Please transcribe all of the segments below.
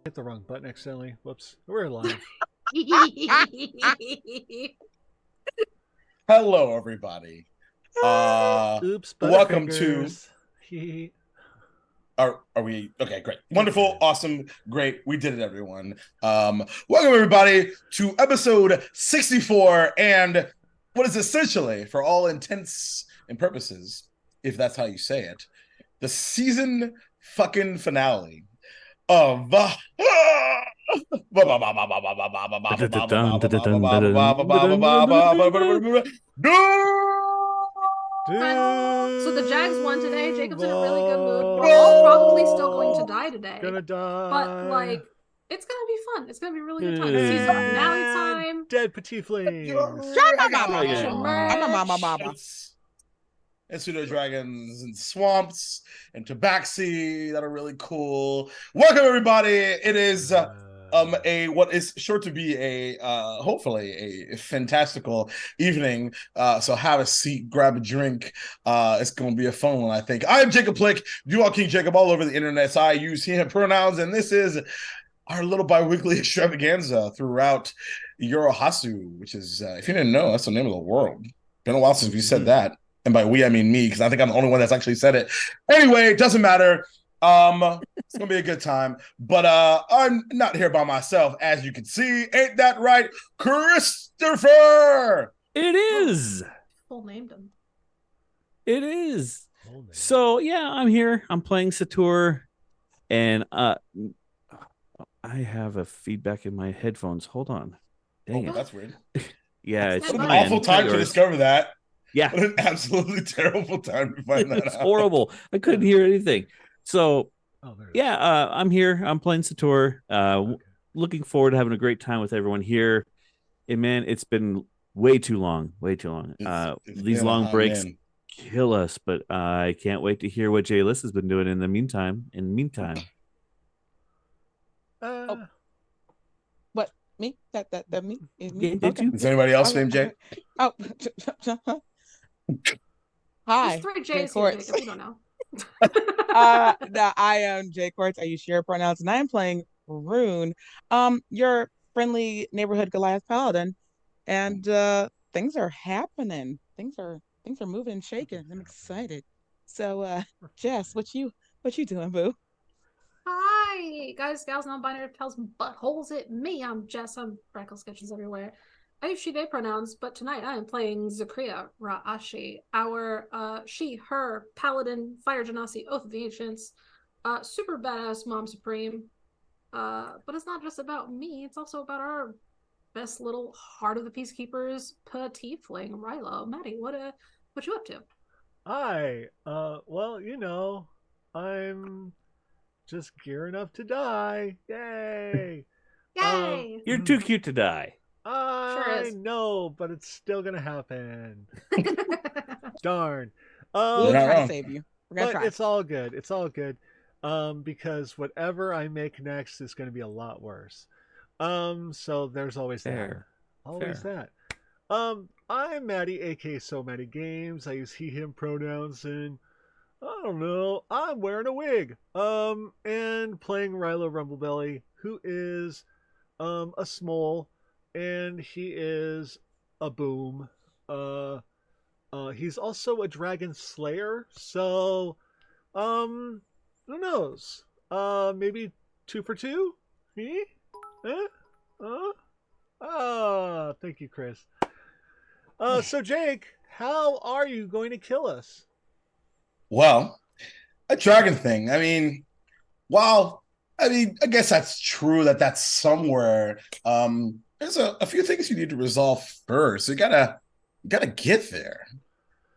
Hit the wrong button accidentally. Whoops. We're live. Hello, everybody. Oops, Welcome to. Butterfingers. Are we okay? Great, wonderful, awesome, great. We did it, everyone. Welcome everybody to episode 64, and what is essentially, for all intents and purposes, if that's how you say it, the season fucking finale of So the Jags won today. Jacob's in a really good mood. We're all probably still going to die today. Gonna die. But, like, it's going to be fun. It's going to be a really good time. Season finale time. Dead petit flames. And pseudo dragons and swamps and tabaxi that are really cool. Welcome everybody. It is what is sure to be a hopefully a fantastical evening. So have a seat, grab a drink. It's gonna be a fun one, I think. I am Jacob Plick, Duval King Jacob all over the internet. So I use he him pronouns, and this is our little bi-weekly extravaganza throughout Eurohasu, which is if you didn't know, that's the name of the world. Been a while since we said that. And by we, I mean me, because I think I'm the only one that's actually said it. Anyway, it doesn't matter. It's gonna be a good time. But I'm not here by myself, as you can see. Ain't that right, Christopher? It is. Full named him. It is. So yeah, I'm here. I'm playing Satur, and I have a feedback in my headphones. Hold on. Dang it. That's weird. Yeah, That's it's What an awful time to discover that. Yeah. What an absolutely terrible time to find that It's out. horrible. I couldn't hear anything. So I'm here. I'm playing Satur. Looking forward to having a great time with everyone here. And man, it's been way too long. It's these long breaks kill us, but I can't wait to hear what Jay Liss has been doing in the meantime. What? Me? That me? Me? Okay. Is anybody else named Jay? Oh. Hi. There's three J's Jay here, Quartz. Jacob. You don't know. I am Jay Quartz. I use share pronouns, and I am playing Rune, your friendly neighborhood Goliath paladin, and things are happening. Things are moving and shaking. I'm excited. So, Jess, what you doing, boo? Hi, guys, gals, non-binary pals, buttholes at me. I'm Jess. I'm Freckle Sketches everywhere. I use she, they pronouns, but tonight I am playing Zakria Ra'ashi, our she, her, paladin, fire genasi, oath of the ancients, super badass mom supreme. But it's not just about me, it's also about our best little heart of the peacekeepers, tiefling, Rilo. Maddie, what you up to? Hi. Well, I'm just gearing up to die. Yay! Yay! You're too cute to die. I know, but it's still gonna happen. Darn. We'll try to save you. We're gonna try. It's all good. It's all good. Because whatever I make next is gonna be a lot worse. So there's always Fair. that. Always that. I'm Maddie, aka So Maddie Games. I use he, him pronouns, and I don't know. I'm wearing a wig. And playing Rilo Rumblebelly, who is a small. And he is a boom. He's also a dragon slayer. So, who knows? Maybe 2 for 2? Thank you, Chris. So Jake, how are you going to kill us? Well, a dragon thing. I guess that's true that's somewhere. There's a few things you need to resolve first. You gotta get there.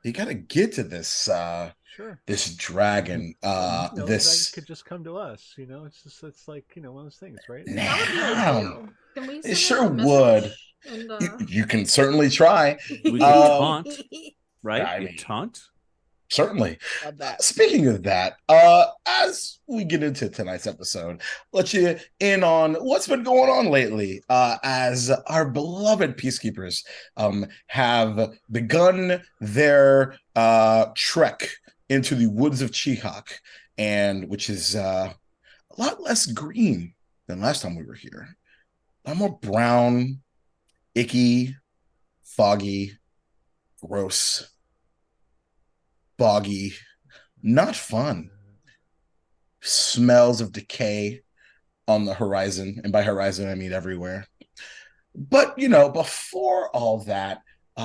You gotta get to this this dragon. Dragons could just come to us, it's like, one of those things, right? Nah, Can we it sure would. And, you can certainly try. We can taunt, right? I You mean, taunt. Certainly. Love that. Speaking of that, as we get into tonight's episode, let you in on what's been going on lately, as our beloved peacekeepers have begun their trek into the woods of Chihak, and which is a lot less green than last time we were here. A lot more brown, icky, foggy, gross, boggy, not fun. Smells of decay on the horizon. And by horizon, I mean everywhere. But, before all that,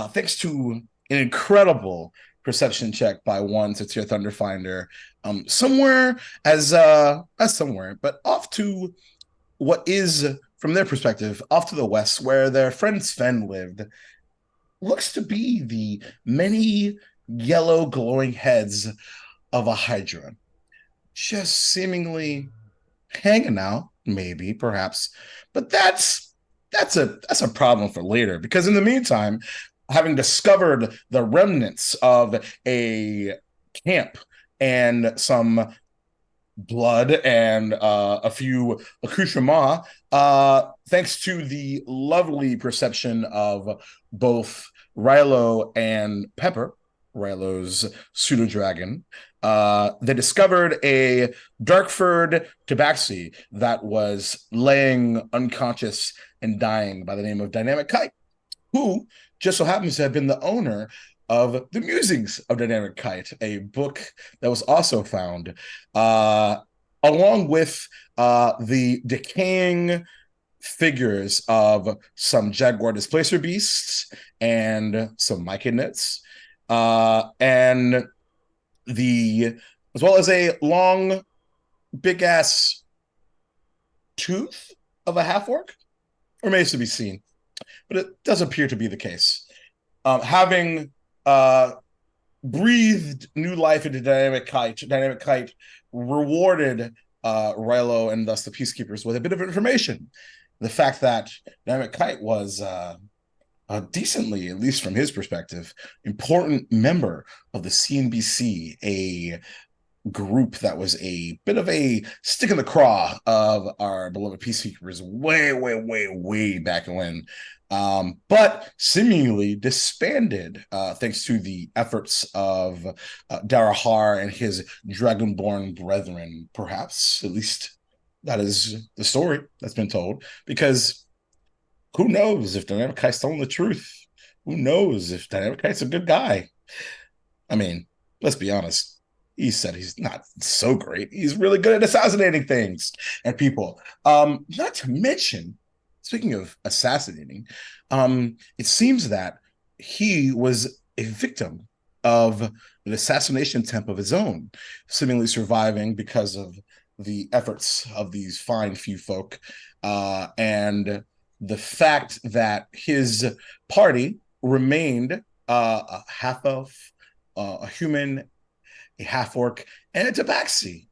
thanks to an incredible perception check by one to Tier Thunderfinder, somewhere but off to what is, from their perspective, off to the west, where their friend Sven lived, looks to be the many yellow glowing heads of a Hydra. Just seemingly hanging out, maybe, perhaps. But that's a problem for later, because in the meantime, having discovered the remnants of a camp and some blood and a few accoutrements, thanks to the lovely perception of both Rilo and Pepper, Rilo's pseudo dragon, they discovered a Darkford tabaxi that was laying unconscious and dying by the name of Dynamic Kite, who just so happens to have been the owner of The Musings of Dynamic Kite, a book that was also found, along with the decaying figures of some Jaguar Displacer beasts and some Myconets, and as well as a long, big-ass tooth of a half-orc. Remains to be seen, but it does appear to be the case. Having breathed new life into Dynamic Kite rewarded Rilo and thus the Peacekeepers with a bit of information. The fact that Dynamic Kite was a decently, at least from his perspective, important member of the CNBC, a group that was a bit of a stick in the craw of our beloved Peacekeepers way back when, but seemingly disbanded thanks to the efforts of Darahar and his Dragonborn brethren, perhaps. At least that is the story that's been told, because who knows if Dynamic Kite's telling the truth? Who knows if Dynamic Kite's a good guy? I mean, let's be honest. He said he's not so great. He's really good at assassinating things and people. Not to mention, speaking of assassinating, it seems that he was a victim of an assassination attempt of his own, seemingly surviving because of the efforts of these fine few folk, and the fact that his party remained a half elf, a human, a half-orc, and a tabaxi,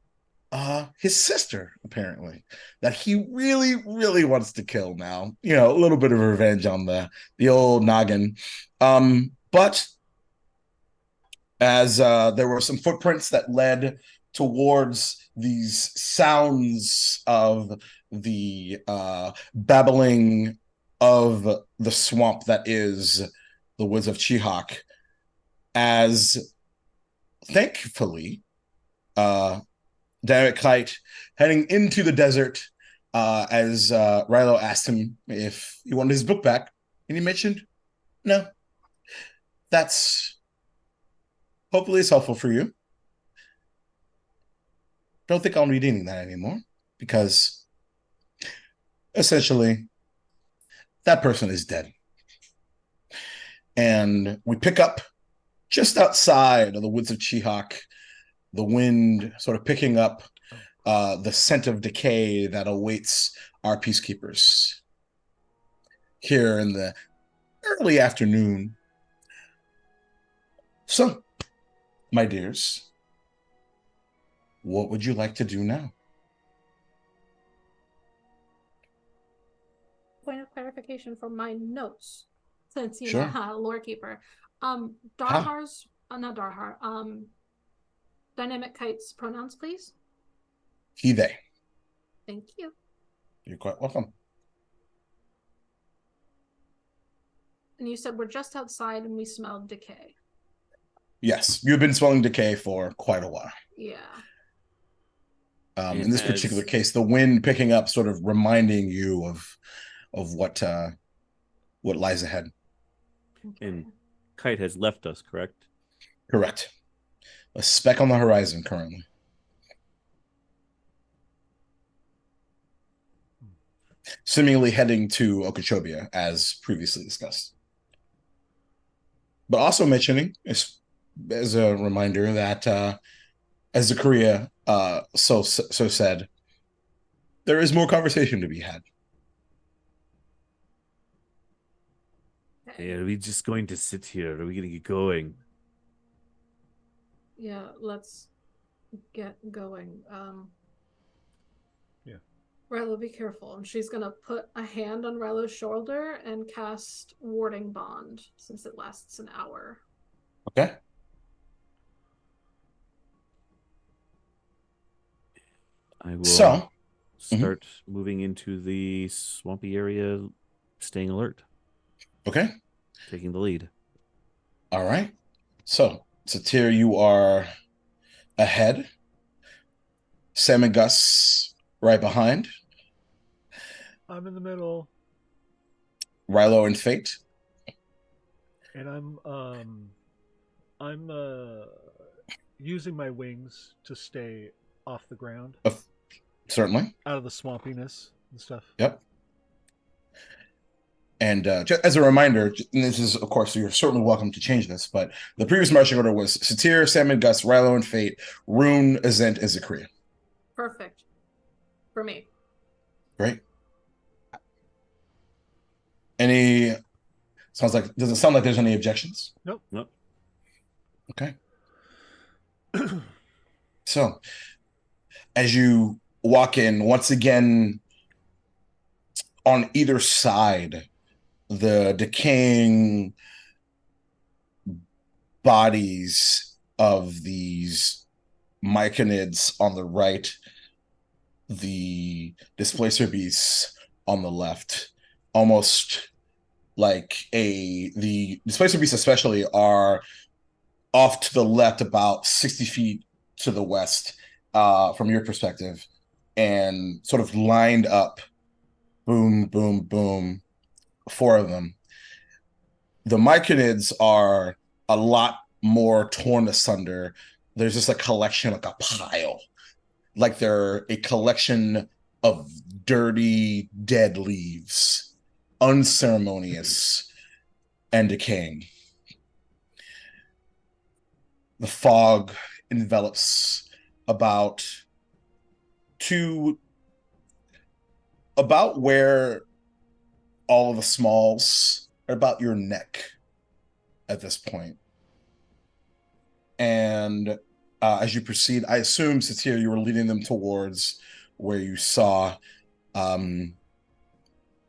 his sister, apparently, that he really, really wants to kill now. A little bit of revenge on the old noggin. But as there were some footprints that led towards these sounds of the babbling of the swamp that is the woods of Chihak, as thankfully, Dynamic Kite heading into the desert, as Rilo asked him if he wanted his book back, and he mentioned, no, that's hopefully it's helpful for you. Don't think I'm reading that anymore, because essentially that person is dead. And we pick up just outside of the woods of Chihak, the wind sort of picking up the scent of decay that awaits our Peacekeepers here in the early afternoon. So, my dears, what would you like to do now? Point of clarification from my notes, since you Sure. know, lore keeper. Darhar's not Darhar. Dynamic Kite's pronouns, please. He, they. Thank you. You're quite welcome. And you said we're just outside and we smelled decay. Yes, you've been smelling decay for quite a while. Yeah. In this particular case, the wind picking up, sort of reminding you of what lies ahead. And Kite has left us, correct? Correct. A speck on the horizon currently. Seemingly heading to Okeechobee, as previously discussed. But also mentioning, as a reminder, that as Zakaria so said, there is more conversation to be had. Hey, are we just going to sit here? Are we going to get going? Yeah, let's get going. Yeah. Rilo, be careful. And she's gonna put a hand on Rilo's shoulder and cast Warding Bond, since it lasts an hour. Okay. I will start moving into the swampy area, staying alert. Okay. Taking the lead. All right. So, Satir, you are ahead. Sam and Gus right behind. I'm in the middle. Rilo and Fate. And I'm using my wings to stay off the ground. Certainly. Out of the swampiness and stuff. Yep. And just as a reminder, and this is, of course, you're certainly welcome to change this, but the previous marching order was Satir, Sam and Gus, Rilo and Fate, Rune, Azent, and Zakaria. Perfect. For me. Great. Does it sound like there's any objections? Nope. Okay. So, as you walk in, once again, on either side, the decaying bodies of these myconids on the right, the displacer beasts on the left, almost like the displacer beasts especially are off to the left about 60 feet to the west from your perspective, and sort of lined up, boom, boom, boom, 4 of them. The myconids are a lot more torn asunder. There's just a collection, like a pile, like they're a collection of dirty, dead leaves, unceremonious and decaying. The fog envelops about where all of the smalls are, about your neck at this point. And as you proceed, I assume, Satir, you were leading them towards where you saw and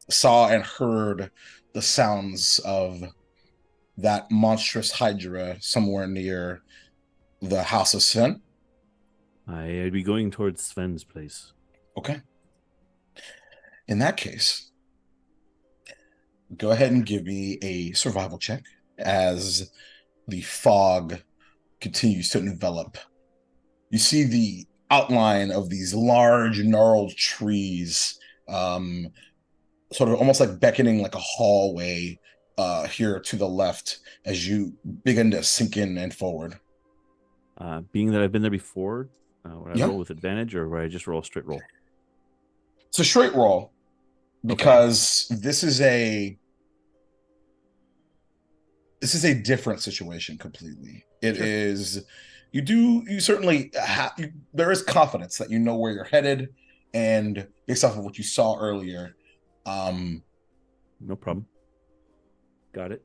heard the sounds of that monstrous hydra somewhere near the House of Sven. I'd be going towards Sven's place. Okay. In that case, go ahead and give me a survival check as the fog continues to envelop. You see the outline of these large, gnarled trees, sort of almost like beckoning like a hallway here to the left as you begin to sink in and forward. Being that I've been there before, would I roll with advantage, or would I just roll a straight roll? It's a straight roll, because this is a different situation completely. It is, you certainly have, there is confidence that you know where you're headed, and based off of what you saw earlier. No problem. Got it.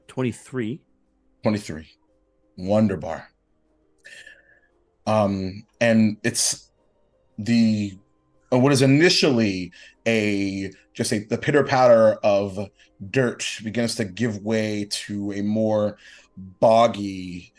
23. 23. Wonderbar. And it's what is initially the pitter patter of dirt begins to give way to a more boggy,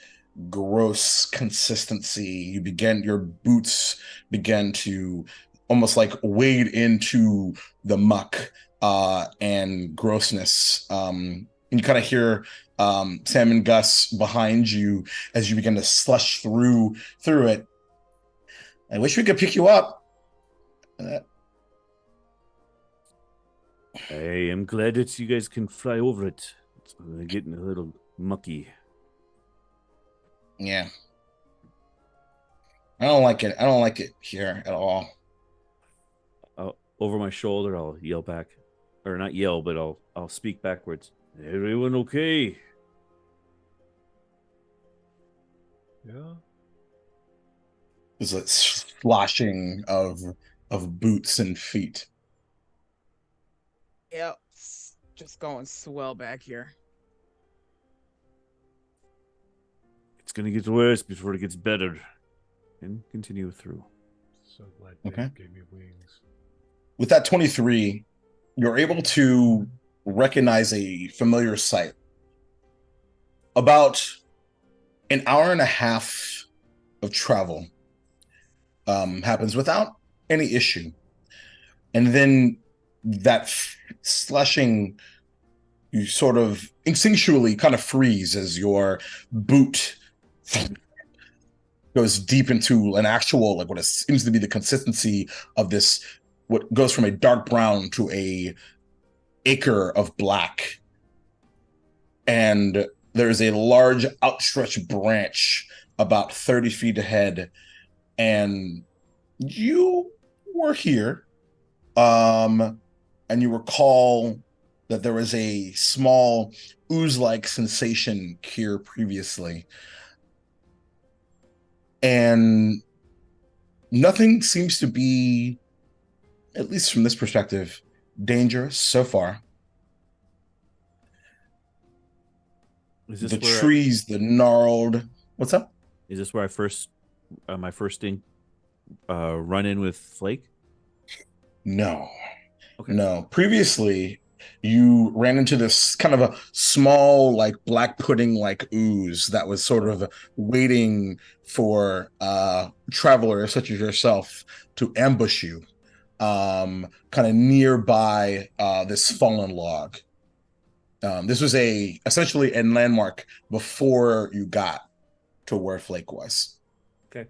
gross consistency. Your boots begin to almost like wade into the muck and grossness. And you kind of hear Sam and Gus behind you as you begin to slush through it. I wish we could pick you up. I am glad that you guys can fly over it. It's getting a little mucky. Yeah. I don't like it. I don't like it here at all. Over my shoulder, I'll yell back. Or not yell, but I'll speak backwards. Everyone okay? Yeah. There's a sloshing of boots and feet. Yep. Just going swell back here. It's gonna get worse before it gets better. And continue through. So glad Dave gave me wings. With that 23, you're able to recognize a familiar sight. About an hour and a half of travel happens without any issue. And then that slushing, you sort of instinctually kind of freeze as your boot goes deep into an actual, like what it seems to be the consistency of this, what goes from a dark brown to a acre of black. And there's a large outstretched branch about 30 feet ahead. And you were here. And you recall that there was a small ooze-like sensation here previously. And nothing seems to be, at least from this perspective, dangerous so far. The trees, the gnarled. What's up? Is this where I first, my first run in with Flake? No. Okay. No. Previously, you ran into this kind of a small, like black pudding like ooze that was sort of waiting for travelers such as yourself to ambush you, kind of nearby this fallen log. This was essentially a landmark before you got to where Flake was. Okay.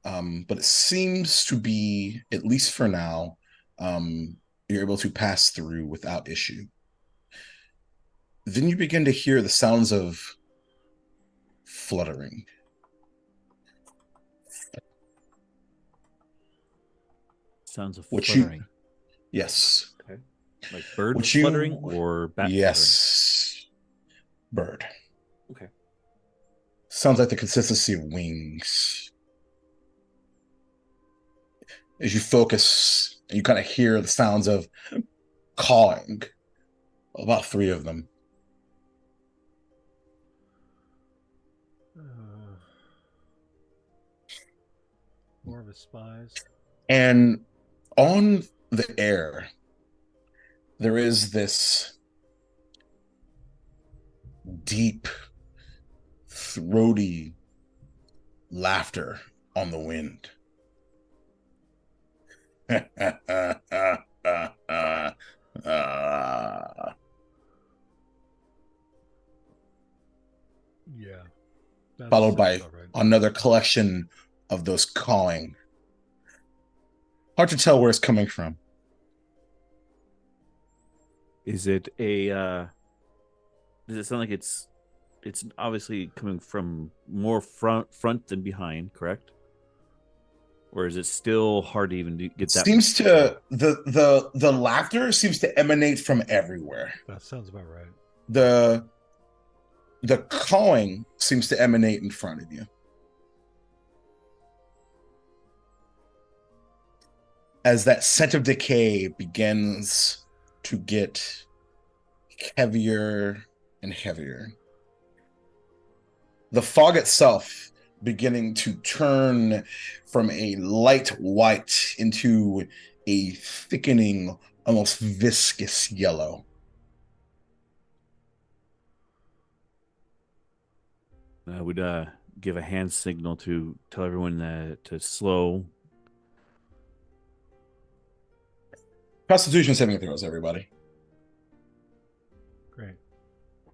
But it seems to be, at least for now, you're able to pass through without issue. Then you begin to hear the sounds of fluttering. Sounds of fluttering. Yes. Okay. Like bird fluttering or bat yes. fluttering? Bird. Okay. Sounds like the consistency of wings. As you focus, you kind of hear the sounds of cawing. About 3 of them. More of his spies. And on the air, there is this deep, throaty laughter on the wind. Yeah. Followed by another collection of those cawing. Hard to tell where it's coming from. Is it a does it sound like it's obviously coming from more front than behind, correct? Or is it still hard to even get that? Seems to the laughter seems to emanate from everywhere. That sounds about right. The cawing seems to emanate in front of you. As that scent of decay begins to get heavier and heavier. The fog itself beginning to turn from a light white into a thickening, almost viscous yellow. I would give a hand signal to tell everyone to slow. Constitution saving throws, everybody. Great.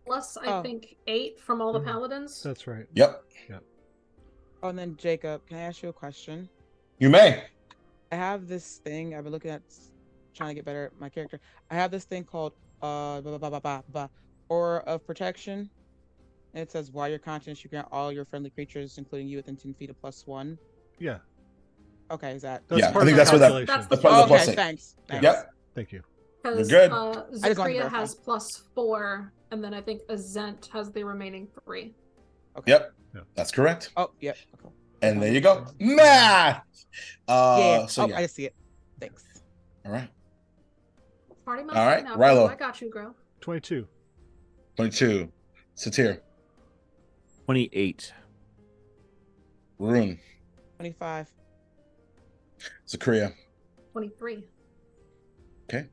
Plus, I think 8 from all the paladins. That's right. Yep. Oh, and then Jacob, can I ask you a question? You may. I have this thing I've been looking at, trying to get better at my character. I have this thing called Aura of Protection. And it says, while you're conscious, you grant all your friendly creatures, including you, within 10 feet of +1. Yeah. Okay, is that? That's Yeah, part I of think the that's what calculation. That's the that's part of the Oh, plus okay, 8. thanks. Yeah. Yep. Thank you. You're Because good. I just wanted to Zakria verify. has +4, and then I think Azent has the remaining 3. Okay. Yep. Yeah. That's correct. Oh, yep. Okay. And there you go. Math. Yeah. So yeah. I see it. Thanks. All right. Party my All right, now, Rilo. bro. I got you, girl. 22. 22. Satir. 28. Rune. 25. Zakria. 23. Okay.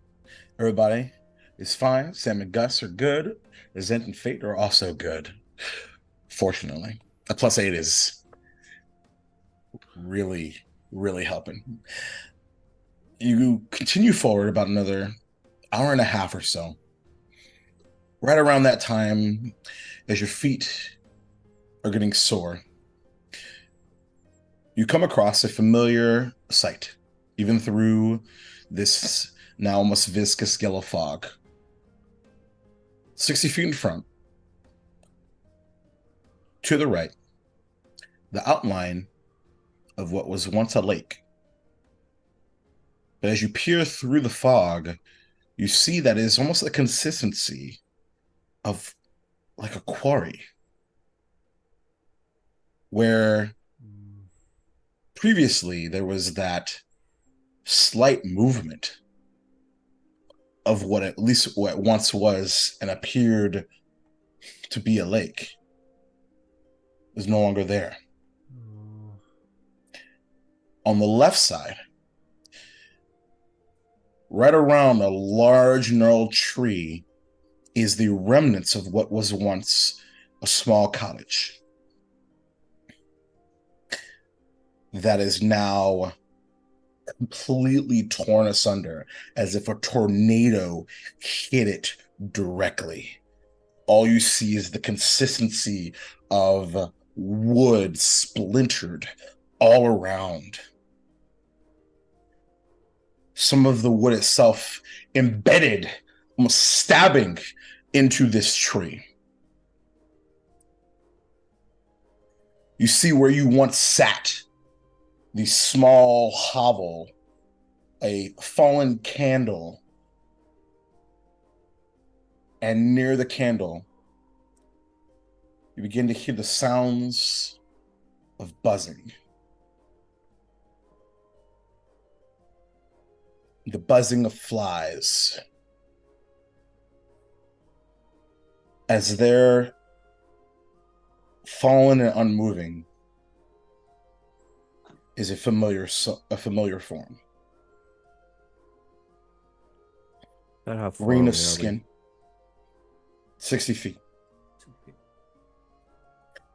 Everybody is fine. Sam and Gus are good. Zent and Fate are also good. Fortunately. A +8 is really, really helping. You continue forward about another hour and a half or so. Right around that time, as your feet are getting sore, you come across a familiar sight, even through this now almost viscous yellow fog. 60 feet in front, to the right, the outline of what was once a lake. But as you peer through the fog, you see that it is almost the consistency of like a quarry, where previously there was that slight movement of what at least what once was and appeared to be a lake is no longer there. On the left side, right around a large gnarled tree, is the remnants of what was once a small cottage that is now completely torn asunder, as if a tornado hit it directly. All you see is the consistency of wood splintered all around. Some of the wood itself embedded, almost stabbing into this tree. You see where you once sat, the small hovel, a fallen candle, and near the candle, you begin to hear the sounds of buzzing. The buzzing of flies. As they're fallen and unmoving is a familiar form. About how far Green away of are we? skin. 60 feet.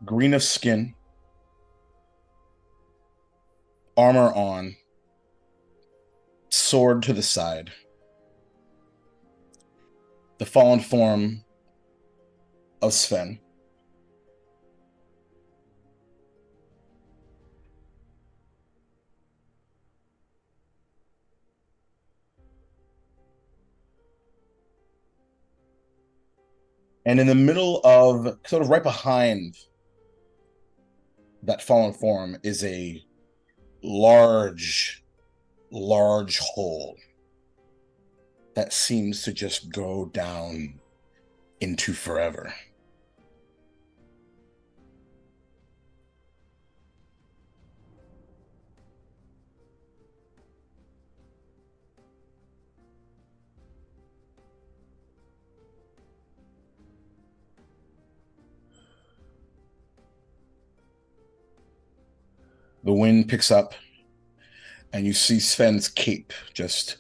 Green of skin. Armor on. Sword to the side. The fallen form of Sven. And in the middle of, sort of right behind that fallen form, is a large hole that seems to just go down into forever. The wind picks up, and you see Sven's cape just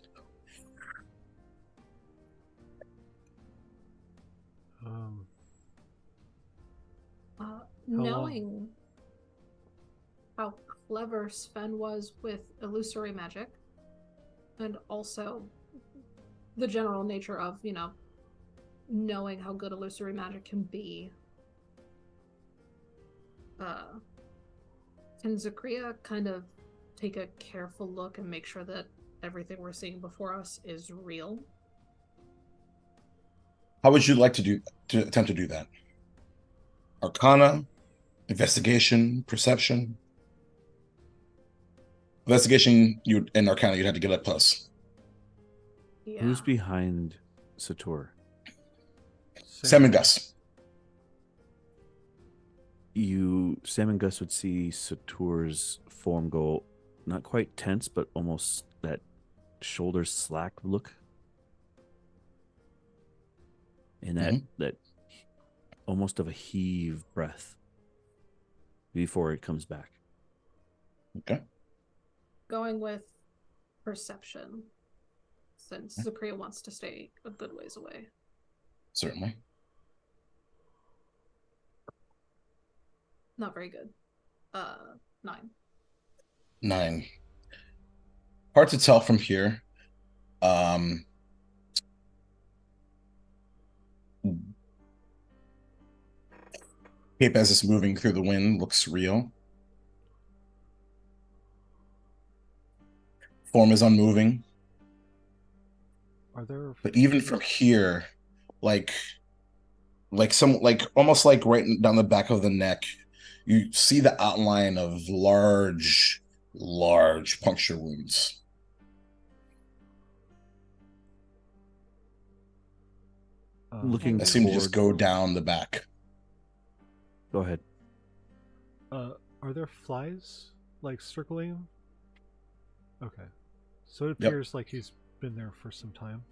knowing how clever Sven was with illusory magic, and also the general nature of, knowing how good illusory magic can be, Can Zakria kind of take a careful look and make sure that everything we're seeing before us is real? How would you like to attempt to do that? Arcana, investigation, perception. Investigation, and Arcana, you'd have to get a plus. Yeah. Who's behind Sator? Sam and Gus. Sam and Gus would see Sator's form go not quite tense, but almost that shoulders slack look. And that almost of a heave breath before it comes back. Okay. Going with perception, since Zakria wants to stay a good ways away. Certainly. Not very good. 9. 9. Hard to tell from here. Cape as it's moving through the wind looks real. Form is unmoving. Are there? But even from here, like almost like right down the back of the neck, you see the outline of large puncture wounds. Looking that seem to just go down the back. Go ahead. Are there flies like circling? Okay, so it appears like he's been there for some time.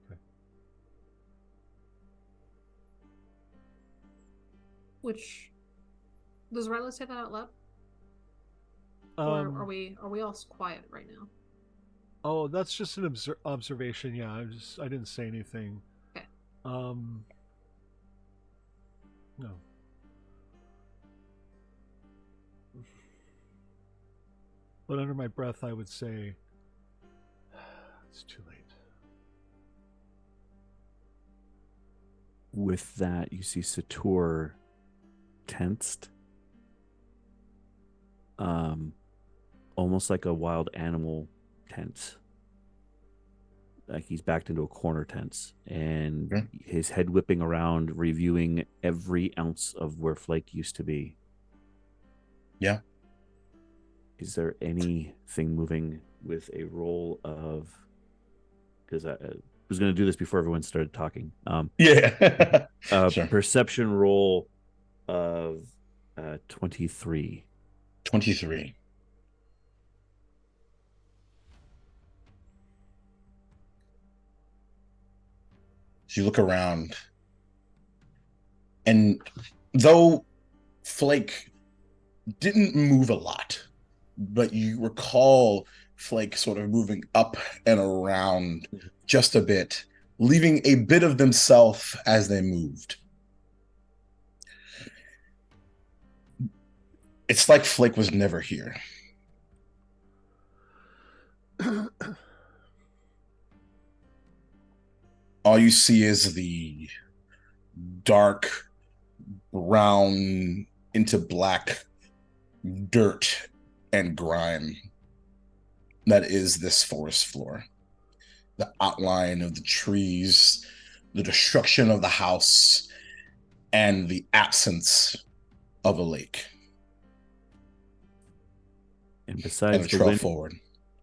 Okay. Which does Ryla say that out loud? Or are we all quiet right now? Oh, that's just an observation. Yeah, I didn't say anything. Okay. No. But under my breath, I would say, it's too late. With that, you see Sator tensed. Almost like a wild animal tense. Like he's backed into a corner tense. And his head whipping around, reviewing every ounce of where Flake used to be. Yeah. Is there anything moving with a roll of... Because I was going to do this before everyone started talking. Sure. Perception roll of 23. 23. So you look around, and though Flake didn't move a lot, but you recall Flake sort of moving up and around just a bit, leaving a bit of themselves as they moved. It's like Flake was never here. All you see is the dark brown into black dirt and grime that is this forest floor. The outline of the trees, the destruction of the house, and the absence of a lake. And besides the wind forward.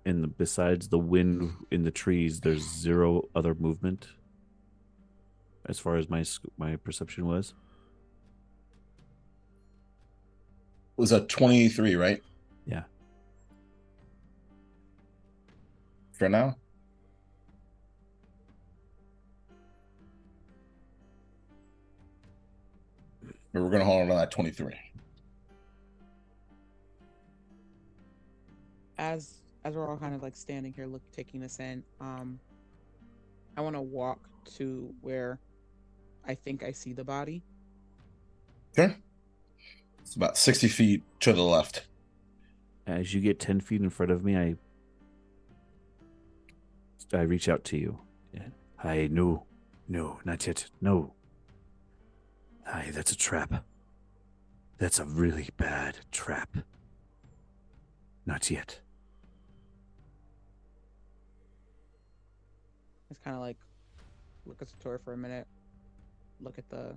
And besides the wind in the trees, there's zero other movement. As far as my perception was. It was a 23, right? Yeah. For now? But we're going to hold on to that 23. As we're all kind of like standing here taking this in, I want to walk to where I think I see the body. Okay. It's about 60 feet to the left. As you get 10 feet in front of me, I reach out to you. Hi, no, not yet. No. Hi, that's a trap. That's a really bad trap. Not yet. It's kind of like look at the tour for a minute. Look at the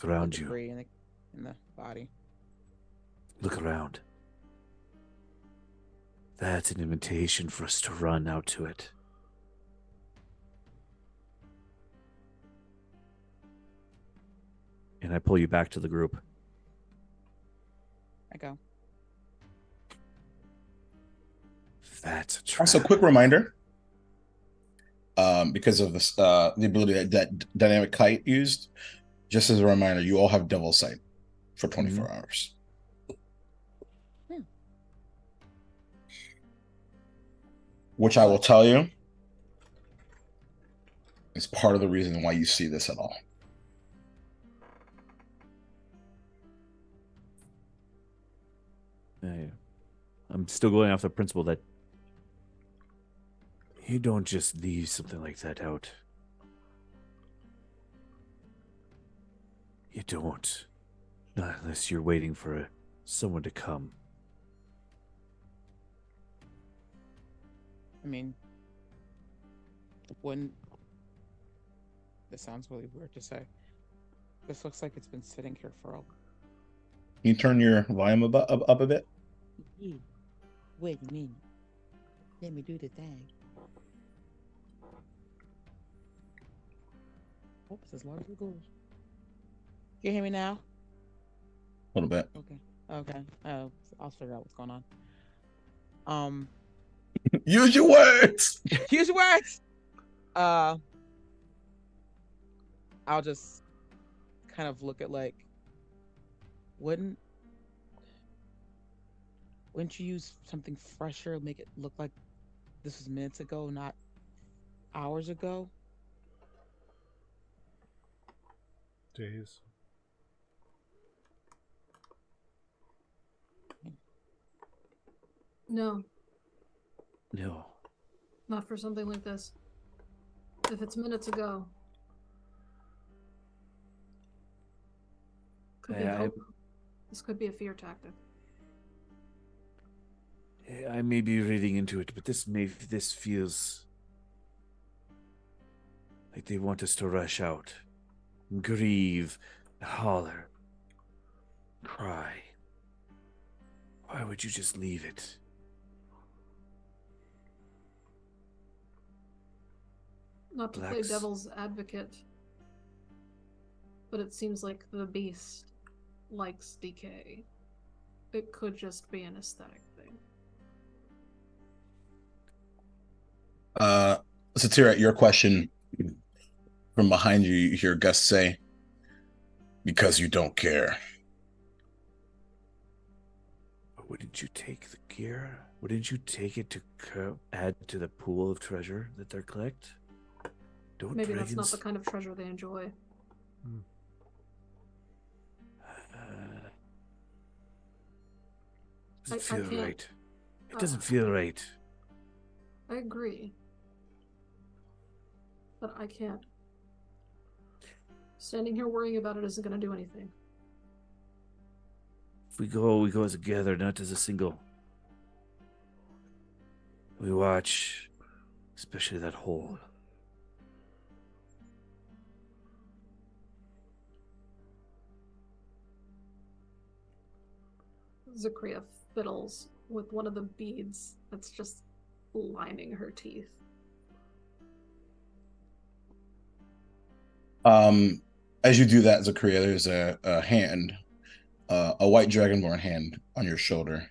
Around you. debris in the body. Look around. That's an invitation for us to run out to it. And I pull you back to the group. I go. That's a trap. Also, quick reminder, because of this, the ability that dynamic kite used, just as a reminder, you all have double sight for 24 hours. Which I will tell you is part of the reason why you see this at all. I'm still going off the principle that you don't just leave something like that out. You don't. Not unless you're waiting for someone to come. I mean, when this sounds really weird to say, this looks like it's been sitting here for a. Can you turn your volume up a bit? Wait a minute. Let me do the thing. Oh, it's as large as it goes. You hear me now? A little bit. Okay. I'll figure out what's going on. Use your words. Use your words. I'll just kind of look at like, wouldn't you use something fresher, make it look like this was minutes ago, not hours ago? Days. No, No. not for something like this. If it's minutes ago. Could be hope. This could be a fear tactic. I may be reading into it, but this feels like they want us to rush out, grieve, holler, cry. Why would you just leave it? Not to play devil's advocate, but it seems like the beast likes decay. It could just be an aesthetic thing. Satira, your question from behind you, you hear Gus say, because you don't care. Wouldn't you take the gear? Wouldn't you take it to add to the pool of treasure that they collect? Don't Maybe dragons... that's not the kind of treasure they enjoy. Doesn't feel right. It doesn't feel right. I agree. But I can't. Standing here worrying about it isn't going to do anything. If we go together, not as a single. We watch, especially that hole. Zakria fiddles with one of the beads that's just lining her teeth. As you do that, Zakria, there's a hand, a white dragonborn hand on your shoulder.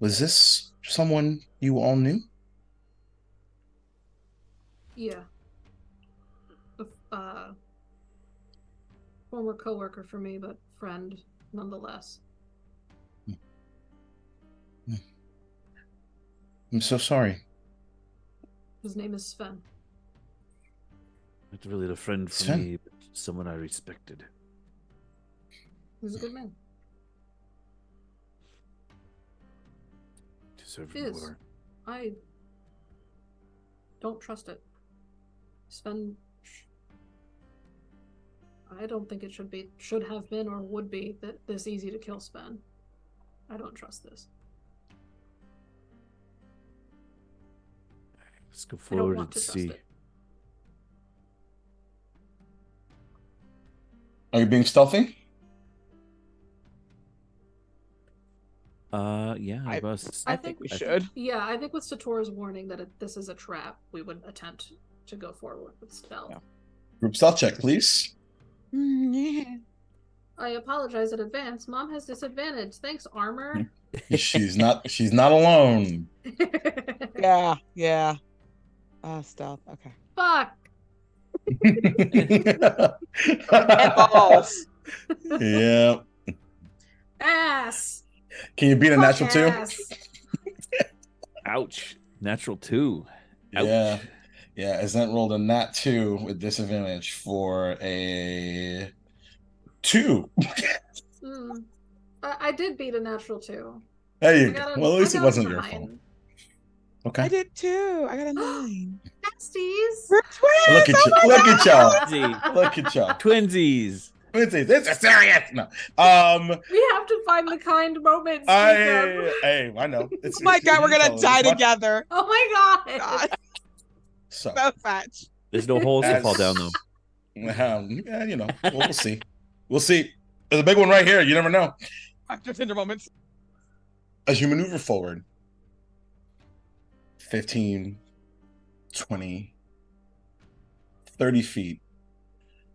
Was this someone you all knew? Yeah. Former coworker for me, but friend nonetheless. I'm so sorry. His name is Sven. Not really a friend for Sven. me, but someone I respected. He's a good man. Deserved Is. more. I don't trust it. Sven I don't think it should have been, or would be this easy to kill Sven. I don't trust this. Let's go I don't forward want and to trust see. it. Are you being stealthy? Yeah, I think we should. Yeah, I think with Sator's warning that this is a trap, we would attempt to go forward with stealth. Yeah. Group stealth check, please. Yeah. I apologize in advance. Mom has disadvantage. Thanks, armor. She's not alone. Yeah. Stealth. Okay. Fuck. And balls. Yeah. Ass. Can you beat a natural 2? Ass. Ouch. Natural 2. Ouch. Yeah. Yeah, Azent rolled a nat 2 with disadvantage for a 2. I did beat a natural 2. There you go. Well, at least it wasn't your fault. Okay. I did too. I got a 9. Besties. We're twins! Look at you. Look at y'all. Twinsies. Look at y'all. Twinsies. This is serious. No. We have to find the kind moments. Hey, I know. Oh my god, we're gonna die together. Oh my god. So fetch. There's no holes to fall down though. Yeah, you know, we'll see. We'll see. There's a big one right here. You never know. After Tinder moments. As you maneuver forward, 15, 20, 30 feet,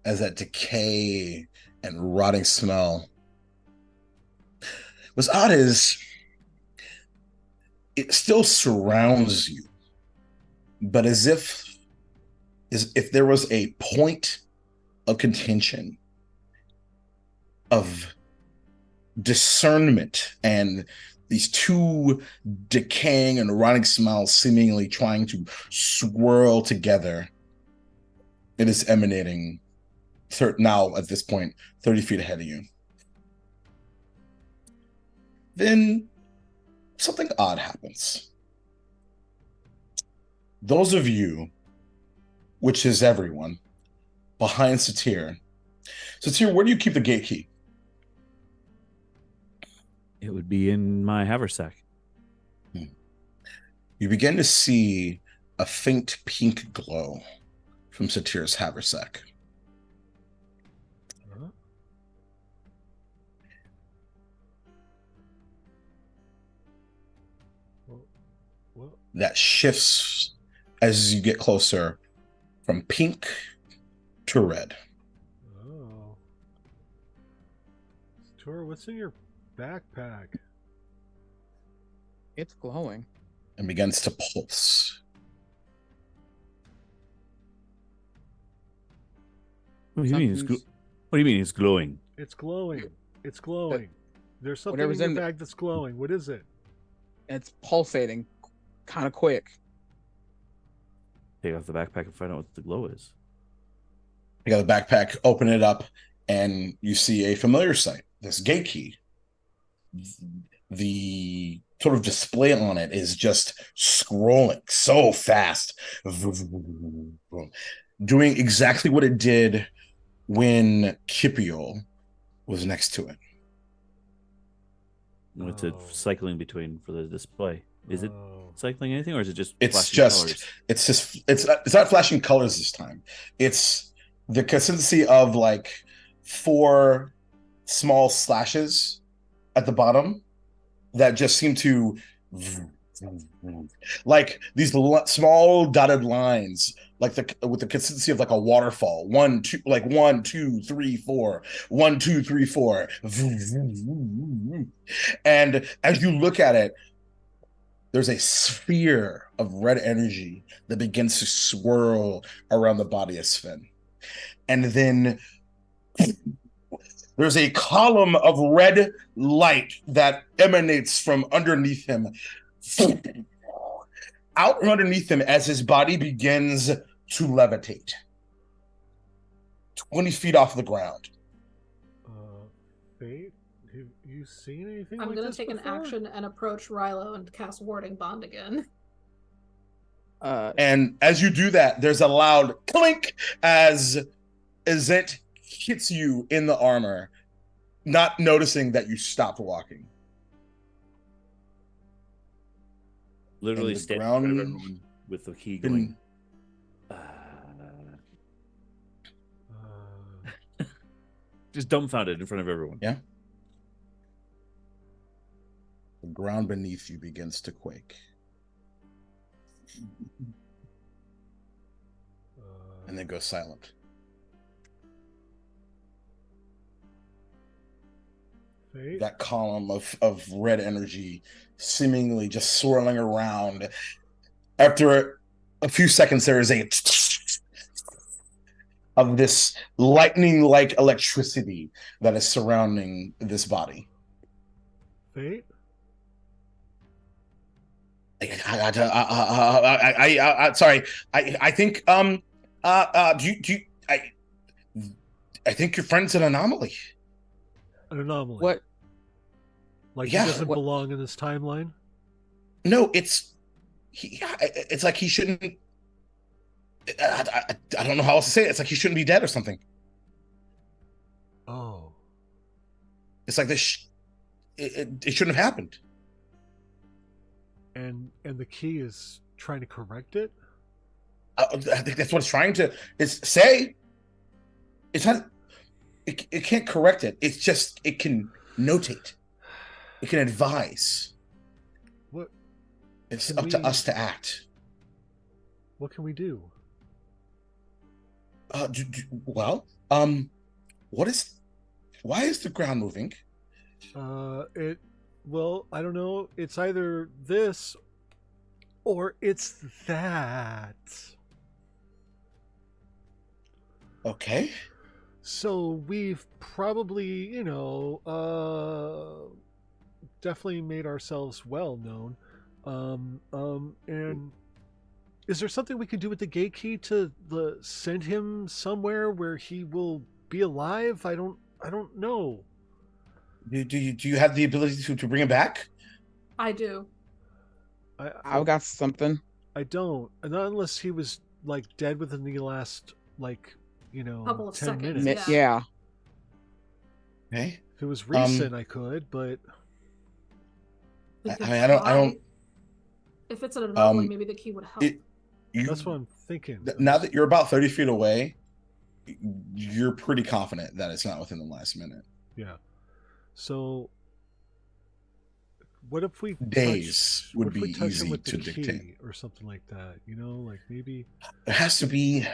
as that decay and rotting smell. What's odd is it still surrounds you, but as if there was a point of contention, of discernment, and these two decaying and rotting smells seemingly trying to swirl together. It is emanating now at this point 30 feet ahead of you. Then something odd happens. Those of you, which is everyone, behind Satir. Satir, where do you keep the gate key? It would be in my haversack. You begin to see a faint pink glow from Satir's haversack. That shifts as you get closer from pink to red. Oh. Sator, what's in your backpack? It's glowing. And begins to pulse. What do you mean? What do you mean it's glowing? It's glowing. It's glowing. There's something Whatever's in your in bag that's glowing. What is it? It's pulsating kind of quick. Take off the backpack and find out what the glow is. You got the backpack, open it up, and you see a familiar sight. This gate key. The sort of display on it is just scrolling so fast, doing exactly what it did when Kipio was next to it. What's it cycling between for the display? Is it cycling anything, or is it just colors? It's not flashing colors this time. It's the consistency of like 4 small slashes at the bottom that just seem to like these small dotted lines, like with the consistency of like a waterfall. 1, 2, like 1, 2, 3, 4, 1, 2, 3, 4. And as you look at it, there's a sphere of red energy that begins to swirl around the body of Sven. And then there's a column of red light that emanates from underneath him, out from underneath him as his body begins to levitate 20 feet off the ground. Fate, have you seen anything I'm like gonna this take before? an action and approach Rilo and cast Warding Bond again. And as you do that, there's a loud clink as it hits you in the armor, not noticing that you stopped walking. Literally the standing in front of ground everyone with the key been- going. Just dumbfounded in front of everyone. Yeah. The ground beneath you begins to quake. And then goes silent. Fate? That column of red energy seemingly just swirling around. After a few seconds, there is a of this lightning-like electricity that is surrounding this body. Fate? Sorry. I think I think your friend's an anomaly. An anomaly. What? Like Yeah, he doesn't what- belong in this timeline? No, it's like he shouldn't. I don't know how else to say it. It's like he shouldn't be dead or something. Oh. It's like this. It shouldn't have happened. And the key is trying to correct it? I think that's what it's trying to say. It's not. It can't correct it. It's just it can notate. It can advise. What It's can up to we- us to act. What can we do? Well, what is? Why is the ground moving? Well, I don't know. It's either this or it's that. Okay. So we've probably, definitely made ourselves well known. And is there something we can do with the gate key to send him somewhere where he will be alive? I don't know. Do you have the ability to bring him back? I do. I've got something. I don't. Not unless he was like dead within the last Couple of 10 seconds, minutes. Yeah. Okay. If it was recent, I could, but We could I don't. try. If it's an anomaly, maybe the key would help. that's what I'm thinking. Now that you're about 30 feet away, you're pretty confident that it's not within the last minute. Yeah. So, what if we Days touch, would what if we be touch him easy with the to key dictate. or something like that? Like maybe. There has to be.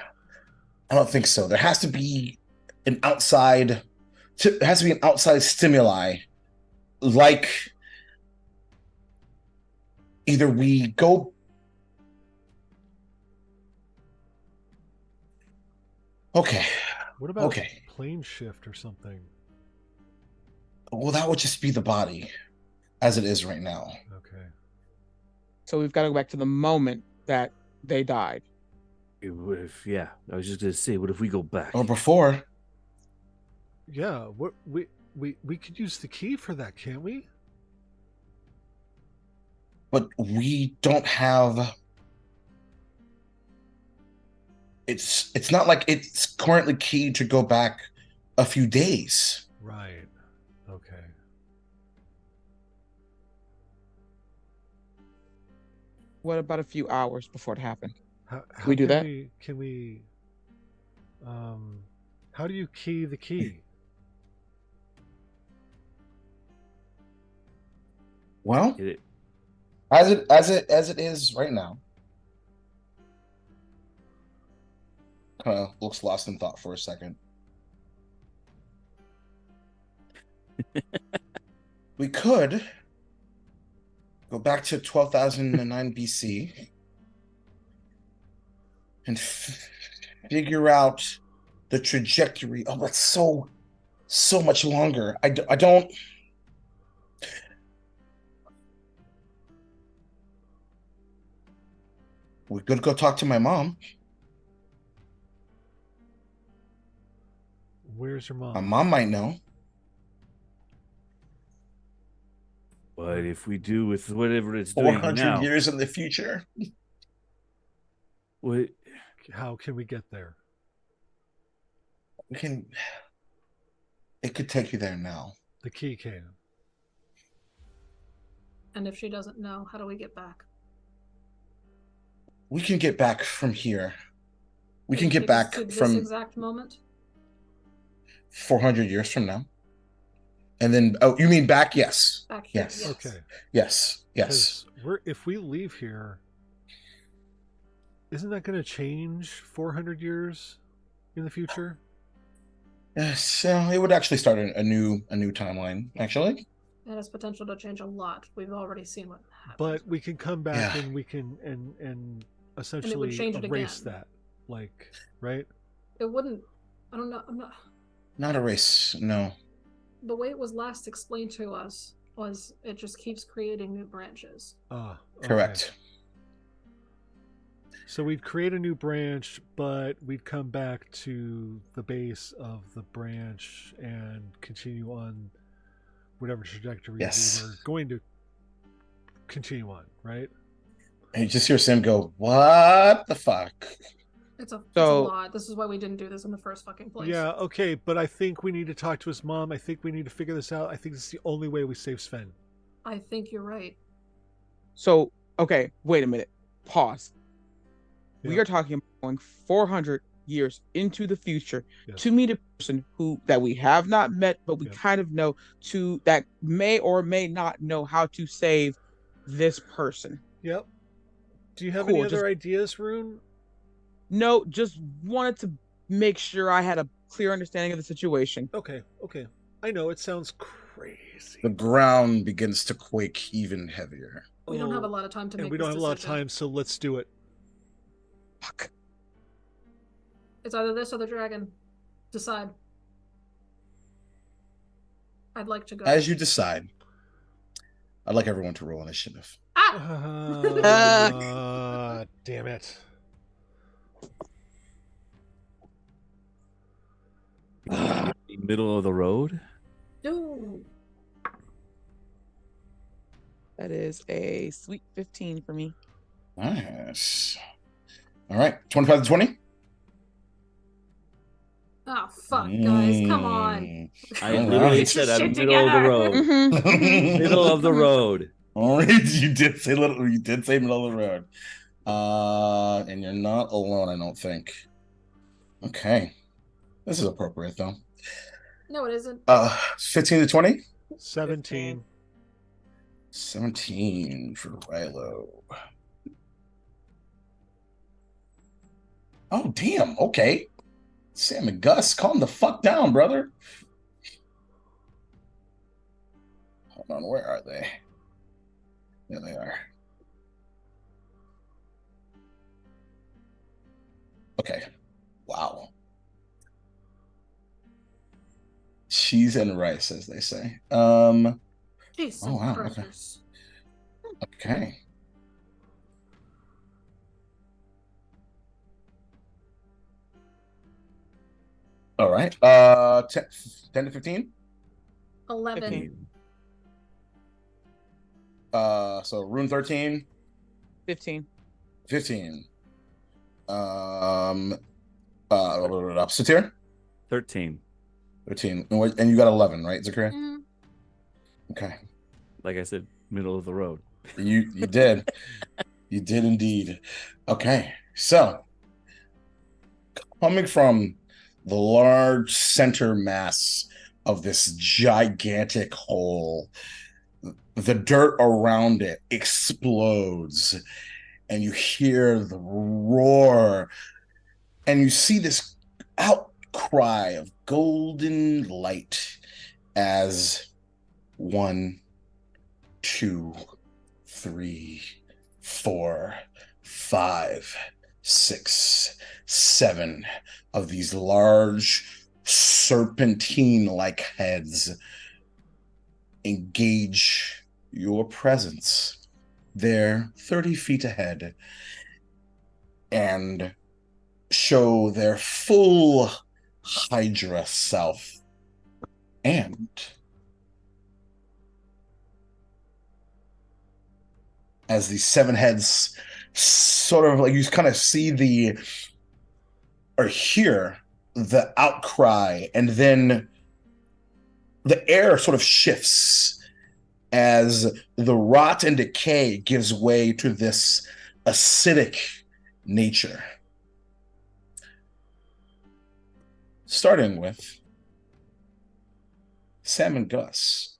I don't think so. There has to be an outside. There has to be an outside stimuli, like either we go. Okay. What about Okay. plane shift or something? Well, that would just be the body, as it is right now. Okay. So we've got to go back to the moment that they died. What if? Yeah, I was just gonna say, what if we go back? Or before. Yeah. What we could use the key for that, can't we? But we don't have. It's not like it's currently keyed to go back a few days. Right. Okay. What about a few hours before it happened? How we do can that? Can we? How do you key the key? Well, Get it? as it is right now. Kind of looks lost in thought for a second. We could go back to 12,009 BC and figure out the trajectory. Oh, that's so much longer. I don't. We could go talk to my mom. Where's your My mom? mom might know. What if we do with whatever it's doing 400 now? years in the future. What? How can we get there? We can. It could take you there now. The key can. And if she doesn't know, how do we get back? We can get back from here. We can Can get take us back to this from exact moment. 400 years from now. And then, oh, you mean back? Yes. Back here. Yes. Okay. Yes. Yes. Because if we leave here, isn't that going to change 400 years in the future? So it would actually start a new timeline, actually. It has potential to change a lot. We've already seen what happened. But we can come back Yeah. and we can and essentially change it erase again. that. Like, right? It wouldn't. I don't know. I'm not. Not a race, no. The way it was last explained to us was it just keeps creating new branches. Ah, okay. Correct. So we'd create a new branch, but we'd come back to the base of the branch and continue on whatever trajectory Yes. we were going to continue on, right? And you just hear Sam go, "What the fuck?" It's a So- lot. This is why we didn't do this in the first fucking place. Yeah, okay, but I think we need to talk to his mom. I think we need to figure this out. I think this is the only way we save Sven. I think you're right. So, okay, wait a minute. Pause. We Yeah. are talking about going 400 years into the future Yes. to meet a person that we have not met, but we Yeah. kind of know that may or may not know how to save this person. Yep. Do you have Cool, any other just- ideas, Rune? No, just wanted to make sure I had a clear understanding of the situation. Okay. I know it sounds crazy. The ground begins to quake even heavier. We don't have a lot of time to make and we this don't have a lot of decision. time, so let's do it. Fuck. It's either this or the dragon. Decide. I'd like to go. As you decide, I'd like everyone to roll initiative. Damn it. The middle of the road. Ooh. That is a sweet 15 for me. Nice. All right, 25 to 20. Oh, fuck, guys. Come on. I All literally right. said Shit I'm middle of the together. road. Mhm. Middle of the road. All right, you did say little. You did say middle of the road. And you're not alone, I don't think. Okay, this is appropriate though. No, it isn't. 15 to 20. 17. 17 for Rilo. Oh, damn. Okay. Sam and Gus, calm the fuck down, brother. Hold on, where are they? There they are. Okay. Wow. Cheese and rice, as they say. Jesus Oh, wow, okay. Christ. Okay. All right. 10 to 15. 11. 15. So Rune 13, 15. 15. Satir 13. 13. And you got 11, right, Zakaria? Mhm. Okay. Like I said, middle of the road. You did. You did indeed. Okay. So coming from the large center mass of this gigantic hole, the dirt around it explodes, and you hear the roar, and you see this outcry of golden light as 1, 2, 3, 4, 5, 6, 7 of these large serpentine-like heads engage your presence. They're 30 feet ahead and show their full Hydra self. And as these 7 heads sort of like you kind of see or hear the outcry, and then the air sort of shifts as the rot and decay gives way to this acidic nature. Starting with Sam and Gus.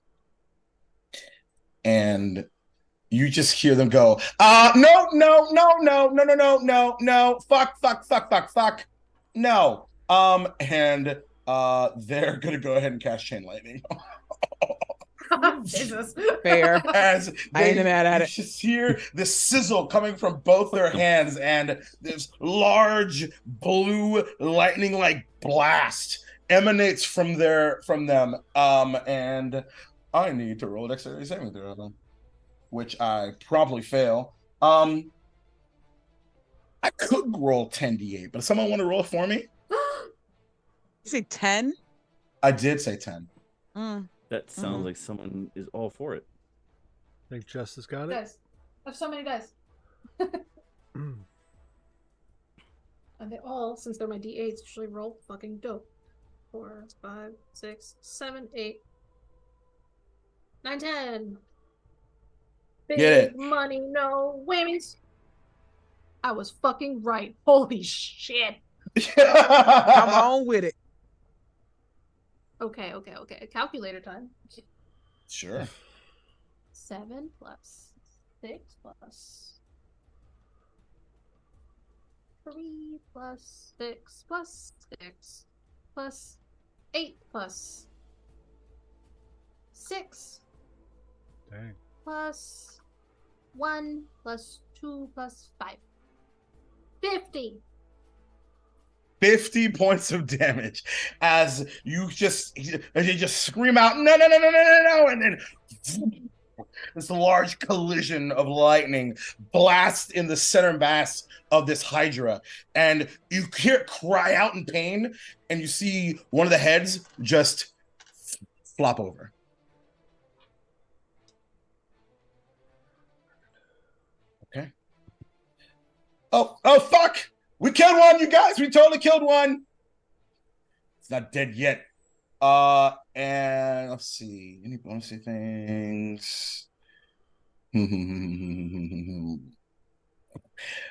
And you just hear them go, no, fuck, no. And they're gonna go ahead and cast Chain Lightning. Jesus. Fair. As I ain't mad at it. You just hear the sizzle coming from both their hands, and this large blue lightning-like blast emanates from them. And I need to roll a dexterity saving throw, which I promptly fail. I could roll 10d8, but if someone want to roll it for me? You say 10? I did say 10. That sounds like someone is all for it. I think Justice got it. Dice. I have so many dice. And they all, since they're my D8s, usually roll fucking dope. 4, 5, 6, 7, 8, 9, 10. Big Get it. money, no whammies. I was fucking right. Holy shit. Come on with it. Okay. Calculator time. Sure. 7 plus 6 plus 3 plus 6 plus 6 plus 8 plus 6 Dang. plus 1 plus 2 plus 5. 50. 50 points of damage as you just scream out no, and then this large collision of lightning blasts in the center mass of this Hydra, and you hear it cry out in pain, and you see one of the heads just flop over. Okay. Oh fuck! We killed one, you guys. We totally killed one. It's not dead yet. And let's see. Any bonusy things?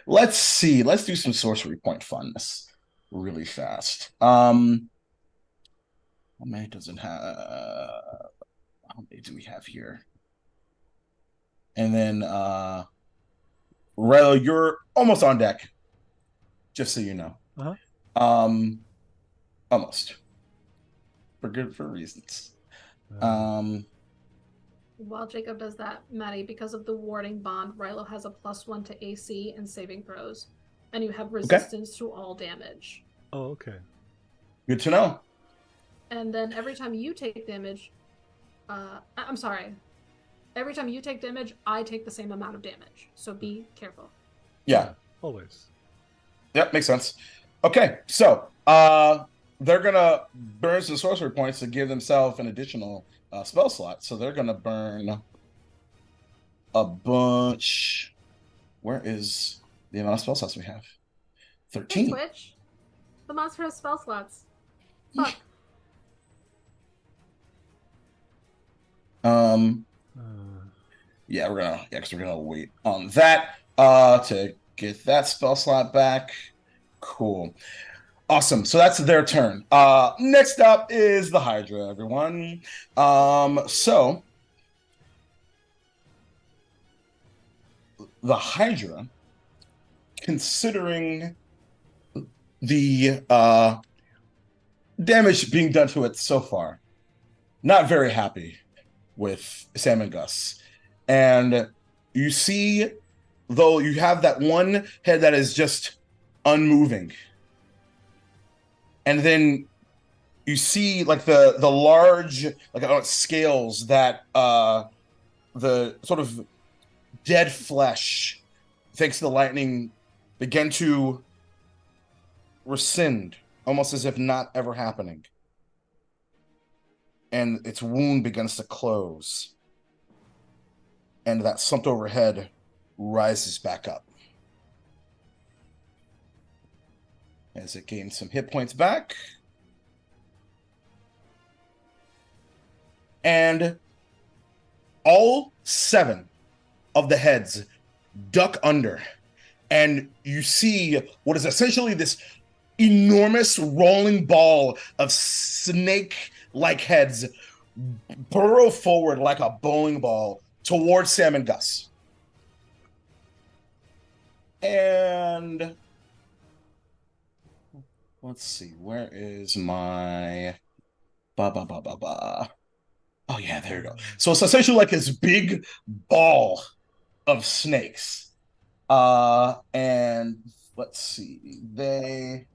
Let's see. Let's do some sorcery point funness really fast. How many doesn't have? How many do we have here? And then, Rel, you're almost on deck. Just so you know. Almost. For reasons. While Jacob does that, Maddie, because of the warding bond, Rilo has a +1 to AC and saving throws, and you have resistance to all damage. Oh, okay. Good to know. And then every time you take damage, I'm sorry. Every time you take damage, I take the same amount of damage. So be careful. Yeah. Always. Yep, makes sense. Okay, so they're gonna burn some sorcery points to give themselves an additional spell slot. So they're gonna burn a bunch. Where is the amount of spell slots we have? 13. Hey, Twitch. The monster has spell slots. Fuck. Yeah, because we're gonna wait on that to get that spell slot back. Cool. Awesome. So that's their turn. Next up is the Hydra, everyone. So the Hydra, considering the damage being done to it so far, not very happy with Sam and Gus. And you see, though, you have that one head that is just unmoving. And then you see like the large scales that the sort of dead flesh, thanks to the lightning, begin to rescind, almost as if not ever happening. And its wound begins to close. And that slumped over head rises back up. As it gains some hit points back. and all 7 of the heads duck under, and you see what is essentially this enormous rolling ball of snake-like heads burrow forward like a bowling ball towards Sam and Gus. And let's see, where is my Oh yeah, there you go. So it's essentially like this big ball of snakes. And let's see,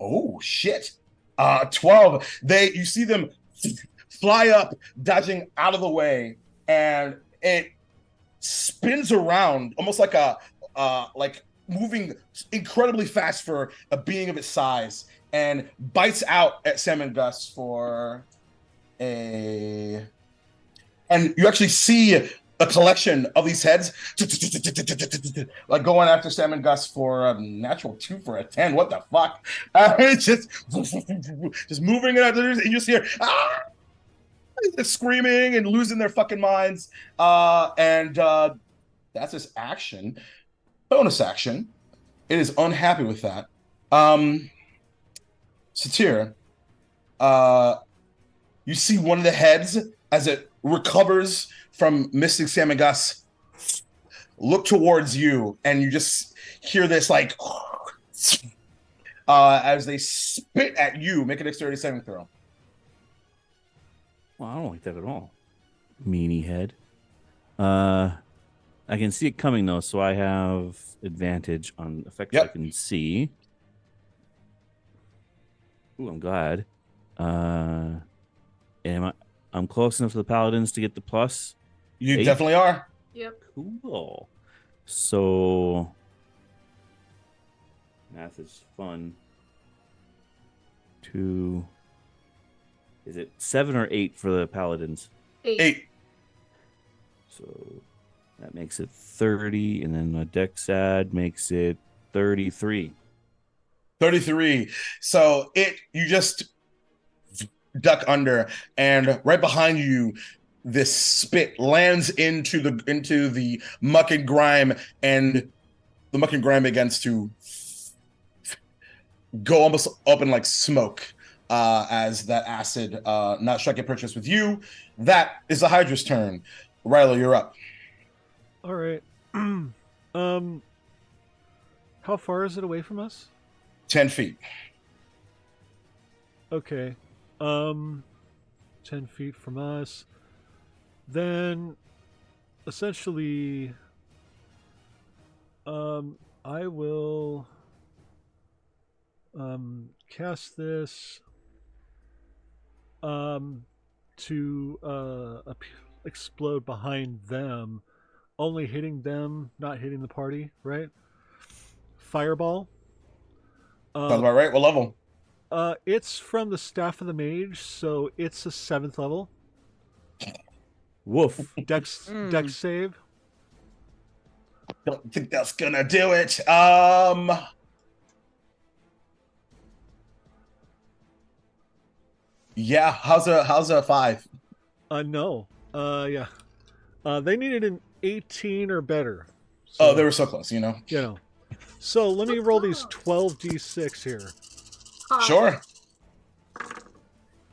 oh shit. 12. You see them fly up, dodging out of the way, and it spins around almost like like moving incredibly fast for a being of its size, and bites out at Sam and Gus for and you actually see a collection of these heads like going after Sam and Gus for a natural 2 for a 10. What the fuck? It's just moving it, and you just hear screaming and losing their fucking minds. And that's his action. Bonus action. It is unhappy with that. Satir, you see one of the heads as it recovers from missing Sam and Gus look towards you, and you just hear this like as they spit at you. Make a dexterity saving throw. Well, I don't like that at all. Meanie head. I can see it coming though, so I have advantage on effects I can see. Ooh, I'm glad. I'm close enough to the paladins to get the plus. You 8? Definitely are. Yep. Cool. So math is fun. 2. Is it 7 or 8 for the paladins? 8. So that makes it 30, and then the dex add makes it 33. 33. So you just duck under, and right behind you, this spit lands into the muck and grime, and the muck and grime begins to go almost up in like smoke as that acid not striking purchase with you. That is the Hydra's turn. Rylo, you're up. All right. How far is it away from us? 10 feet. Okay. 10 feet from us. Then, essentially, I will cast this to explode behind them, only hitting them, not hitting the party, right? Fireball. Sounds about right. What level? It's from the Staff of the Mage, so it's a 7th level. Woof. Dex save. Don't think that's gonna do it. Yeah. How's a 5? No. Yeah. They needed an 18 or better. So, Oh, they were so close. You know. So let me roll these 12d6 here. Hot. Sure.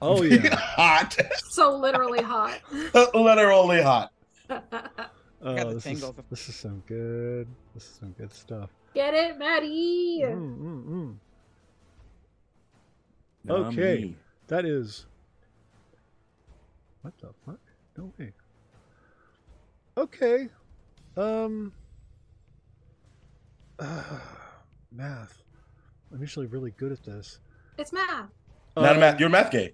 Oh yeah. Hot. So literally hot. Literally hot. Oh, this is some good. This is some good stuff. Get it, Maddie? Okay, that is. What the fuck? No way. Okay. Math. I'm usually really good at this. It's math. Not a math. You're a math gay.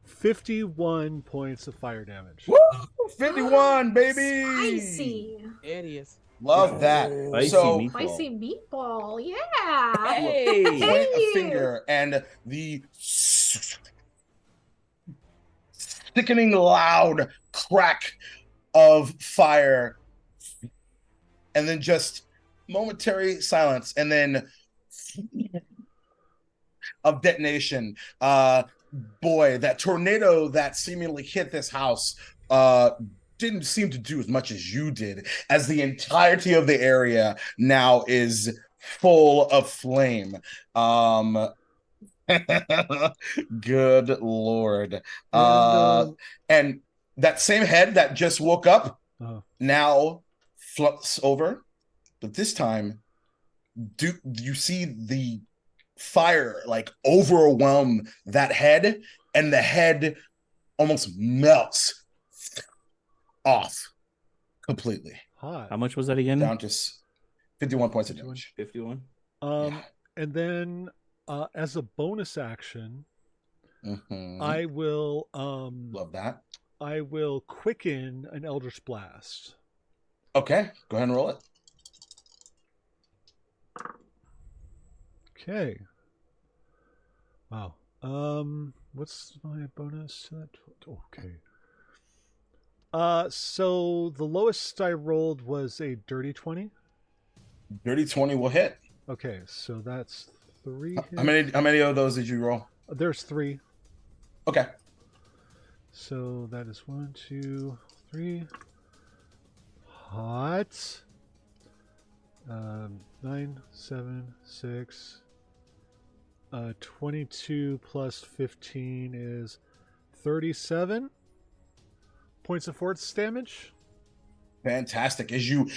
51 points of fire damage. Woo! 51, baby. Spicy. Idiots. Love that. Spicy meatball. Yeah. Hey. Point a finger, and the sickening loud crack of fire, and then just momentary silence, and then of detonation. boy, that tornado that seemingly hit this house didn't seem to do as much as you did, as the entirety of the area now is full of flame. Good Lord. And that same head that just woke up now floats over, but this time do you see the fire like overwhelm that head, and the head almost melts off completely. Hot. How much was that again? Down to 51 points of damage. 51. And then as a bonus action, I will love that. I will quicken an Eldritch Blast. Okay, go ahead and roll it. Okay. Wow. What's my bonus to that? Okay. So the lowest I rolled was a dirty 20. Dirty 20 will hit. Okay, so that's 3 hits. How many of those did you roll? There's 3. Okay. So that is 1, 2, 3. Hot. 9, 7, 6. 22 plus 15 is 37 points of force damage. Fantastic. As you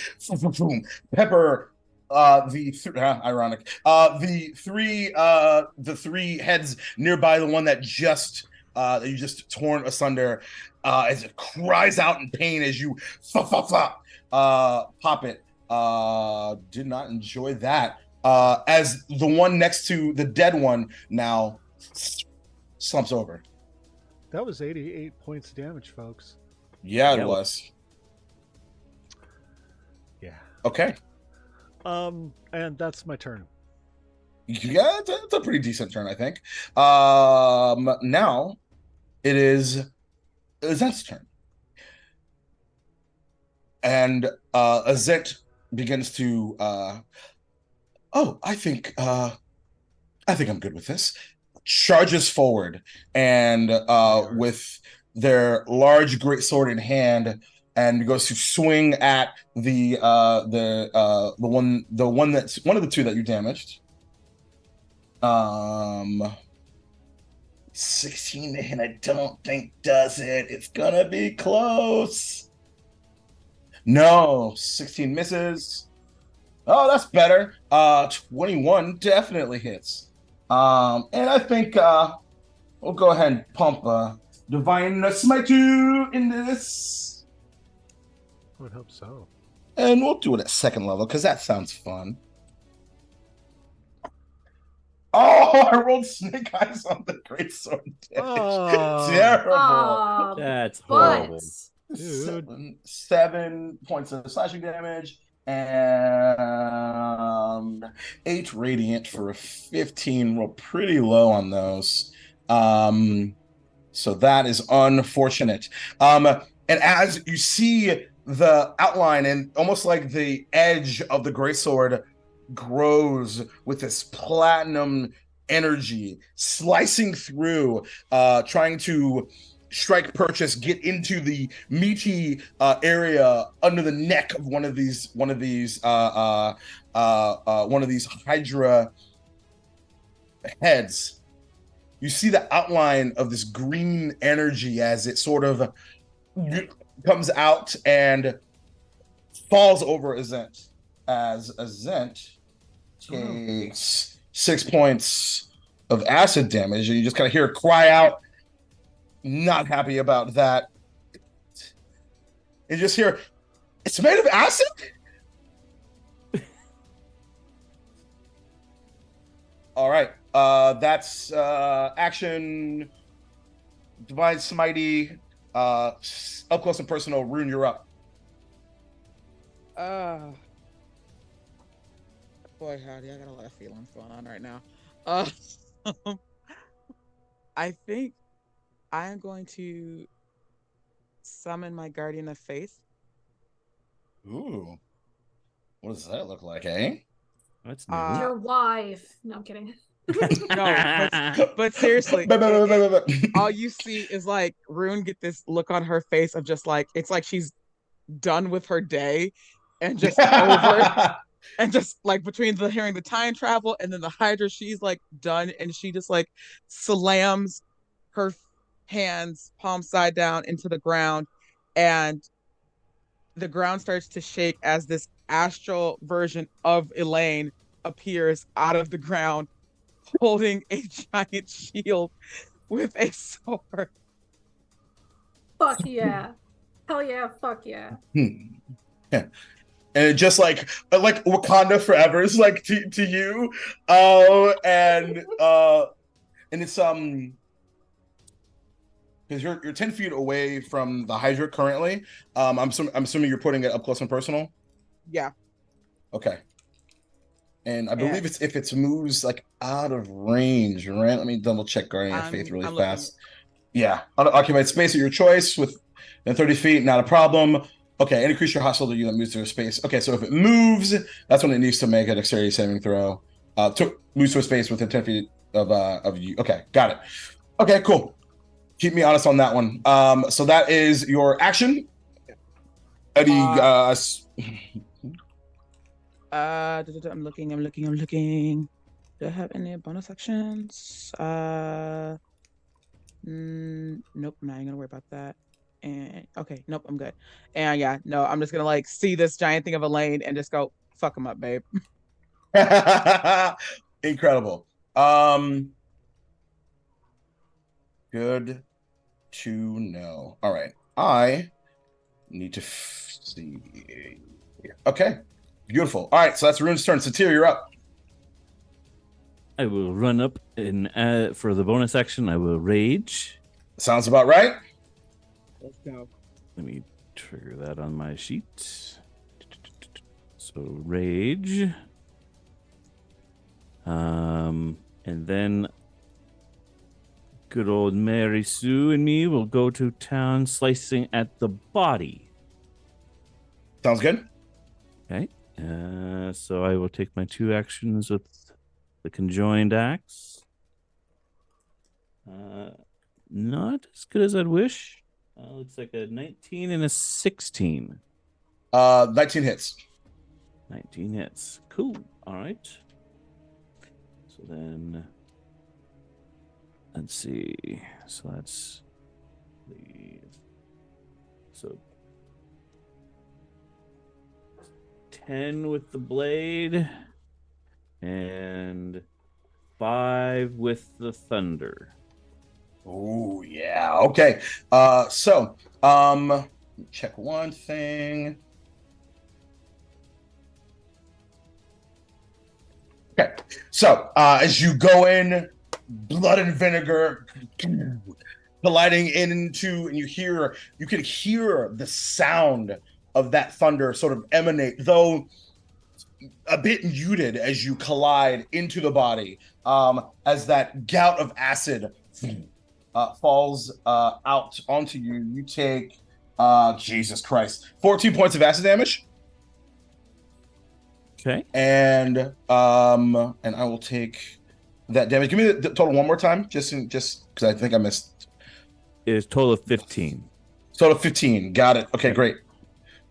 pepper ironic. The three heads nearby the one that you just torn asunder, as it cries out in pain as you pop it. Did not enjoy that. As the one next to the dead one now slumps over. That was 88 points of damage, folks. Yeah, it was. Yeah. Okay. And that's my turn. Yeah, it's a pretty decent turn, I think. Now it is Azent's turn. And Azent begins to I think I'm good with this. Charges forward and with their large great sword in hand, and goes to swing at the one that's one of the two that you damaged. 16 and I don't think does it. It's gonna be close. No, 16 misses. Oh, that's better. 21 definitely hits. And I think we'll go ahead and pump Divine Smite into this. I would hope so. And we'll do it at second level because that sounds fun. Oh, I rolled snake eyes on the greatsword damage. Terrible. That's horrible. Dude. 7 points of slashing damage and 8 radiant for a 15. Roll pretty low on those. So that is unfortunate. And as you see the outline and almost like the edge of the greatsword grows with this platinum energy slicing through, trying to strike purchase, get into the meaty area under the neck of one of these Hydra heads. You see the outline of this green energy as it sort of comes out and falls over Azent, as Azent takes 6 points of acid damage, and you just kind of hear her cry out, not happy about that. You just hear, it's made of acid? All right. That's action. Divine Smitey. Up close and personal. Rune, you're up. Boy, howdy, I got a lot of feelings going on right now. I think I am going to summon my Guardian of Faith. Ooh. What does that look like, eh? That's new. Your wife. No, I'm kidding. No, but seriously, all you see is like Rune get this look on her face of just like it's like she's done with her day and just over it. And just like between the hearing the time travel and then the Hydra, she's like done and she just like slams her hands palm side down into the ground and the ground starts to shake as this astral version of Elaine appears out of the ground holding a giant shield with a sword. Fuck yeah. Hell yeah, fuck yeah. Yeah. And just like Wakanda forever is like to you. And it's because you're 10 feet away from the Hydra currently. I'm assuming you're putting it up close and personal. Yeah. Okay. And I believe if it's moves like out of range, right? Let me double check Guardian of Faith really fast. Yeah. Occupied space at your choice within 30 feet, not a problem. Okay, any creature hostile to you that moves through a space. Okay, so if it moves, that's when it needs to make a dexterity saving throw. Moves to a space within 10 feet of you. Okay, got it. Okay, cool. Keep me honest on that one. So that is your action. Eddie, I'm looking. Do I have any bonus actions? Nope, I'm not even gonna worry about that. And okay, nope, I'm good. And yeah, no, I'm just gonna like see this giant thing of Elaine and just go fuck him up, babe. Incredible. Good to know. All right, I need to see. Okay, beautiful. All right, so that's Rune's turn. Satir, you're up. I will run up and for the bonus action, I will rage. Sounds about right. Let's go. Let me trigger that on my sheet. So rage. And then good old Mary Sue and me will go to town slicing at the body. Sounds good. Okay. So I will take my 2 actions with the conjoined axe. Not as good as I'd wish. Looks like a 19 and a 16. 19 hits. 19 hits. Cool. All right. So then, let's see. So that's so 10 with the blade and 5 with the thunder. Oh yeah. Okay. So check one thing. Okay. So as you go in, blood and vinegar colliding into, and you can hear the sound of that thunder sort of emanate, though a bit muted as you collide into the body, as that gout of acid falls out onto you. You take Jesus Christ, 14 points of acid damage. Okay. And I will take that damage. Give me the total one more time, just because I think I missed. It is total of 15. Total of 15. Got it. Okay, great.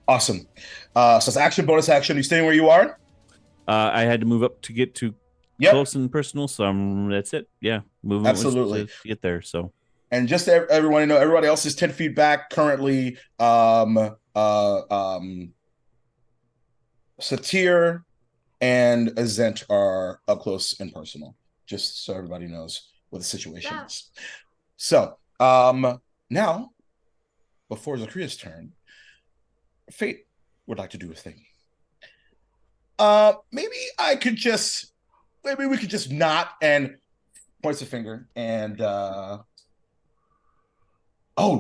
Awesome. So it's action, bonus action. You staying where you are? I had to move up to get to close and personal, so that's it. Yeah, moving absolutely to get there. So, and just to everyone know, everybody else is 10 feet back currently. Satir and Azent are up close and personal, just so everybody knows what the situation is. So now, before Zakria's turn, Fate would like to do a thing. Maybe we could just not, and points a finger, and oh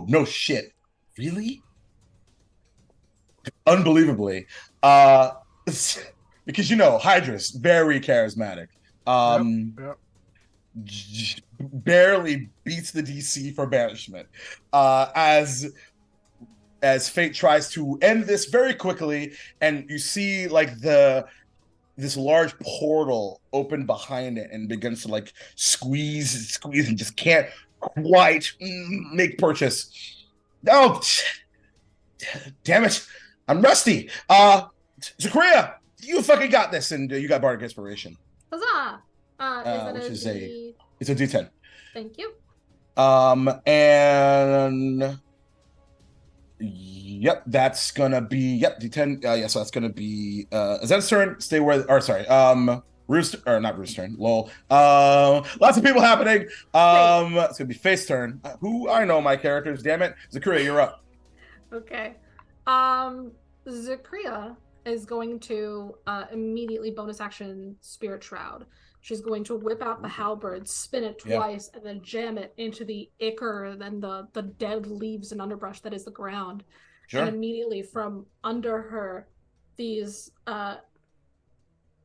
no shit, really? Unbelievably, because Hydra's very charismatic. Yep. Barely beats the DC for banishment. As Fate tries to end this very quickly, and you see like the this large portal opened behind it and begins to like squeeze and just can't quite make purchase. Oh, damn it. I'm rusty. Zakria, you fucking got this, and you got Bardic Inspiration. Huzzah! It's a D10. Thank you. And yep, that's gonna be D10. Yeah, so that's gonna be Zen's turn. Stay where, or sorry, Rooster, or not Rooster turn. Lol. Lots of people happening. It's gonna be Faith's turn. Who I know my characters. Damn it, Zakria, you're up. Okay. Zakria is going to immediately bonus action Spirit Shroud. She's going to whip out the halberd, spin it twice, and then jam it into the ichor and the dead leaves and underbrush that is the ground. Sure. And immediately from under her, these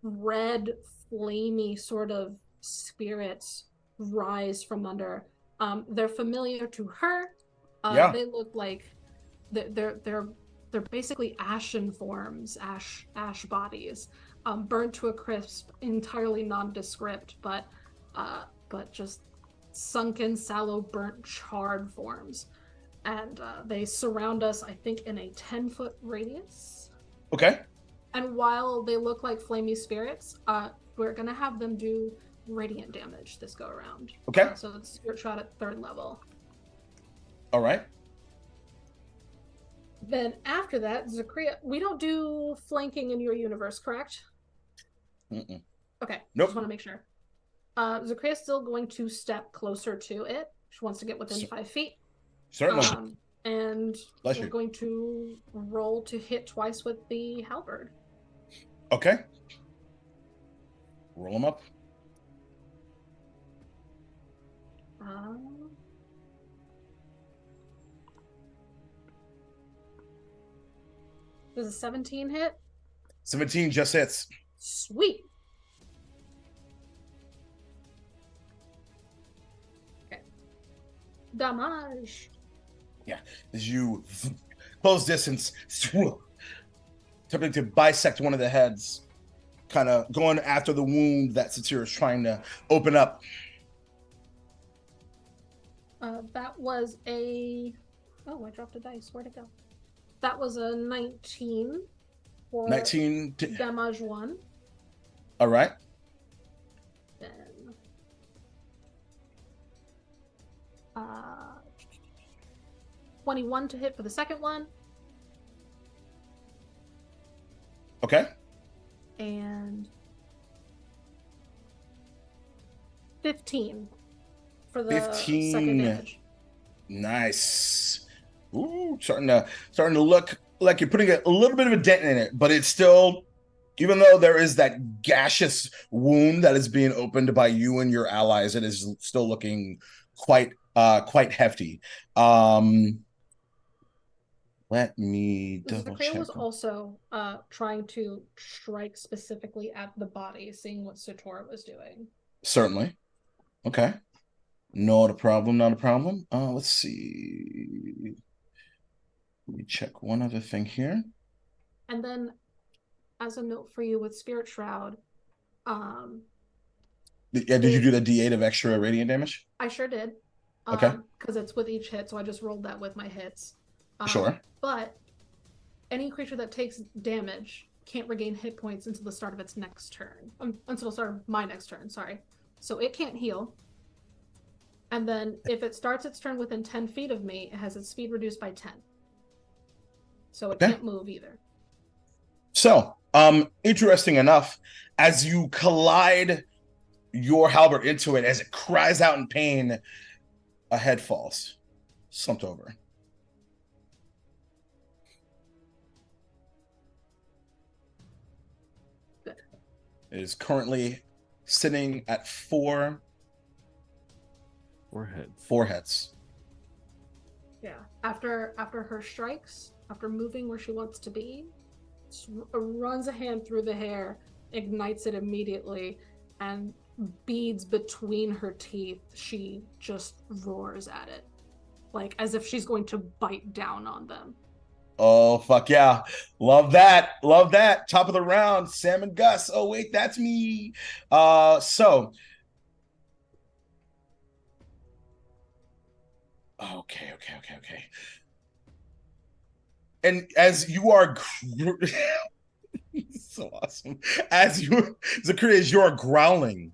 red, flamey sort of spirits rise from under. They're familiar to her. They look like they're basically ashen forms, ash bodies. Burned to a crisp, entirely nondescript, but just sunken, sallow, burnt, charred forms. And they surround us, I think, in a 10-foot radius. Okay. And while they look like flamey spirits, we're going to have them do radiant damage this go around. Okay. So it's Spirit Shroud at 3rd level. All right. Then after that, Zakria, we don't do flanking in your universe, correct? Mm-mm. Okay. Nope. Just want to make sure. Zakria is still going to step closer to it. She wants to get within 5 feet. Certainly. And we're going to roll to hit twice with the halberd. Okay. Roll them up. Does a 17 hit? 17 just hits. Sweet. Okay. Damage. Yeah, as you close distance, attempting to bisect one of the heads, kind of going after the wound that Satyr is trying to open up. That was a... Oh, I dropped a dice. Where'd it go? That was a 19 for 19 damage 1. All right. Then 21 to hit for the second one. Okay. And 15 for the second damage. Nice. Ooh, starting to look like you're putting a little bit of a dent in it, but it's still, even though there is that gaseous wound that is being opened by you and your allies, it is still looking quite hefty. Let me double check. Zakria was also trying to strike specifically at the body, seeing what Sator was doing. Certainly. Okay. Not a problem. Let's see. Let me check one other thing here. And then, as a note for you with Spirit Shroud, did you do the D8 of extra radiant damage? I sure did. Okay. Because it's with each hit, so I just rolled that with my hits. Sure. But any creature that takes damage can't regain hit points until the start of its next turn. Until the start of my next turn, sorry. So it can't heal. And then if it starts its turn within 10 feet of me, it has its speed reduced by 10. So it can't move either. So, interesting enough, as you collide your halberd into it, as it cries out in pain, a head falls, slumped over. Good. It is currently sitting at four heads. Yeah. After her strikes, after moving where she wants to be, runs a hand through the hair, ignites it immediately, and beads between her teeth, she just roars at it, like as if she's going to bite down on them. Oh, fuck yeah. Love that. Love that. Top of the round, Sam and Gus. Oh, wait, that's me. So okay. And as you are so awesome. As you Zachary, as you're growling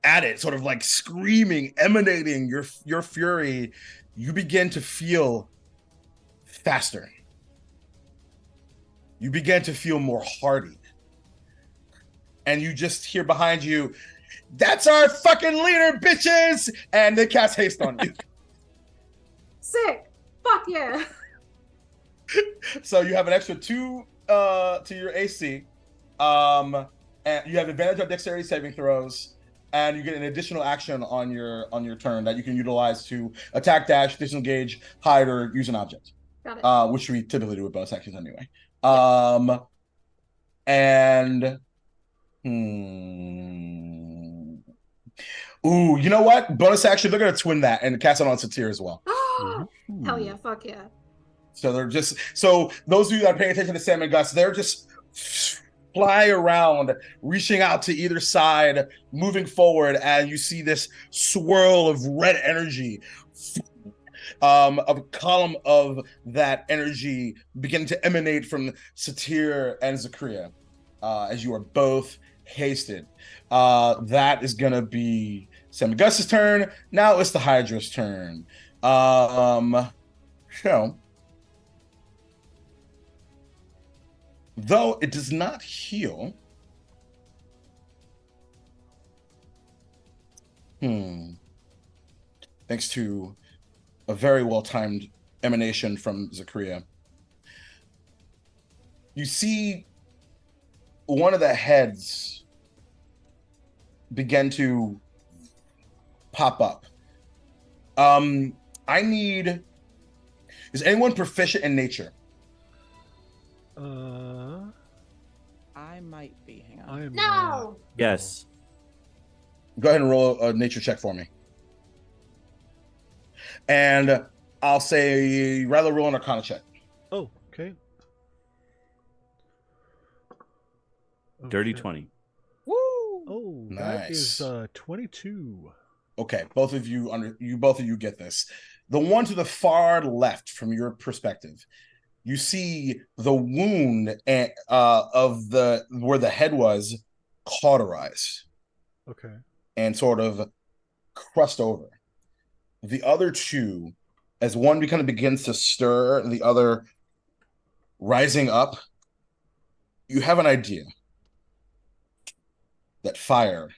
at it, sort of like screaming, emanating your fury, you begin to feel faster. You begin to feel more hardy. And you just hear behind you, "That's our fucking leader, bitches!" And they cast haste on you. Sick. Fuck yeah. So you have an extra 2 to your AC. And you have advantage on dexterity saving throws, and you get an additional action on your turn that you can utilize to attack, dash, disengage, hide, or use an object. Got it. Which we typically do with bonus actions anyway. Yeah. And ooh, you know what? Bonus action, they're gonna twin that and cast it on Satir as well. Hell yeah, fuck yeah. So those of you that are paying attention to Sam and Gus, they're just fly around, reaching out to either side, moving forward, and you see this swirl of red energy, a column of that energy beginning to emanate from Satir and Zachria, as you are both hasted. That is gonna be Sam and Gus's turn. Now it's the Hydra's turn. So though it does not heal, thanks to a very well-timed emanation from Zachria, you see one of the heads begin to pop up. Is anyone proficient in nature? I might be. Hang on. I am No. not. Yes. Go ahead and roll a nature check for me. And I'll say rather roll an arcana check. Oh, okay. Dirty Okay. 20. Woo! Oh, Nice. that is 22. Okay, both of you get this. The one to the far left, from your perspective, you see the wound of where the head was cauterized. Okay. And sort of crust over. The other two, as one kind of begins to stir, the other rising up, you have an idea that fire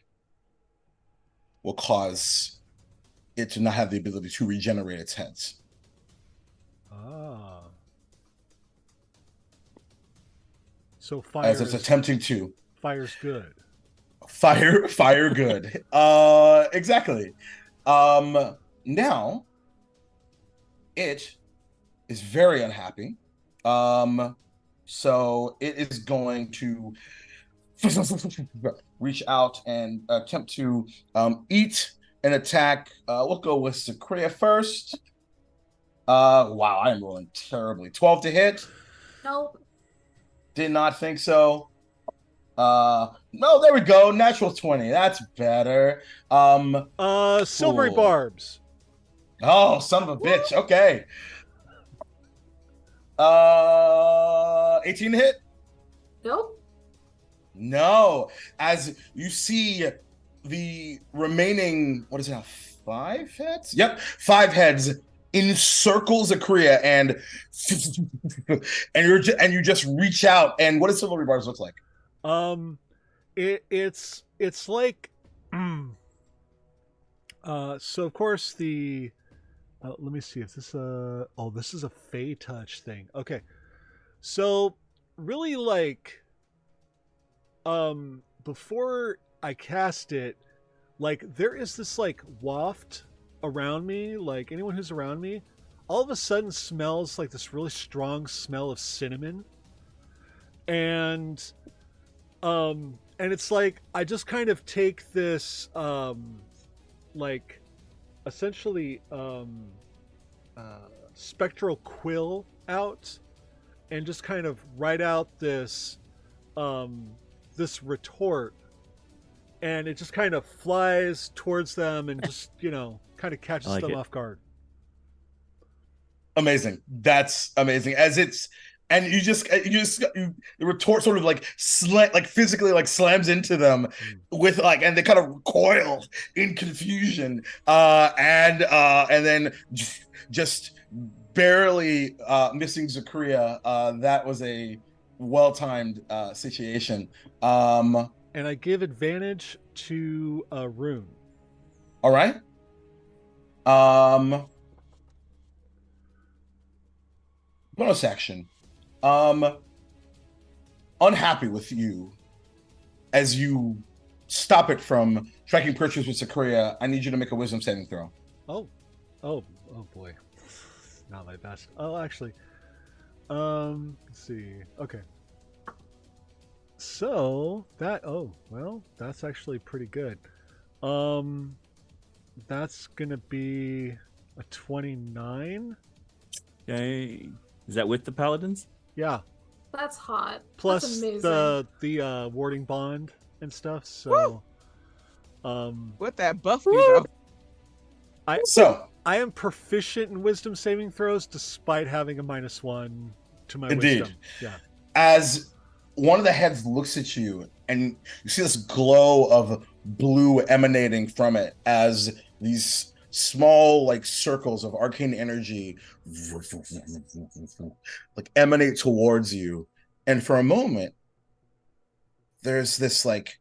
will cause it to not have the ability to regenerate its heads. Ah. So fire As it's attempting to. Fire's good. Fire good. Exactly. Now it is very unhappy. So it is going to reach out and attempt to eat and attack. We'll go with Zachria first. Wow, I am rolling terribly. 12 to hit. Nope. Did not think so. No, there we go. Natural 20. That's better. Silvery cool. barbs. Oh, son of a bitch. Okay. 18 to hit? Nope. No. As you see the remaining, what is it now? 5 heads? Yep. 5 heads encircle Zachria and you just reach out. And what does silvery barbs look like? It's like so of course the let me see if this this is a Fey touch thing. Okay. So really like before I cast it, like there is this like waft around me, like anyone who's around me all of a sudden smells like this really strong smell of cinnamon. And it's like I just kind of take this like essentially spectral quill out and just kind of write out this this retort, and it just kind of flies towards them and just kind of catches them off guard. Amazing. That's amazing. And the retort sort of like physically like slams into them with like, and they kind of recoil in confusion, and then just barely missing Zakria. That was a well-timed situation. And I give advantage to Rune. All right. Bonus action. Unhappy with you as you stop it from striking purchase with Zakria. I need you to make a wisdom saving throw. Oh boy. Not my best. Oh, actually. Let's see. Okay. So that's actually pretty good. That's gonna be a 29. Okay. Is that with the paladins? Yeah. That's hot. Plus that's amazing. the warding bond and stuff. So with that buff though. I am proficient in wisdom saving throws despite having a -1 to my wisdom. Yeah. As one of the heads looks at you and you see this glow of blue emanating from it as these small like circles of arcane energy like emanate towards you, and for a moment there's this like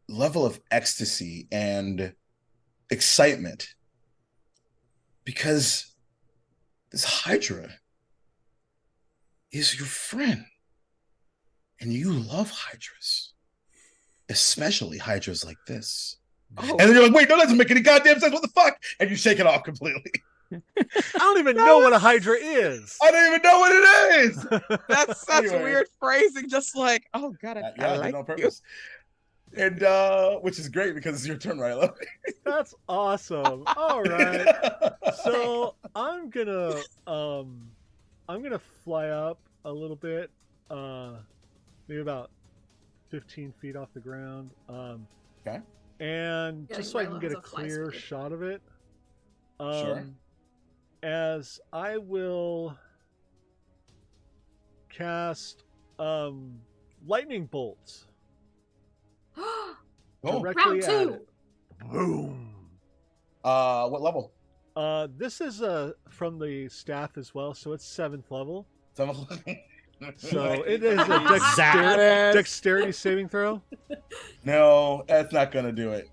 level of ecstasy and excitement because this Hydra is your friend and you love Hydras, especially Hydras like this. Oh. And then you're like, wait, no, that doesn't make any goddamn sense. What the fuck? And you shake it off completely. I don't even know what a Hydra is. I don't even know what it is. That's such weird phrasing. Just like, oh god, I like on purpose. You. And which is great because it's your turn, Rylo. That's awesome. All right. So I'm gonna fly up a little bit, maybe about 15 feet off the ground. Okay. And just so I can get a clear shot of it, sure. As I will cast lightning bolts directly at it. Boom. What level? This is from the staff as well, so it's 7th level. So it is a dexterity saving throw. No, that's not gonna do it.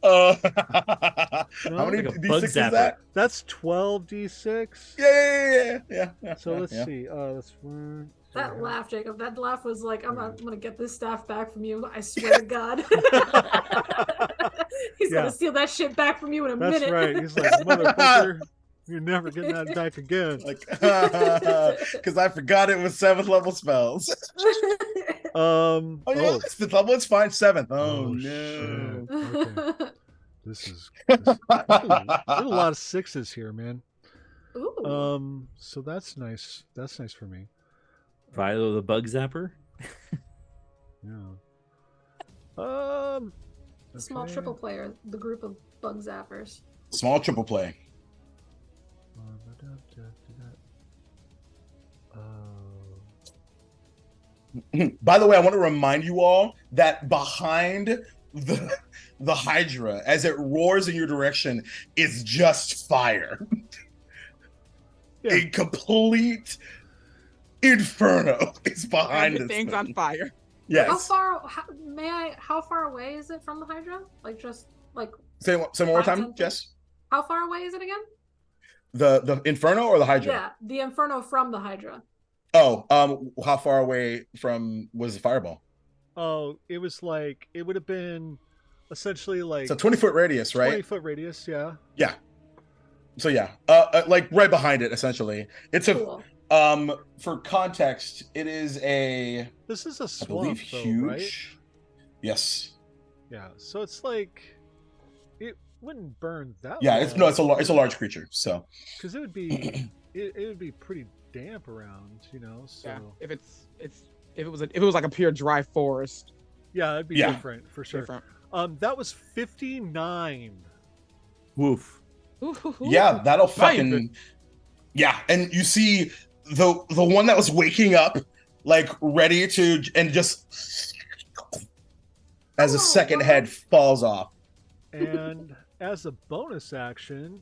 How many d6 is that? That's 12d6. Yeah. So let's see. That's one. That laugh, Jacob. That laugh was like, I'm gonna get this staff back from you. I swear to God. He's gonna steal that shit back from you in a minute. That's right. He's like, motherfucker. You're never getting that back again. Like, because I forgot it was 7th level spells. Oh yeah, it's 5th level. It's fine. 7th. Oh no. Okay. This is there's a lot of 6s here, man. Ooh. So that's nice. That's nice for me. Philo the bug zapper. Yeah. Small triple player, the group of bug zappers. Small triple play. By the way, I want to remind you all that behind the Hydra, as it roars in your direction, is just fire. Yeah. A complete inferno is behind it. Everything's on fire. Yes. How far away is it from the Hydra? Like just like say more time, Jess. How far away is it again? The Inferno or the Hydra? Yeah, the Inferno from the Hydra. Oh, how far away from was the fireball? Oh, it was like it would have been essentially like it's a 20-foot radius, right? 20-foot radius, yeah. Yeah. So yeah, like right behind it, essentially. It's cool. For context, it is a. This is a swamp, I believe huge. Right? Yes. Yeah. So it's like it wouldn't burn that. Yeah, long. it's a large creature, so. Because it would be it would be pretty damp around, you know. So Yeah. If it was like a pure dry forest. yeah, it'd be Yeah. different for sure. Different. That was 59. Woof. Yeah, that'll Not fucking even- yeah. And you see the one that was waking up, like ready to, and just as a Oh, second wow. head falls off. And as a bonus action,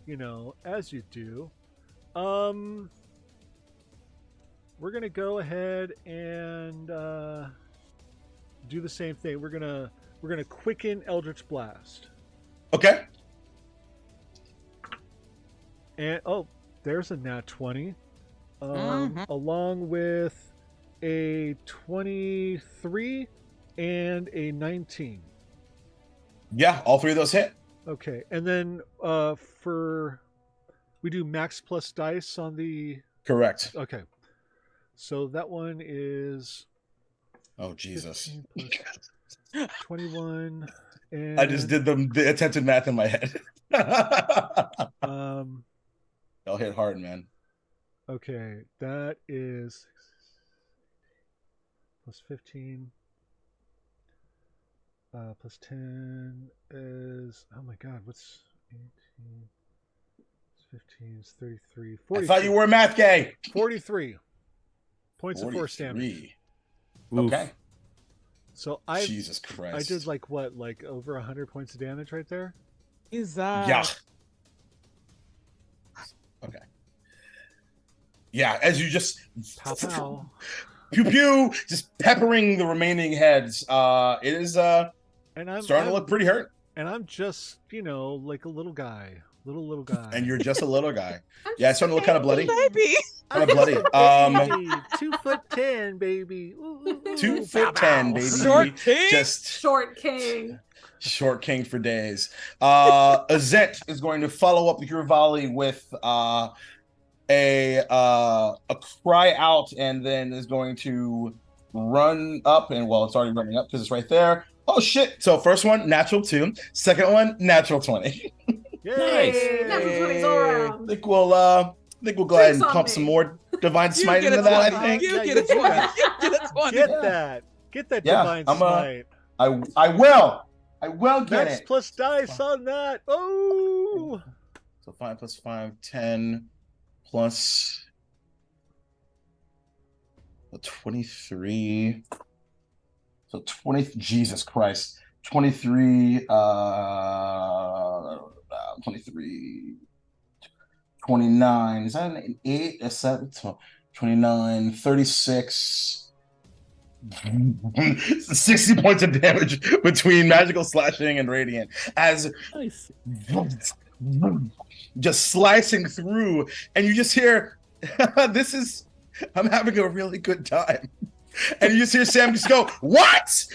you know, as you do, we're gonna go ahead and do the same thing. We're gonna quicken Eldritch Blast. Okay. And oh, there's a nat 20. Mhm. Along with a 23 and a 19. Yeah, all three of those hit. Okay, and then we do max plus dice on the. Correct. Okay, so that one is Oh Jesus. 15 plus 21, and I just did the attempted math in my head. um. They'll hit hard, man. Okay, that is plus 15. Plus 10 is, oh my god, what's 18? It's 15, it's 33. I 43. thought you were a math gay. 43 points of force damage. 43. Oof. Okay. So I Jesus Christ. I did like what, like over 100 points of damage right there? Is Yeah. Okay. Yeah, as you just Pow pow. pew pew, just peppering the remaining heads. It is And I'm starting to look pretty hurt. And I'm just, you know, like a little guy. Little guy. And you're just a little guy. I'm Yeah, it's just starting to look kind of bloody. baby. Kind of bloody. Baby, 2'10", baby. Ooh, ooh, ooh. 2'10", baby. Short king. Just Short king. short king for days. Azet is going to follow up your volley with a cry out, and then is going to run up, and well, it's already running up because it's right there. Oh shit! So first one, natural 2. Second one, natural 20. Yay! Natural 20s all I around. think we'll go ahead and Drinks on pump me. some more divine You smite get into a that. 20. I think. You Yeah, get a you do 20. that. You get a 20. Get Yeah. that. Get that Yeah, divine I'm smite. I will. I will get Max it. plus dice on that. Oh! So 5 plus 5, 10 plus 23. So 20, Jesus Christ. 23, 23, 29. Is that an 8? A 7? 29, 36. 60 points of damage between magical slashing and radiant as Nice. just slicing through, and you just hear I'm having a really good time, and you just hear Sam just go, what?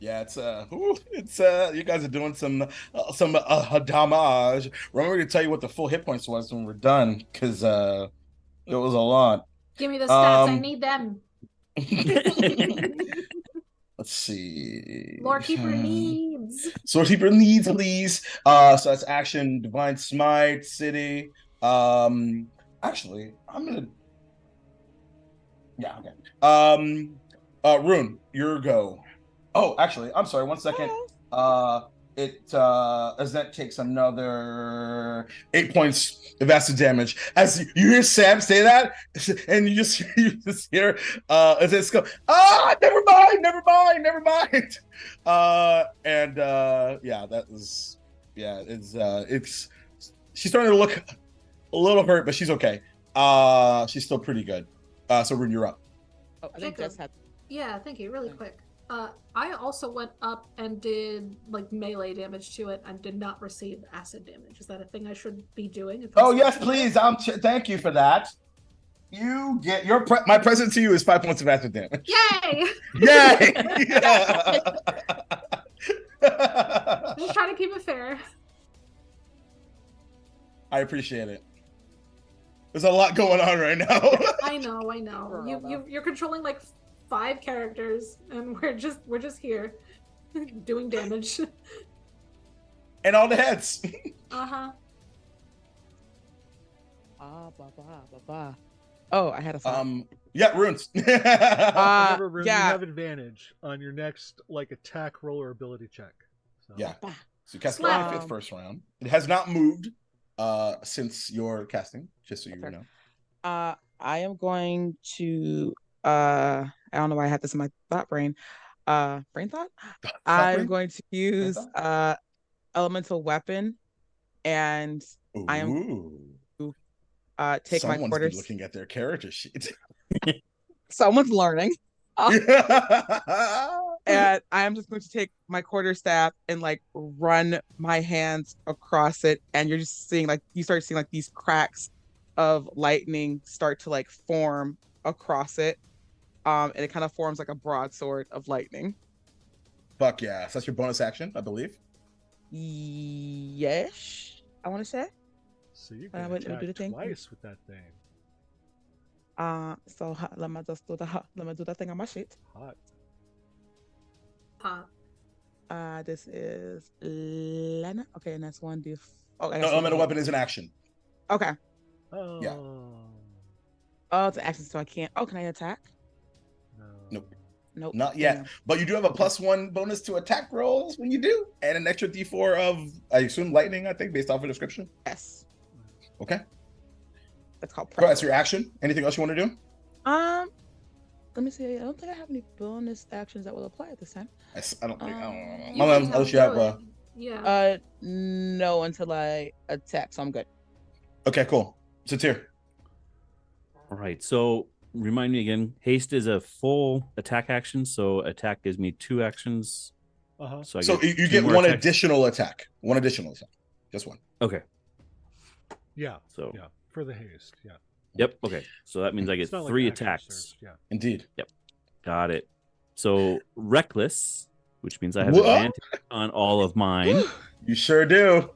Yeah, it's you guys are doing some damage. Remember to tell you what the full hit points was when we're done, because it was a lot. Give me the stats. I Um, need them. Let's see. Lord Keeper needs. Storekeeper needs, please. So that's action, divine smite, city. Actually, I'm gonna. Yeah, okay. Rune, your go. Oh, actually, I'm sorry. 1 second. Azet takes another 8 points of acid damage as you hear Sam say that, and you just hear Azet go, never mind. Yeah, that was it's she's starting to look a little hurt, but she's okay. She's still pretty good. So Rune, you're up. Oh, I think Jess had. Yeah, thank you. Really Thank quick. I also went up and did like melee damage to it and did not receive acid damage. Is that a thing I should be doing? Oh yes, please. Thank you for that. You get my present to you is 5 points of acid damage. Yay! Yay! Just trying to keep it fair. I appreciate it. There's a lot going on right now. I know. You're controlling like 5 characters, and we're just here. Doing damage. And all the heads. Uh-huh. Oh, I had a thought. Yeah, runes. Remember, Rune, you yeah. have advantage on your next attack roll or ability check. So. Yeah. So you cast Slap. Goliath first round. It has not moved since your casting, just so you know. I am going to I don't know why I had this in my thought brain. Brain thought? I'm going to use elemental weapon, and Ooh. I am take my Someone's quarters. been looking at their character sheet. Someone's learning. And I am just going to take my quarterstaff and run my hands across it, and you're just seeing you start seeing these cracks of lightning start to form across it. And it kind of forms like a broadsword of lightning. Fuck yeah. So that's your bonus action, I believe. Yes, I want to say. So you can attack twice with that thing. So let me do that thing on my sheet. Hot. This is Lena. Okay, and that's 1d. No, elemental weapon is an action. Okay. Oh. Yeah. Oh, it's an action, so I can't. Oh, can I attack? No. Nope. Not yet. Damn. But you do have a +1 bonus to attack rolls when you do, and an extra D4 of, I assume, lightning, I think, based off of the description. Yes. Okay. That's called practice. That's your action. Anything else you want to do? Let me see. I don't think I have any bonus actions that will apply at this time. I don't think. I don't know. Unless you have yeah. No, until I attack, so I'm good. Okay, cool. Satir. All right. So remind me again. Haste is a full attack action, so attack gives me 2 actions. So you get one attacks. additional attack. One additional attack. Just one. Okay. Yeah. So yeah, for the haste. Yeah. Yep. Okay. So that means I get 3 attacks. Surge. Yeah. Indeed. Yep. Got it. So reckless, which means I have advantage on all of mine. You sure do.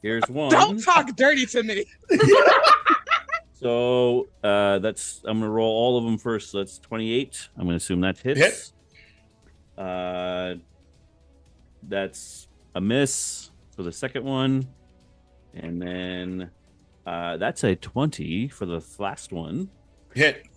Here's one. Don't talk dirty to me. So I'm gonna roll all of them first. So that's 28. I'm gonna assume that hits. That's a miss for the second one, and then that's a 20 for the last one. Hit.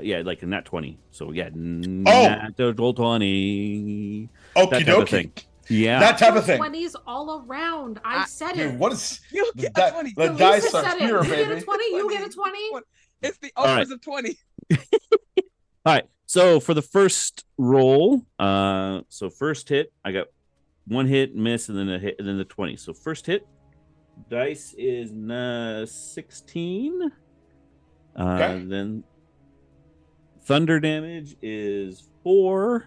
Yeah, like a nat 20. So yeah, roll 20. Okie dokie. Yeah, that type of thing. 20s all around. I said it. What is you get a 20? The dice are here, baby. You get a 20. You get a 20. It's the offers of 20. All right. So for the first roll, so first hit, I got 1 hit, miss, and then a hit, and then the 20. So first hit, dice is 16. Okay. Then thunder damage is 4,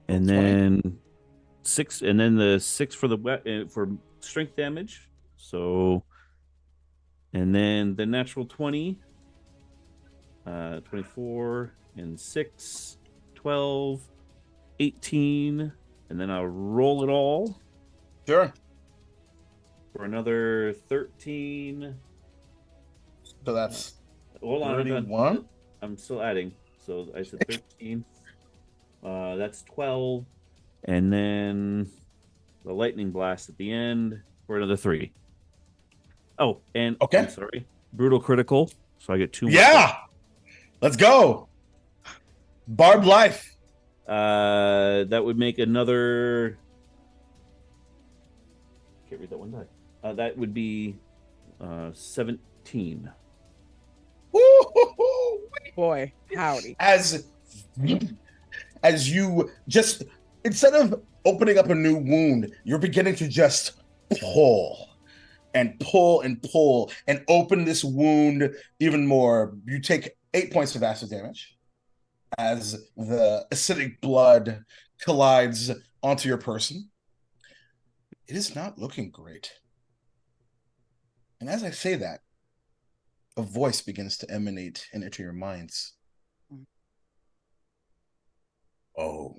and then 6, and then the 6 for the for strength damage. So, and then the natural 20, 24 and 6, 12, 18, and then I'll roll it all. Sure. For another 13. So that's hold on. 31. I'm still adding. So I said 13. That's 12. And then the lightning blast at the end for another 3. Oh, and okay. I'm sorry. Brutal critical. So I get 2 more. Yeah. Let's go. Barbed life. That would make another. Can't read that one die. That would be 17. Woo-hoo-hoo. Boy, howdy. As you just, instead of opening up a new wound, you're beginning to just pull and pull and pull and open this wound even more. You take 8 points of acid damage as the acidic blood collides onto your person. It is not looking great. And as I say that, a voice begins to emanate and enter your minds. Oh.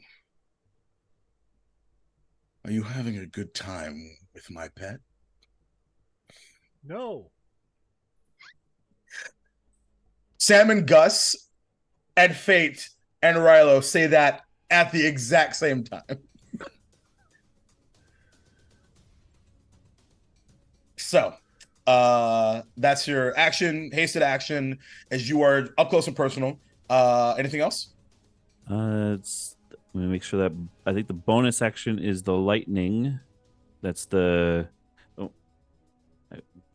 Are you having a good time with my pet? No. Sam and Gus and Fate and Rilo say that at the exact same time. So, that's your action, hasted action, as you are up close and personal. Anything else? Let me make sure that I think the bonus action is the lightning. That's the. Oh,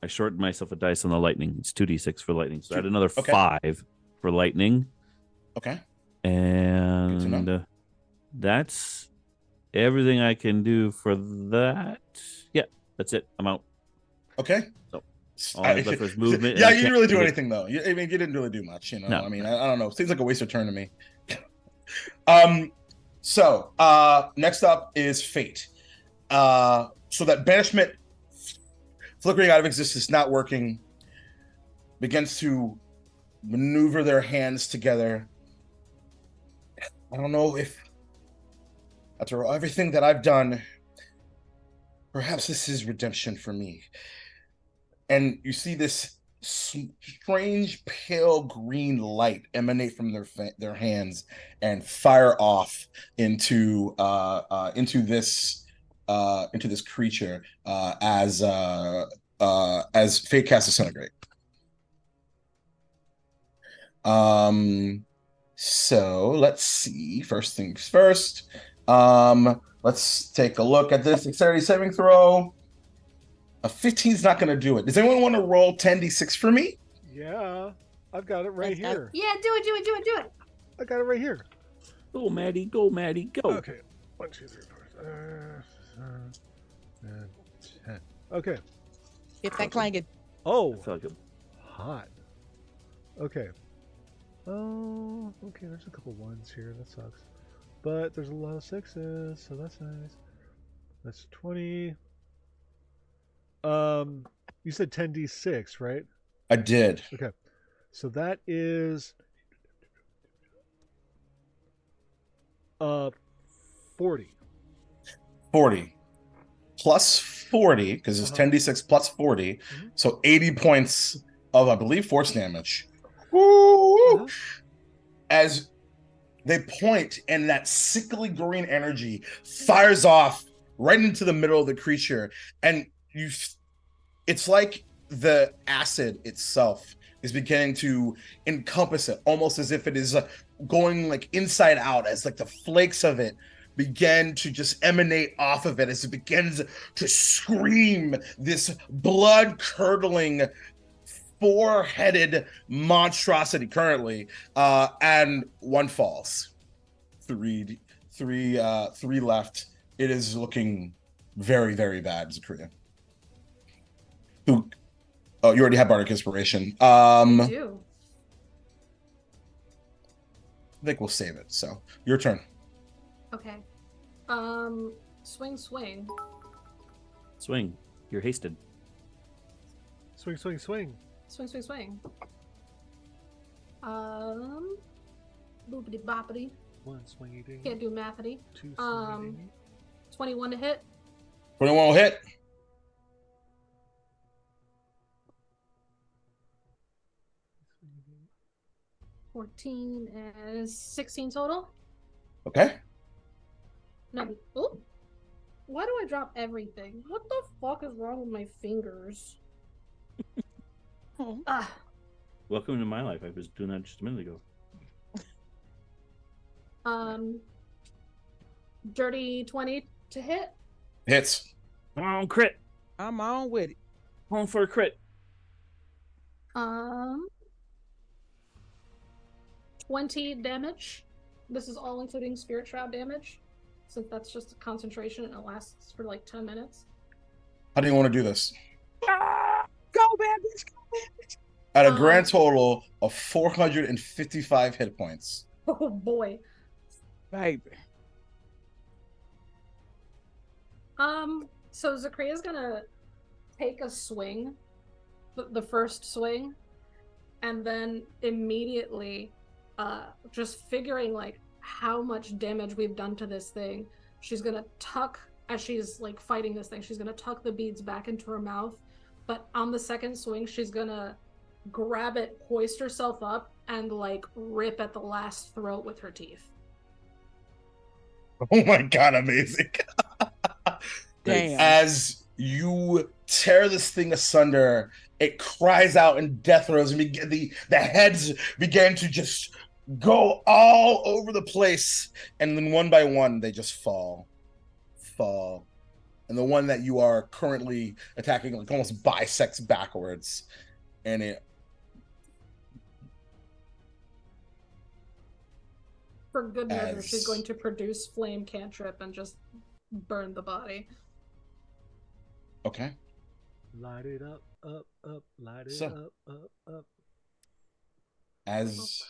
I shortened myself a dice on the lightning. It's 2d6 for lightning. So I had another 5 for lightning. Okay. And that's everything I can do for that. Yeah, that's it. I'm out. Okay. So all I left was movement. Yeah, you didn't really do anything though. I mean, you didn't really do much. You know, No. I mean, I don't know. Seems like a waste of turn to me. So next up is Fate. So that banishment flickering out of existence, not working, begins to maneuver their hands together. I don't know if, after everything that I've done, perhaps this is redemption for me. And you see this strange pale green light emanate from their hands and fire off into this creature as Fate casts Disintegrate. So let's see. First things first. Let's take a look at this dexterity saving throw. A 15 is not going to do it. Does anyone want to roll 10d6 for me? Yeah, I've got it right here. Yeah, do it. I got it right here. Go, Maddie, go. Okay, 1, 2, 3, 4, 5, 10. Okay. Get that clanging. Oh, I feel like hot. Okay. Oh, okay. There's a couple 1s here. That sucks. But there's a lot of 6s, so that's nice. That's 20. You said 10d6, right? I did. Okay. So that is 40. 40 plus 40, because it's 10d6 plus 40, so 80 points of, I believe, force damage. As they point, and that sickly green energy fires off right into the middle of the creature, and it's like the acid itself is beginning to encompass it, almost as if it is going like inside out, as like the flakes of it begin to just emanate off of it as it begins to scream this blood-curdling, four-headed monstrosity currently, and 1 falls. Three left. It is looking very, very bad, Zachariah. Oh, you already have Bardic Inspiration. I do. I think we'll save it. So your turn. Okay. Swing. swing. You're hasted. Swing. Swing. Boopity boppity. 1 swingy ding. Can't do mathity. 2 swingy ding. 21 to hit. 21 will hit. 14 and 16 total. Okay. No. Oh. Why do I drop everything? What the fuck is wrong with my fingers? Ah. Welcome to my life. I was doing that just a minute ago. Dirty 20 to hit. Hits. Come on, crit. I'm on with it. Home for a crit. 20 damage. This is all including Spirit Shroud damage, since that's just a concentration and it lasts for like 10 minutes. How do you want to do this? Go, bad bitch. At a grand total of 455 hit points. Oh boy. Baby. So Zakria's gonna take a swing, the first swing, and then immediately, just figuring like how much damage we've done to this thing, she's gonna tuck, as she's like fighting this thing, she's gonna tuck the beads back into her mouth, but on the second swing, she's gonna grab it, hoist herself up, and like rip at the last throat with her teeth. Oh my god, amazing. Damn. As you tear this thing asunder, it cries out in death throes, and the heads begin to just go all over the place, and then one by one they just fall. And the one that you are currently attacking like almost bisects backwards, and it For good measure, she's going to produce flame cantrip and just burn the body. Okay. Light it up, light it up. As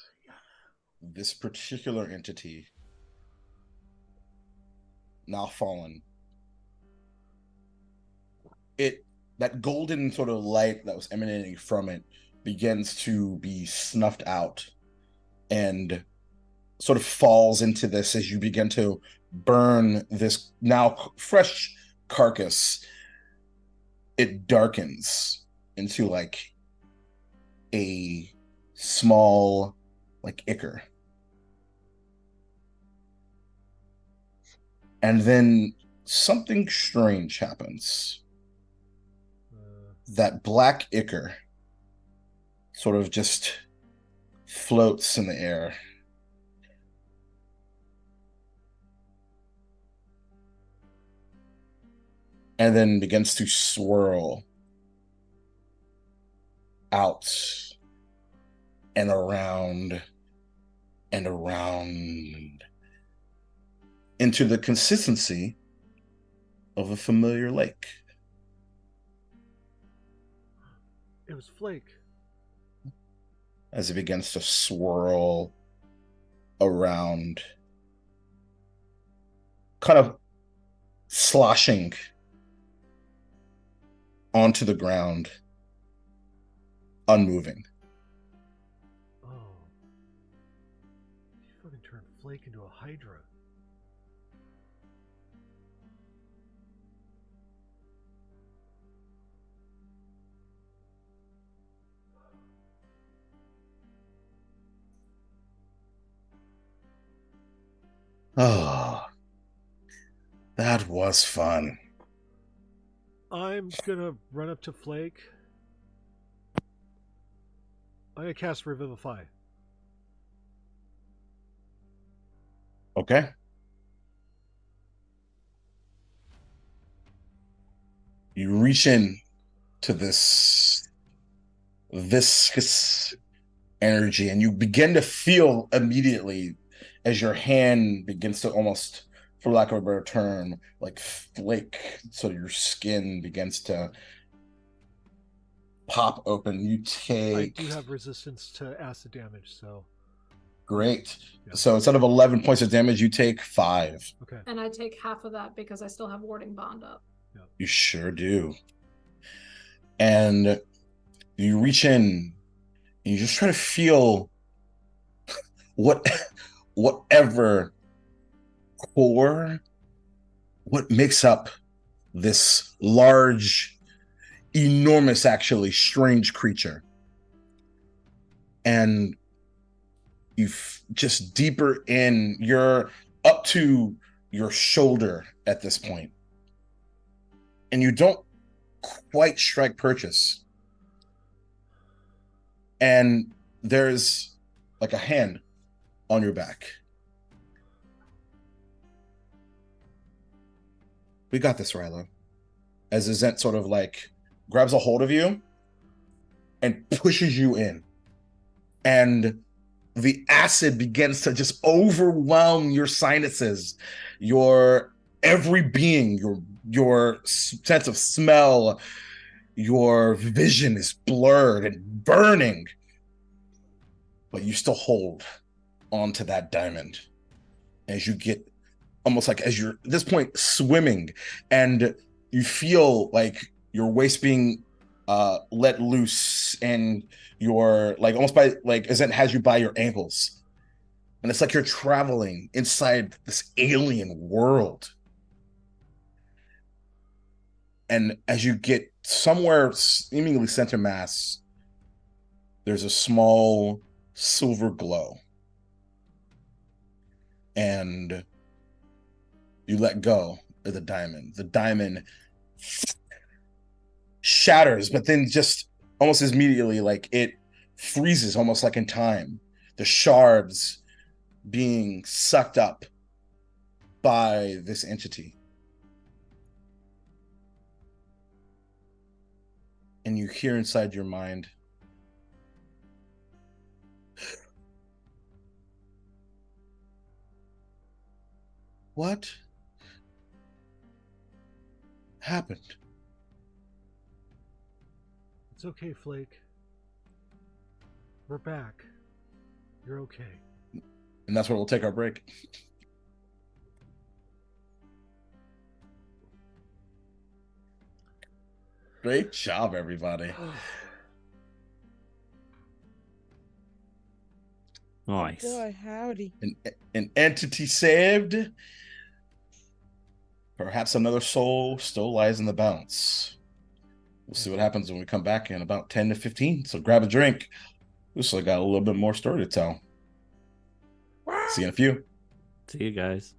this particular entity, now fallen, that golden sort of light that was emanating from it begins to be snuffed out and sort of falls into this as you begin to burn this now fresh carcass. It darkens into like a small like ichor. And then something strange happens. That black ichor sort of just floats in the air. And then begins to swirl out and around and around into the consistency of a familiar lake. It was Flake. As it begins to swirl around, kind of sloshing onto the ground, unmoving. Oh. You fucking turned Flake into a Hydra. Oh, that was fun. I'm gonna run up to Flake. I'm gonna cast Revivify. Okay. You reach in to this viscous energy, and you begin to feel immediately as your hand begins to almost, for lack of a better term, like flake, so your skin begins to pop open. You take... I do have resistance to acid damage, so... Great. Yeah. So instead of 11 points of damage, you take 5. Okay. And I take half of that because I still have warding bond up. Yeah. You sure do. And you reach in, and you just try to feel whatever core, what makes up this large, enormous, actually strange creature. And you just deeper in, you're up to your shoulder at this point, and you don't quite strike purchase. And there's like a hand on your back. We got this, Rilo. As Azent sort of like grabs a hold of you and pushes you in. And the acid begins to just overwhelm your sinuses, your every being, your sense of smell, your vision is blurred and burning. But you still hold onto that diamond as you get almost like as you're at this point swimming, and you feel like your waist being let loose, and you're like almost by like as it has you by your ankles, and it's like you're traveling inside this alien world. And as you get somewhere seemingly center mass, there's a small silver glow, and You let go of the diamond. The diamond shatters, but then just almost immediately, like it freezes almost like in time. The shards being sucked up by this entity. And you hear inside your mind, what happened? It's okay, Flake. We're back. You're okay. And that's where we'll take our break. Great job, everybody. Nice. Boy, howdy. An entity saved. Perhaps another soul still lies in the bounce. We'll see what happens when we come back in about 10 to 15. So grab a drink. We still got a little bit more story to tell. See you in a few. See you guys.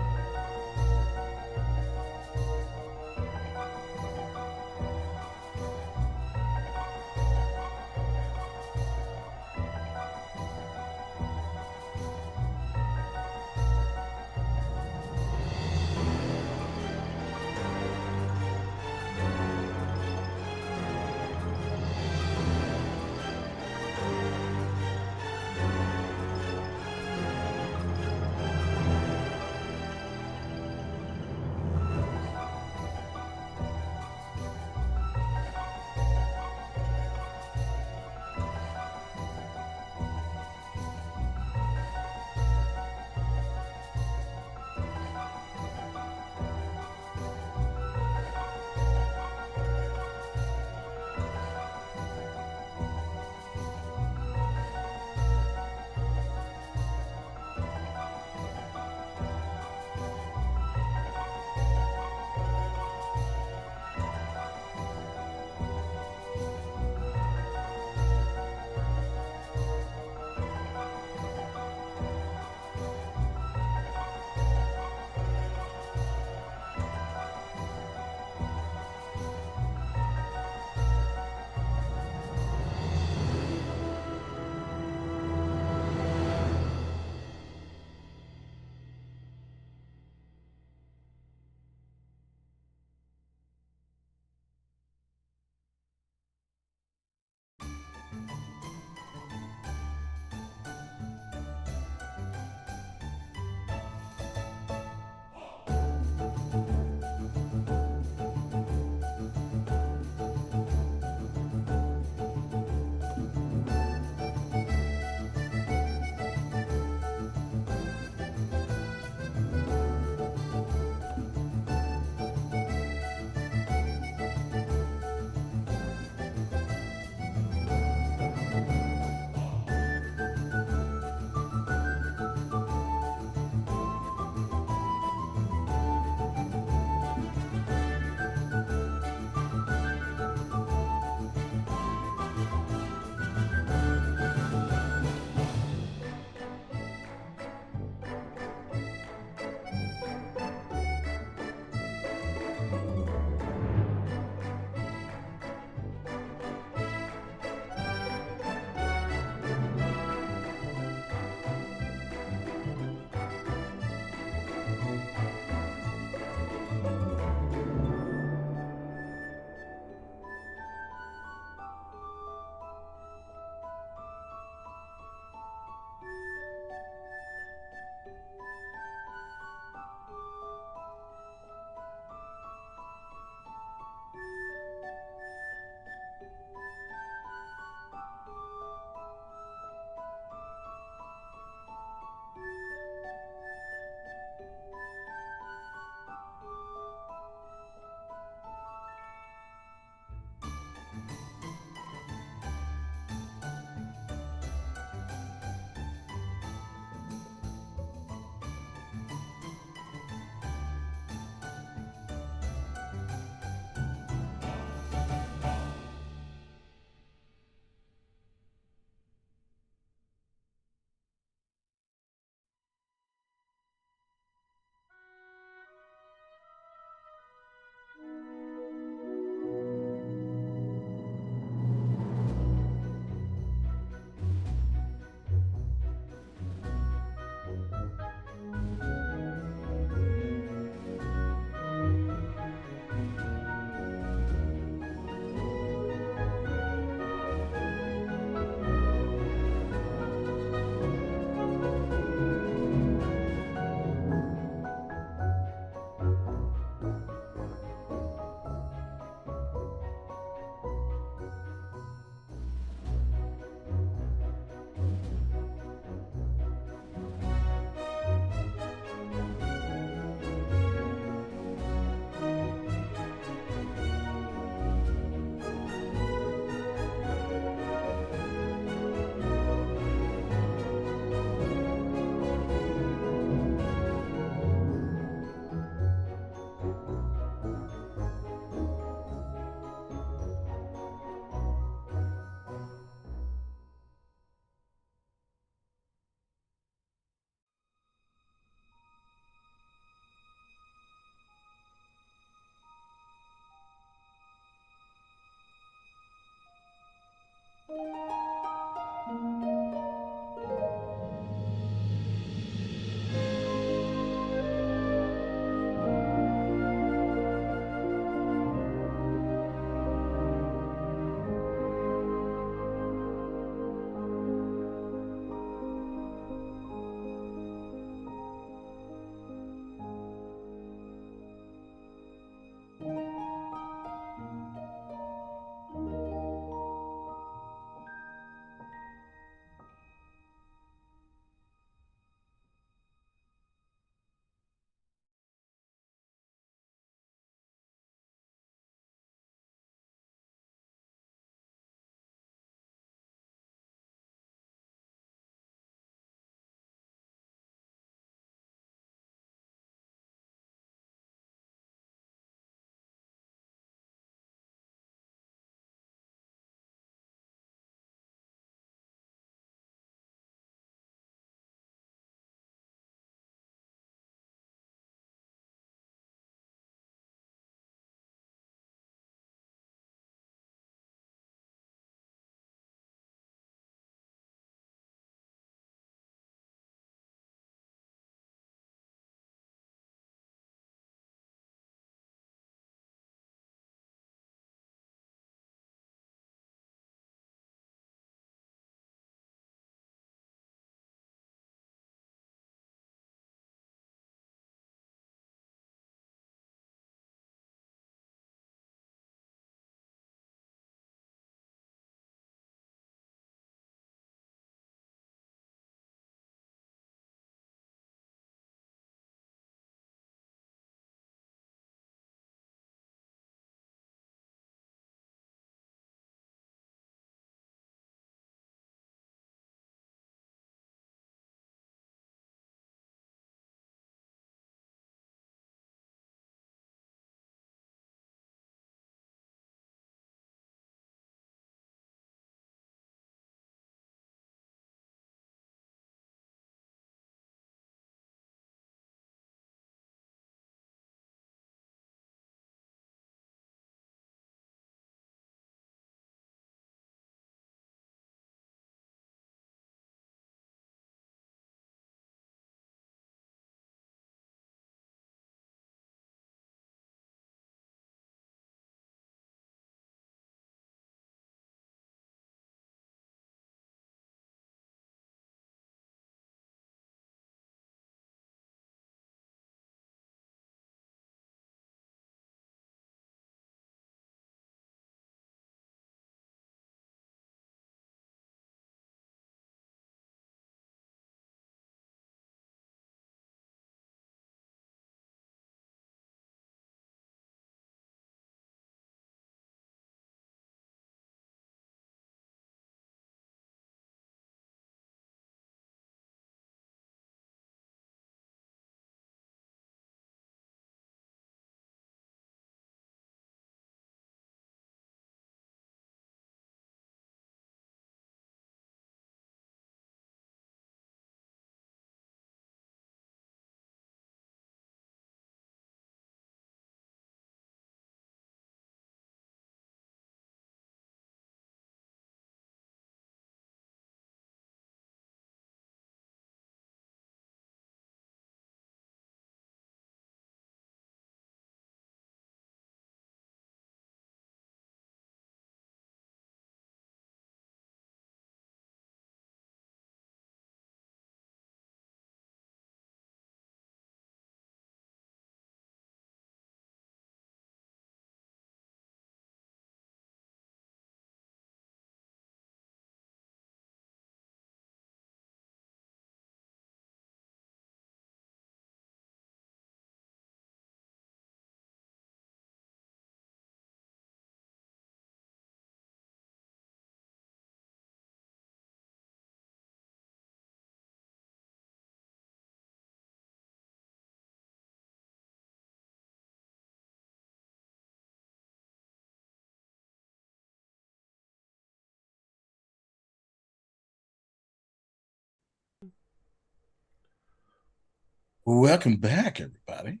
Welcome back, everybody.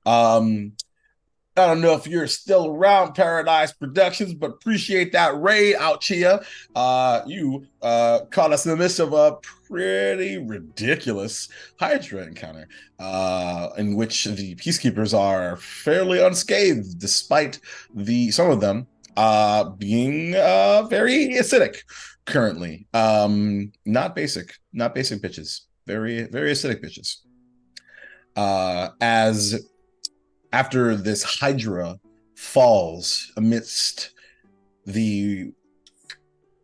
I don't know if you're still around Paradise Productions, but appreciate that raid out here. You caught us in the midst of a pretty ridiculous Hydra encounter, in which the peacekeepers are fairly unscathed, despite some of them being very acidic currently. Not basic bitches. Very, very acidic bitches. As after this Hydra falls amidst the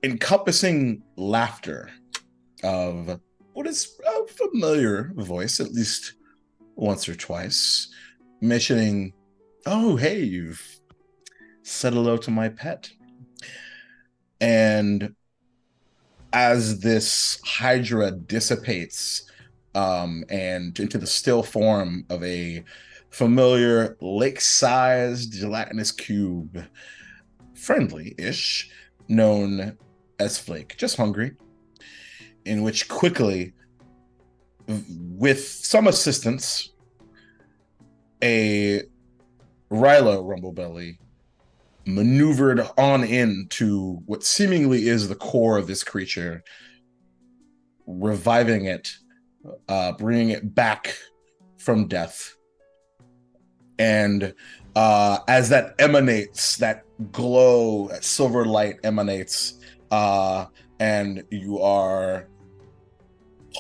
encompassing laughter of what is a familiar voice, at least once or twice, mentioning, "Oh, hey, you've said hello to my pet." And as this Hydra dissipates and into the still form of a familiar lake-sized gelatinous cube, friendly-ish, known as Flake, just hungry, in which quickly, with some assistance, a Rilo Rumblebelly maneuvered on into what seemingly is the core of this creature, reviving it, bringing it back from death. And as that emanates, that glow, that silver light emanates, and you are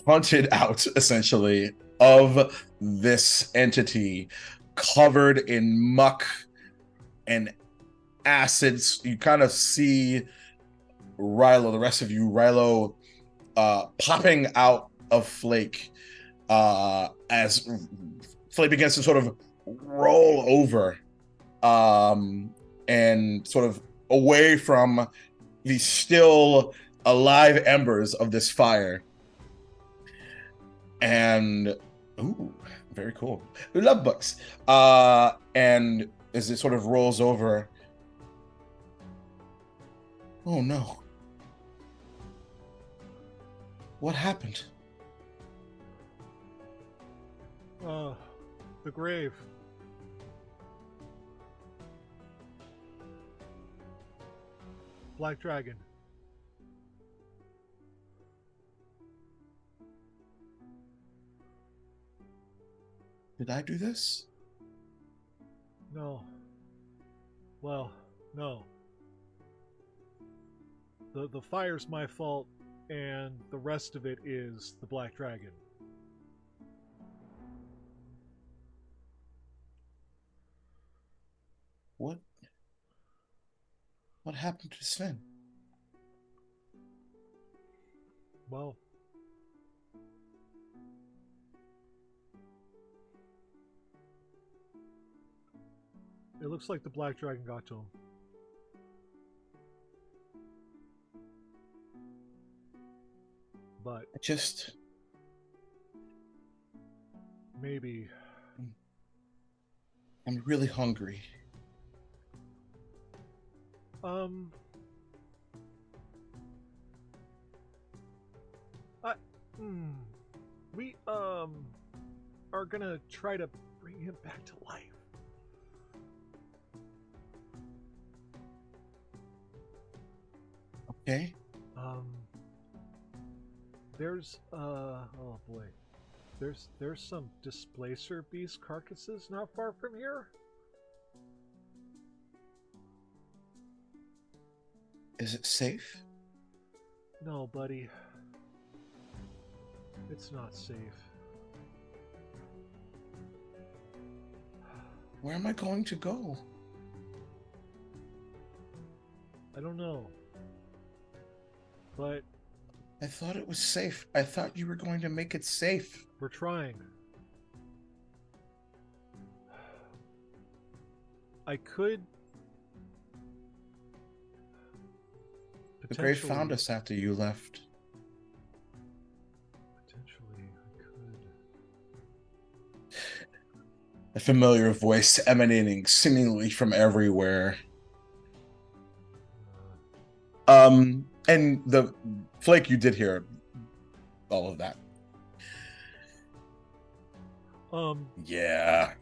haunted out, essentially, of this entity covered in muck and acids. You kind of see Rilo, the rest of you, Rilo, popping out of Flake as Flake begins to sort of roll over and sort of away from the still alive embers of this fire. And ooh, very cool. We love books. And as it sort of rolls over, oh no. What happened? The grave. Black Dragon. Did I do this? No. Well, no. The fire's my fault, and the rest of it is the Black Dragon. What happened to Sven? Well, it looks like the Black Dragon got to him. But maybe I'm really hungry. We are gonna try to bring him back to life. Okay. There's oh boy. There's some displacer beast carcasses not far from here. Is it safe? No, buddy. It's not safe. Where am I going to go? I don't know. But I thought it was safe. I thought you were going to make it safe. We're trying. I could... The grave found us after you left. Potentially, I could... A familiar voice emanating seemingly from everywhere. And the Flake, you did hear all of that. Yeah.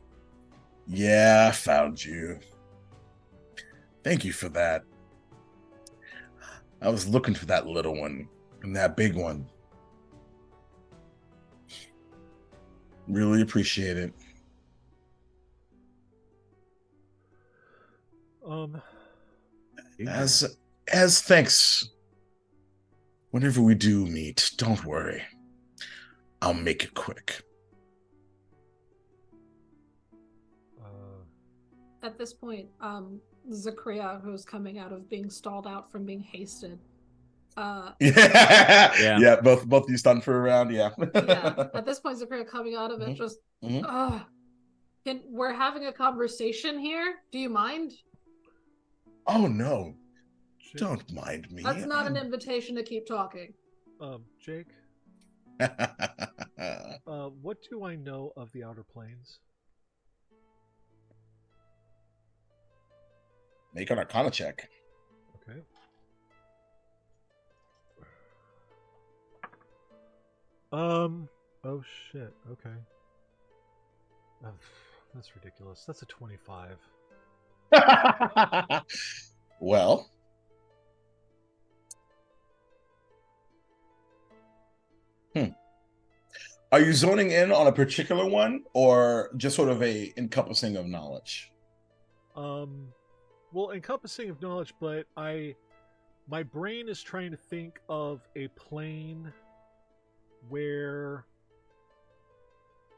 Yeah, I found you. Thank you for that. I was looking for that little one and that big one. Really appreciate it. As thanks, whenever we do meet, don't worry. I'll make it quick. At this point, Zakria, who's coming out of being stalled out from being hasted. Yeah. Both you stunned for a round. Yeah. Yeah. At this point, Zakria coming out of it, we're having a conversation here. Do you mind? Oh no, don't mind me. That's not an invitation to keep talking. Jake. What do I know of the Outer Planes? Make an Arcana check. Okay. Oh shit. Okay. That's ridiculous. That's a 25. Well. Are you zoning in on a particular one or just sort of a encompassing of knowledge? Well, encompassing of knowledge, but my brain is trying to think of a plane where,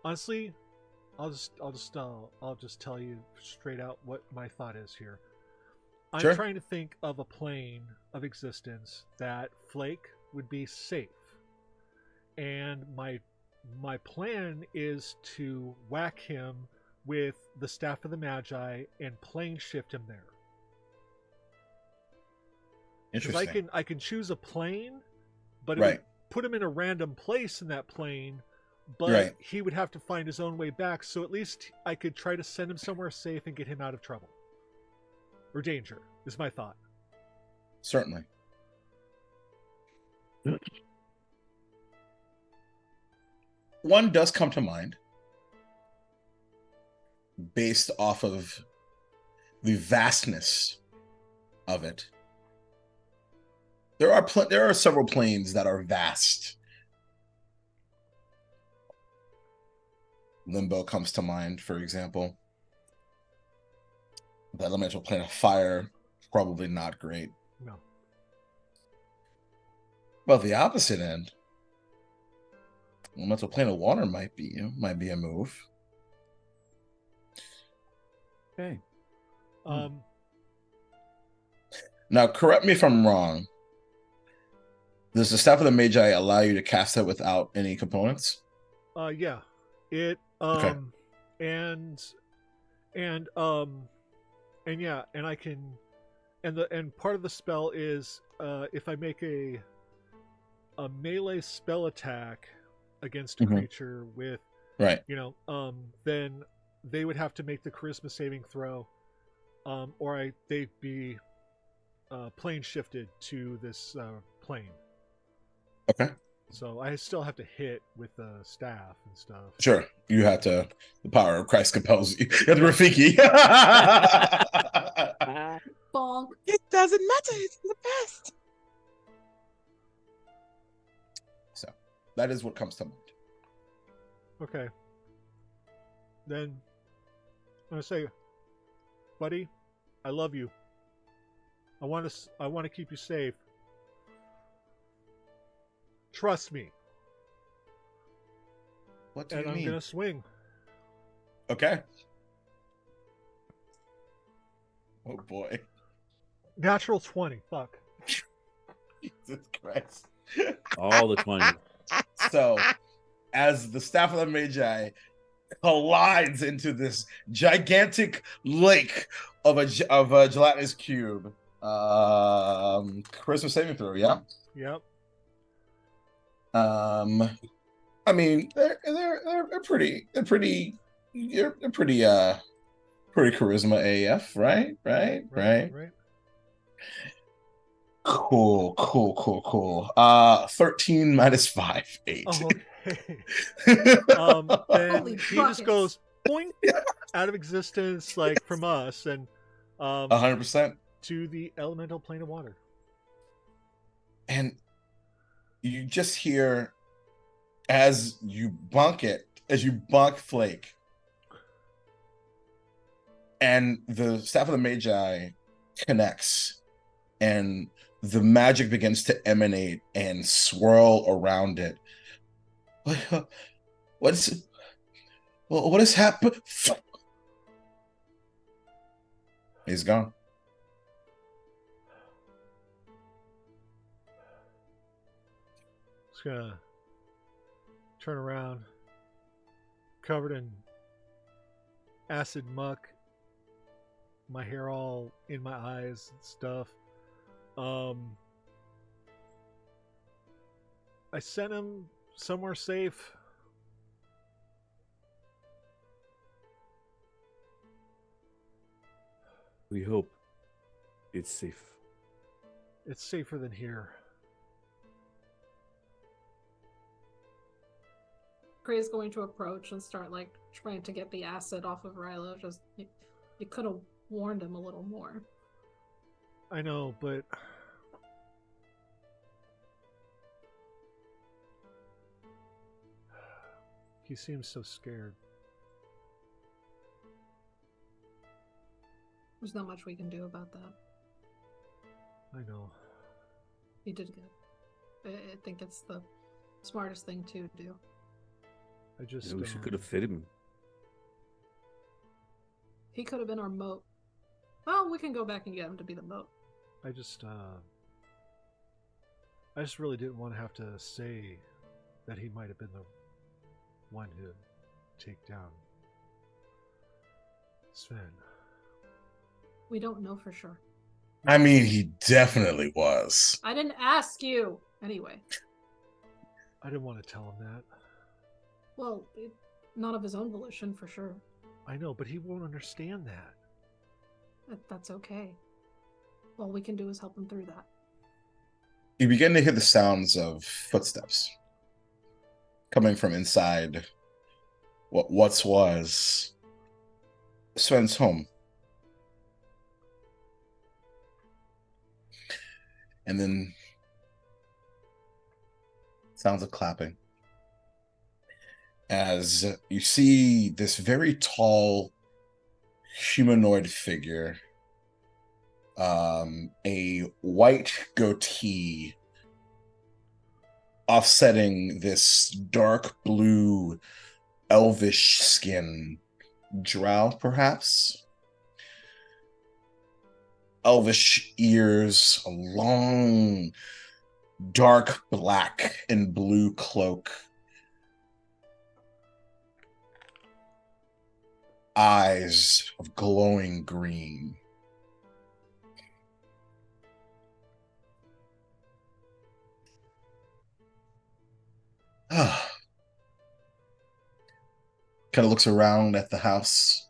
honestly, I'll just tell you straight out what my thought is here. I'm trying to think of a plane of existence that Flake would be safe, and my plan is to whack him with the Staff of the Magi and plane shift him there. Interesting. I can choose a plane, but it would put him in a random place in that plane, but he would have to find his own way back, so at least I could try to send him somewhere safe and get him out of trouble. Or danger, is my thought. Certainly. One does come to mind based off of the vastness of it. There are several planes that are vast. Limbo comes to mind, for example. The elemental plane of fire, probably not great. No. Well, the opposite end, elemental plane of water might be a move. Okay. Now, correct me if I'm wrong. Does the Staff of the Magi allow you to cast it without any components? Yeah. It okay. and I can, and part of the spell is if I make a melee spell attack against a creature with then they would have to make the charisma saving throw, or they'd be plane shifted to this plane. Okay. So I still have to hit with the staff and stuff. Sure. You have to, the power of Christ compels you. You have to Rafiki. Bonk. It doesn't matter. It's the best. So that is what comes to mind. Okay. Then I'm gonna say, buddy, I love you. I want to keep you safe. Trust me. What do you mean? And I'm gonna swing. Okay. Oh boy. Natural 20. Fuck. Jesus Christ. All the 20. So, as the Staff of the Magi collides into this gigantic lake of a gelatinous cube, charisma saving throw, yeah? Yep. I mean, they're pretty charisma AF, right? Cool. 13 minus 5, 8. Oh, then Holy he buckets. just goes boing out of existence, like from us, and 100%. to the elemental plane of water. And you just hear as you bunk Flake, and the staff of the Magi connects, and the magic begins to emanate and swirl around it. What has happened? He's gone. Just gonna turn around, covered in acid muck, my hair all in my eyes and stuff. I sent him somewhere safe. We hope it's safe. It's safer than here. Gray's going to approach and start like trying to get the acid off of Rilo. Just you could have warned him a little more. I know, but he seems so scared. There's not much we can do about that. I know. He did good. I think it's the smartest thing to do. I just Yeah, we could have fit him. He could have been our moat. Well, we can go back and get him to be the moat. I just really didn't want to have to say that he might have been the one to take down Sven. We don't know for sure. I mean, he definitely was. I didn't ask you. Anyway. I didn't want to tell him that. Well, not of his own volition, for sure. I know, but he won't understand that. That's okay. All we can do is help him through that. You begin to hear the sounds of footsteps coming from inside what once was Sven's home. And then sounds of clapping as you see this very tall humanoid figure, a white goatee offsetting this dark blue elvish skin, drow perhaps, elvish ears, a long dark black and blue cloak, eyes of glowing green. Kind of looks around at the house.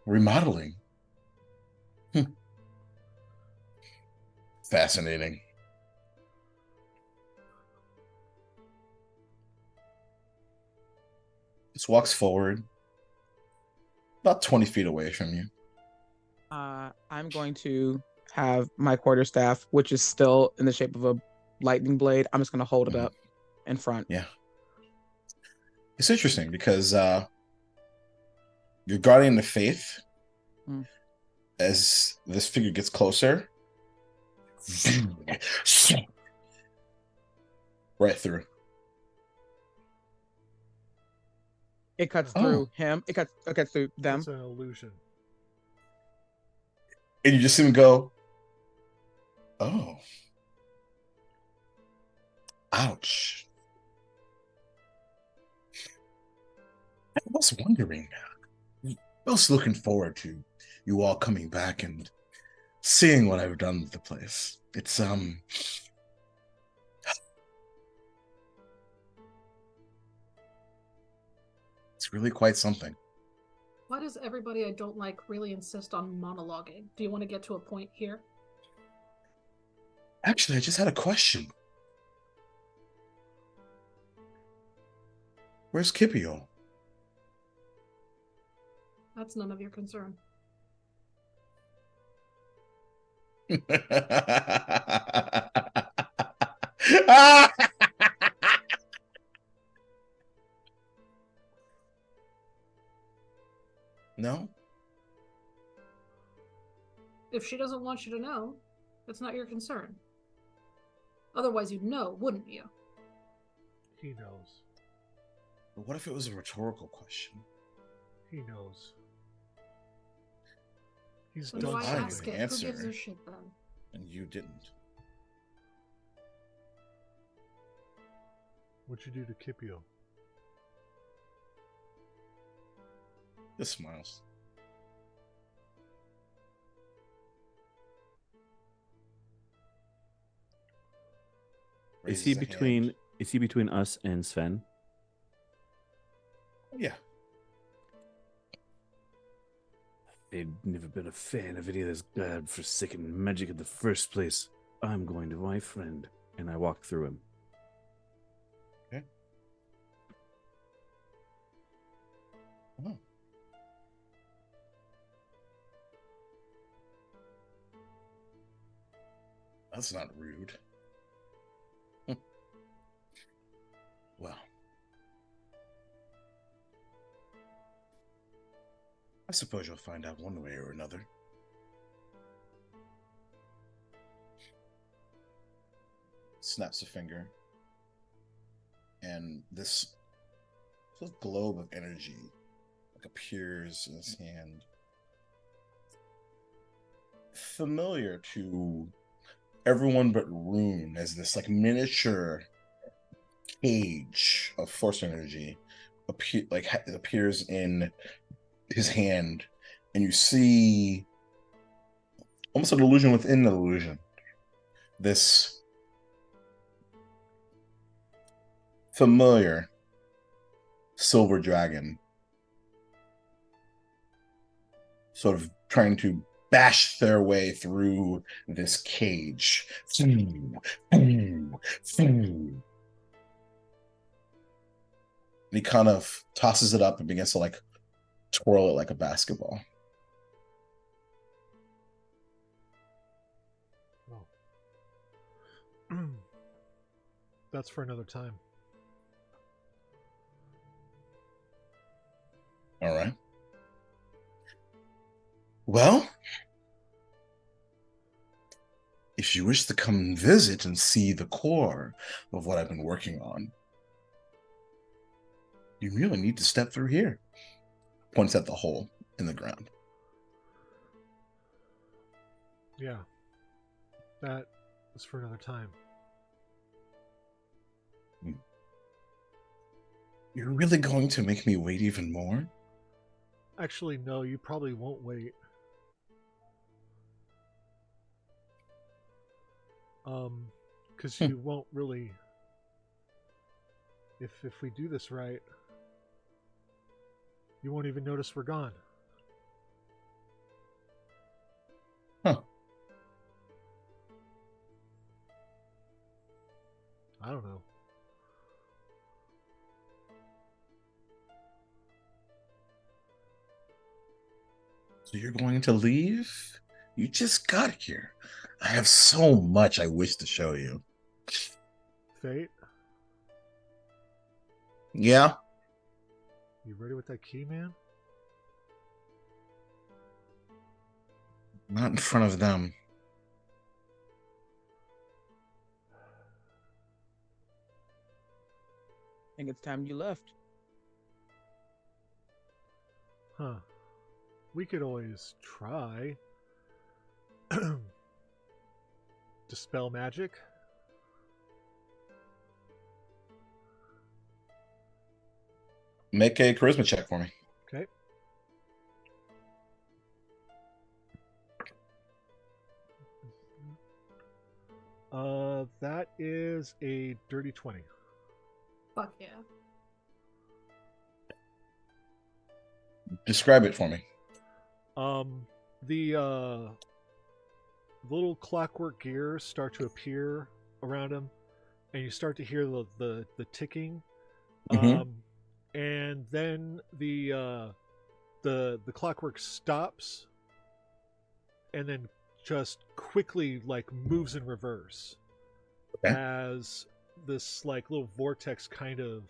Remodeling. Fascinating. Just walks forward, about 20 feet away from you. I'm going to have my quarterstaff, which is still in the shape of a lightning blade. I'm just going to hold it up in front. Yeah. It's interesting because you're guarding the faith. As this figure gets closer, right through. It cuts through him. It cuts through them. It's an illusion. And you just see him go, oh. Ouch. I was wondering. I was looking forward to you all coming back and seeing what I've done with the place. It's really quite something. Why does everybody I don't like really insist on monologuing? Do you want to get to a point here? Actually, I just had a question. Where's Kipio? That's none of your concern. No? If she doesn't want you to know, it's not your concern. Otherwise you'd know, wouldn't you? He knows. But what if it was a rhetorical question? He knows. He's Then done why fine. ask it? Answer. Who gives a shit then? And you didn't. What'd you do to Kipio? Just smiles. Is he Raises a between hand. is he between us and Sven? Yeah. I've never been a fan of any of this god-forsaken magic in the first place. I'm going to my friend. And I walk through him. Okay. Oh. That's not rude. Well. I suppose you'll find out one way or another. Snaps a finger. And this globe of energy appears in his hand. Familiar to everyone but Rune, as this miniature cage of force energy appears in his hand, and you see almost an illusion within an illusion. This familiar silver dragon sort of trying to bash their way through this cage. And he kind of tosses it up and begins to twirl it like a basketball. Oh. That's for another time. All right. Well, if you wish to come visit and see the core of what I've been working on, you really need to step through here. Points at the hole in the ground. Yeah. That is for another time. You're really going to make me wait even more? Actually, no, you probably won't wait. Because you won't really... If we do this right, you won't even notice we're gone. Huh. I don't know. So you're going to leave? You just got here. I have so much I wish to show you. Fate, Yeah? you ready with that key, man? Not in front of them. I think it's time you left. Huh. We could always try. Dispel magic? Make a charisma check for me. Okay. That is a dirty 20. Fuck yeah. Describe it for me. The little clockwork gears start to appear around him, and you start to hear the ticking. Mhm. and then the clockwork stops, and then just quickly like moves in reverse as this like little vortex kind of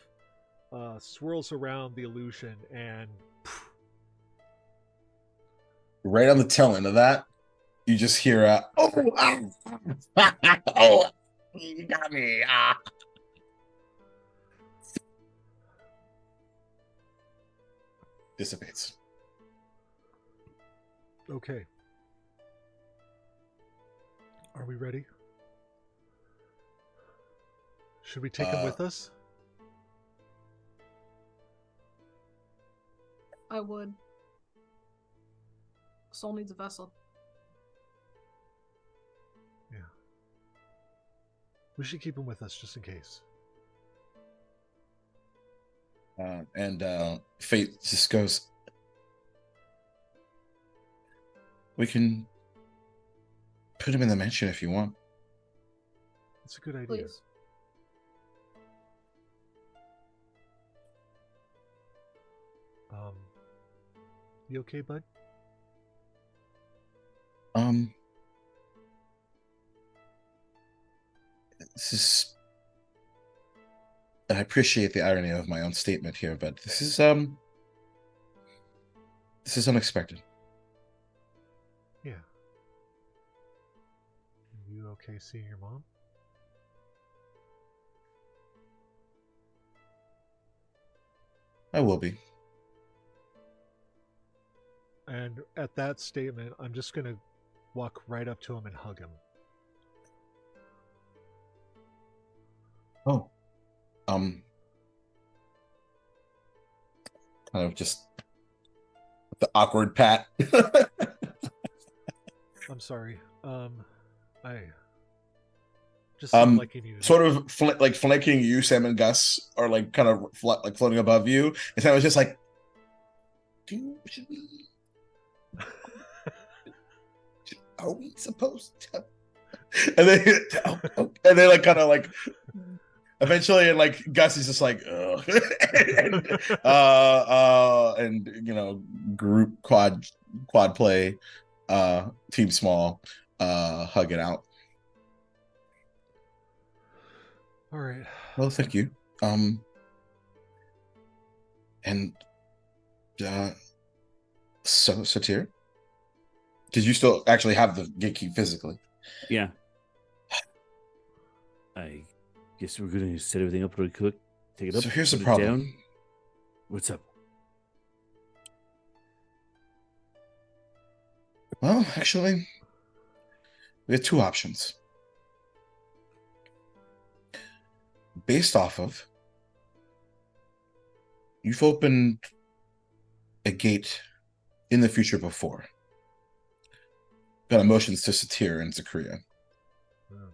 swirls around the illusion, and right on the tail end of that, you just hear oh, oh, you got me. Dissipates. Okay. Are we ready? Should we take him with us? I would. Soul needs a vessel. Yeah. We should keep him with us just in case. And Fate just goes, we can put him in the mansion if you want. It's a good idea. Please. You okay, bud? This is, I appreciate the irony of my own statement here, but this is unexpected. Yeah. You okay seeing your mom? I will be. And at that statement, I'm just going to walk right up to him and hug him. Oh. Kind of just the awkward pat. I'm sorry. I just seemed like he needed sort of like flanking you, Sam and Gus are like kind of like floating above you, and Sam was just like, are we supposed to? And they like kind of like eventually, and like Gus is just like, ugh. And you know, group quad play, team small, hug it out. All right. Well, thank you. And so Satir, did you still actually have the gate key physically? Yeah. I guess we're gonna set everything up really quick. Take it up. So here's the put it problem. down. What's up? Well, actually, we have two options. Based off of, you've opened a gate in the future before. Got emotions to Satir and Zakria. Oh.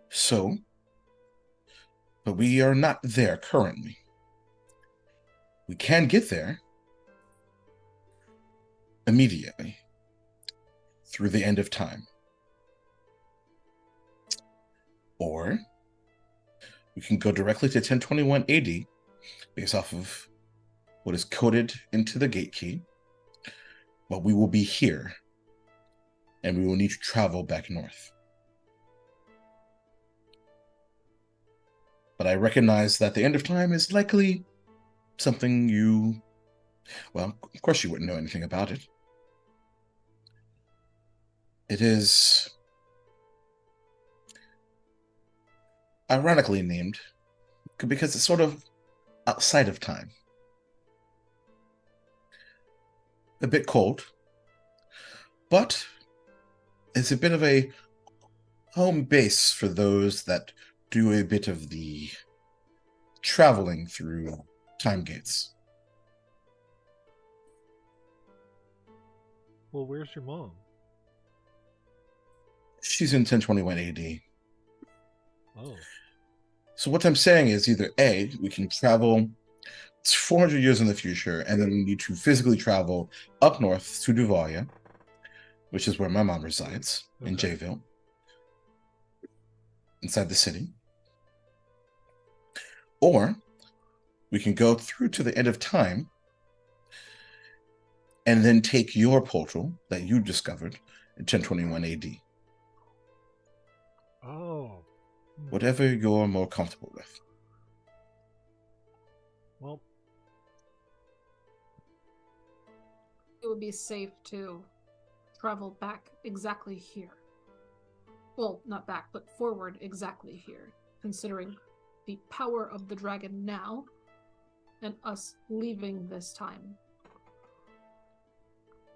So, but we are not there currently. We can get there immediately through the end of time. Or we can go directly to 1021 AD based off of what is coded into the gate key. But we will be here and we will need to travel back north. But I recognize that the end of time is likely something you, well, of course you wouldn't know anything about it. It is ironically named because it's sort of outside of time. A bit cold, but it's a bit of a home base for those that do a bit of the traveling through time gates. Well, where's your mom? She's in 1021 AD. Oh. So what I'm saying is either A, we can travel 400 years in the future, and then we need to physically travel up north to Duvalia, which is where my mom resides, in Jayville, inside the city. Or we can go through to the end of time and then take your portal that you discovered in 1021 AD. Oh. Whatever you're more comfortable with. Well, it would be safe to travel back exactly here. Well, not back, but forward exactly here, considering the power of the dragon now and us leaving this time.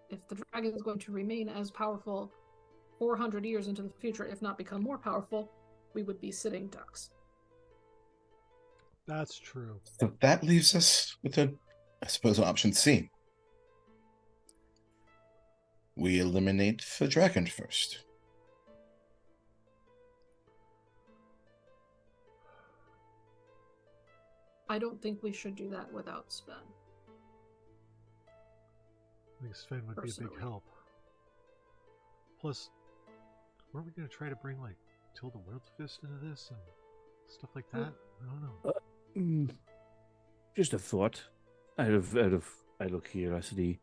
If the dragon is going to remain as powerful 400 years into the future, if not become more powerful, we would be sitting ducks. that's true. So that leaves us with I suppose, option C. We eliminate the dragon first. I don't think we should do that without Sven. I think Sven would be a big help. Plus, weren't we going to try to bring, like, Tilda Wildfist into this and stuff like that? I don't know. Just a thought. Out of idle curiosity.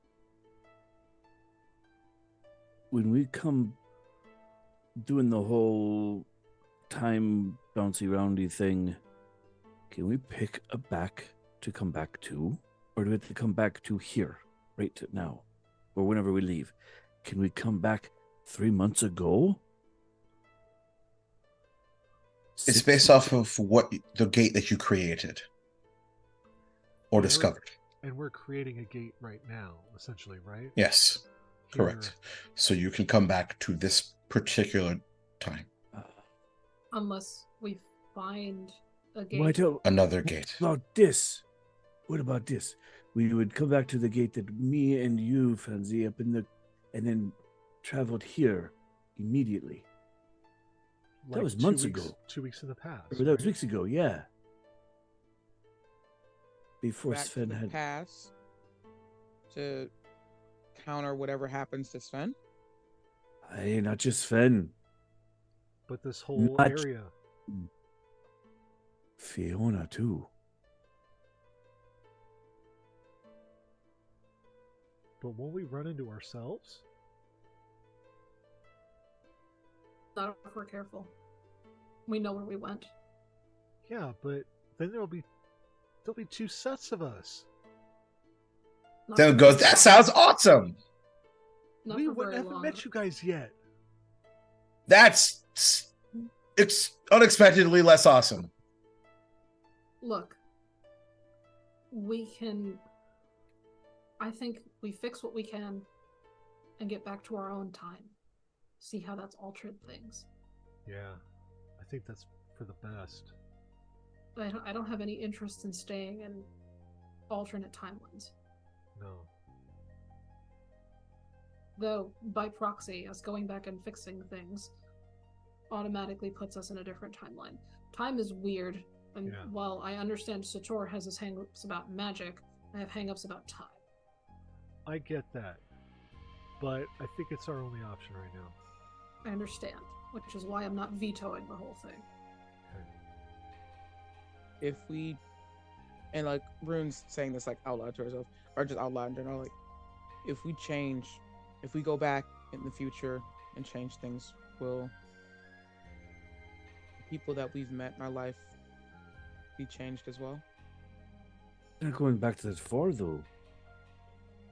When we come doing the whole time bouncy roundy thing, can we pick a back to come back to? Or do we have to come back to here, right now? Or whenever we leave? Can we come back 3 months ago? It's based off of what the gate that you created or discovered. And we're creating a gate right now, essentially, right? Yes, Here. correct. So you can come back to this particular time. Unless we find a gate. Why don't Another gate. What about this? What about this? We would come back to the gate that me and you, Fancy, up in the, and then traveled here immediately. That was months ago. 2 weeks in the past. Or that was weeks ago, yeah. Before Back Sven to the had past to counter whatever happens to Sven. Hey, not just Sven. But this whole Not- area. Fiona too. But won't we run into ourselves? Not if we're careful. We know where we went. Yeah, but then there'll be two sets of us. Not Then for goes, very that long. sounds awesome. Not We for very haven't long. met you guys yet. It's unexpectedly less awesome. Look, I think we fix what we can and get back to our own time. See how that's altered things. Yeah, I think that's for the best. I don't have any interest in staying in alternate timelines. No. Though, by proxy, us going back and fixing things automatically puts us in a different timeline. Time is weird, and Yeah. while I understand Sator has his hang-ups about magic, I have hang-ups about time. I get that. But I think it's our only option right now. I understand, which is why I'm not vetoing the whole thing. If we, and like Rune's saying this like out loud to herself, or just out loud in general, like if we go back in the future and change things, will people that we've met in our life be changed as well? They're not going back to that far though.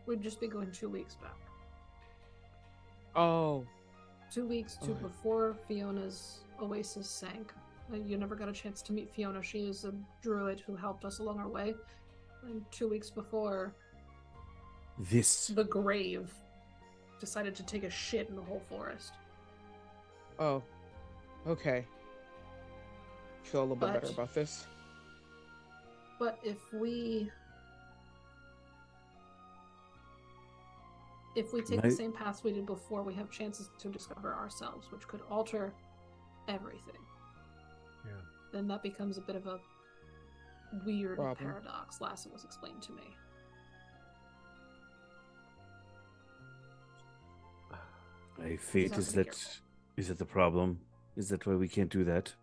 We'd just be going 2 weeks back. Oh, 2 weeks to Okay. before Fiona's oasis sank. You never got a chance to meet Fiona. She is a druid who helped us along our way. And 2 weeks before This. the grave decided to take a shit in the whole forest. oh, okay. Feel a little bit better But- about this. But if we take the My- same paths we did before, we have chances to discover ourselves, which could alter everything. Yeah. Then that becomes a bit of a weird Problem. paradox. Last it was explained to me. My fate have is to be that careful. is that the problem? Is that why we can't do that?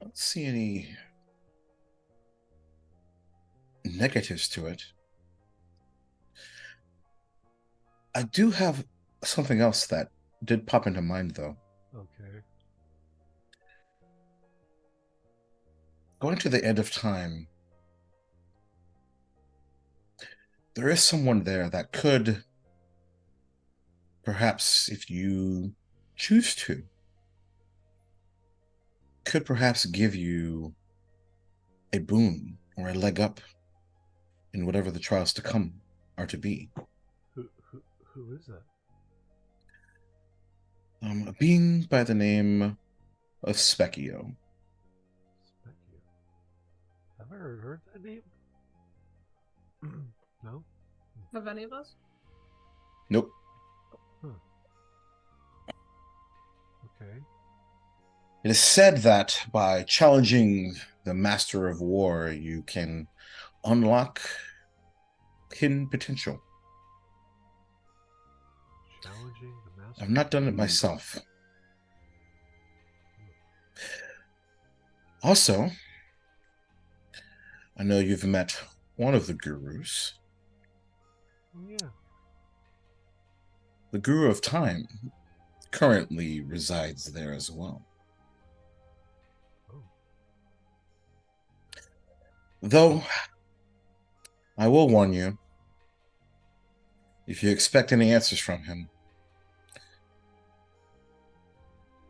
I don't see any negatives to it. I do have something else that did pop into mind, though. Okay. Going to the end of time, there is someone there that could, perhaps if you choose to, could perhaps give you a boon or a leg up in whatever the trials to come are to be. Who is that? A being by the name of Specchio. Specchio. Have I heard that name? No? Have any of us? Nope. Huh. Okay. It is said that by challenging the Master of War, you can unlock hidden potential. Challenging the Master. I've not done it myself. Also, I know you've met one of the gurus. Oh, yeah. The Guru of Time currently resides there as well. Oh. Though, I will warn you, if you expect any answers from him,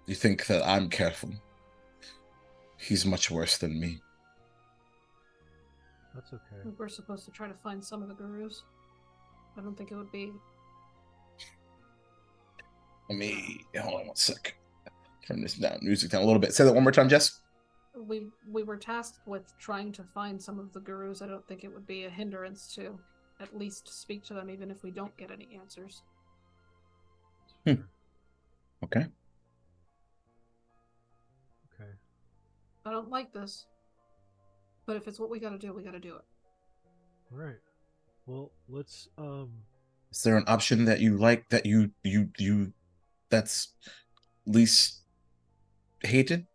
you think that I'm careful. He's much worse than me. That's okay. We're supposed to try to find some of the gurus. I don't think it would be. Let me hold on one sec. Turn this music down a little bit. Say that one more time, Jess. We were tasked with trying to find some of the gurus. I don't think it would be a hindrance to at least speak to them, even if we don't get any answers. Okay. Okay. I don't like this, but if it's what we gotta do, we gotta do it. All right. Well, let's. Is there an option that you like that you that's least hated?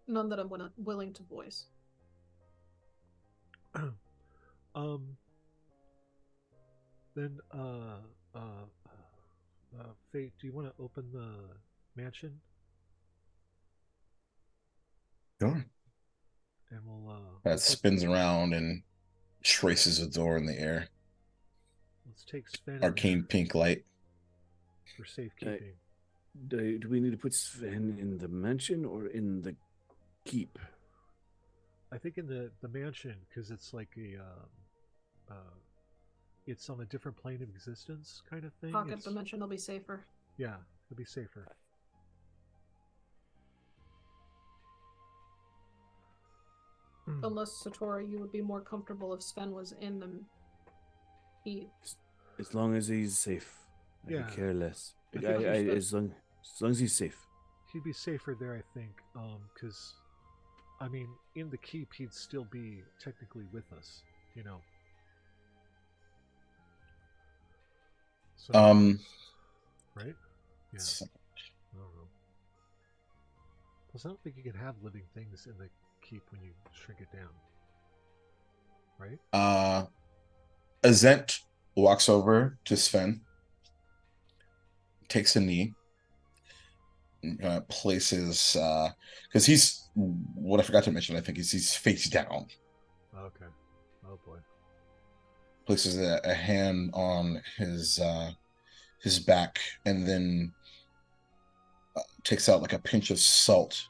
None that I'm willing to voice. Then Fate, do you want to open the mansion? Sure. And we'll That spins around and traces a door in the air. let's take Sven Arcane pink light. for safekeeping. Do we need to put Sven in the mansion or in the keep? I think in the mansion, because it's like it's on a different plane of existence kind of thing. Pocket dimension will be safer. Yeah, it'll be safer. Unless, Satori, you would be more comfortable if Sven was in the keep. As long as he's safe. I Yeah. could care less. I think As long as he's safe. He'd be safer there, I think, because, I mean, in the keep, he'd still be technically with us, you know. So, right? Yeah. I don't know. Plus, I don't think you can have living things in the keep when you shrink it down. Right? Azent walks over to Sven, takes a knee, places because he's what I forgot to mention, I think, is he's face down. Okay. Oh boy. Places a hand on his back, and then takes out like a pinch of salt,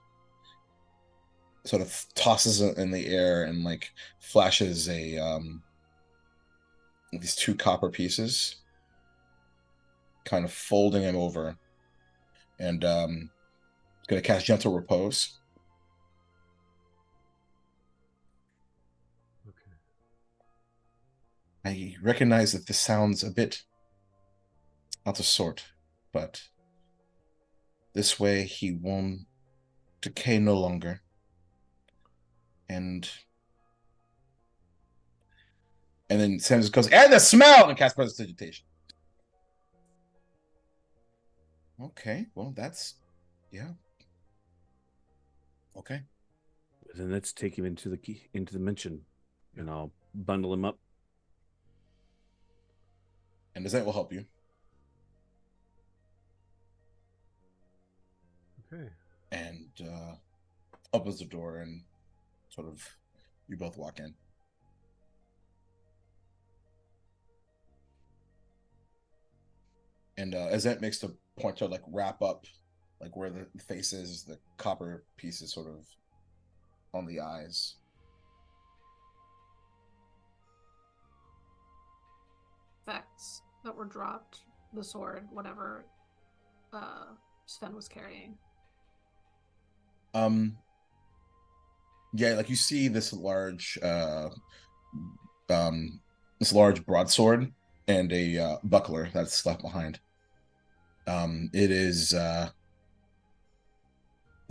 sort of tosses it in the air, and like flashes these two copper pieces, kind of folding him over, and gonna cast Gentle Repose. Okay. I recognize that this sounds a bit out of sort, but this way he won't decay no longer. And then Sam just goes, and the smell, and cast Prestidigitation. Okay, well that's okay. Then let's take him into the mansion, and I'll bundle him up. And Dessert will help you. Okay. And opens the door and sort of you both walk in. And as that makes the point to like wrap up like where the face is, the copper piece is sort of on the eyes. Effects that were dropped, the sword, whatever Sven was carrying. Yeah, like you see this large broadsword and a buckler that's left behind. It is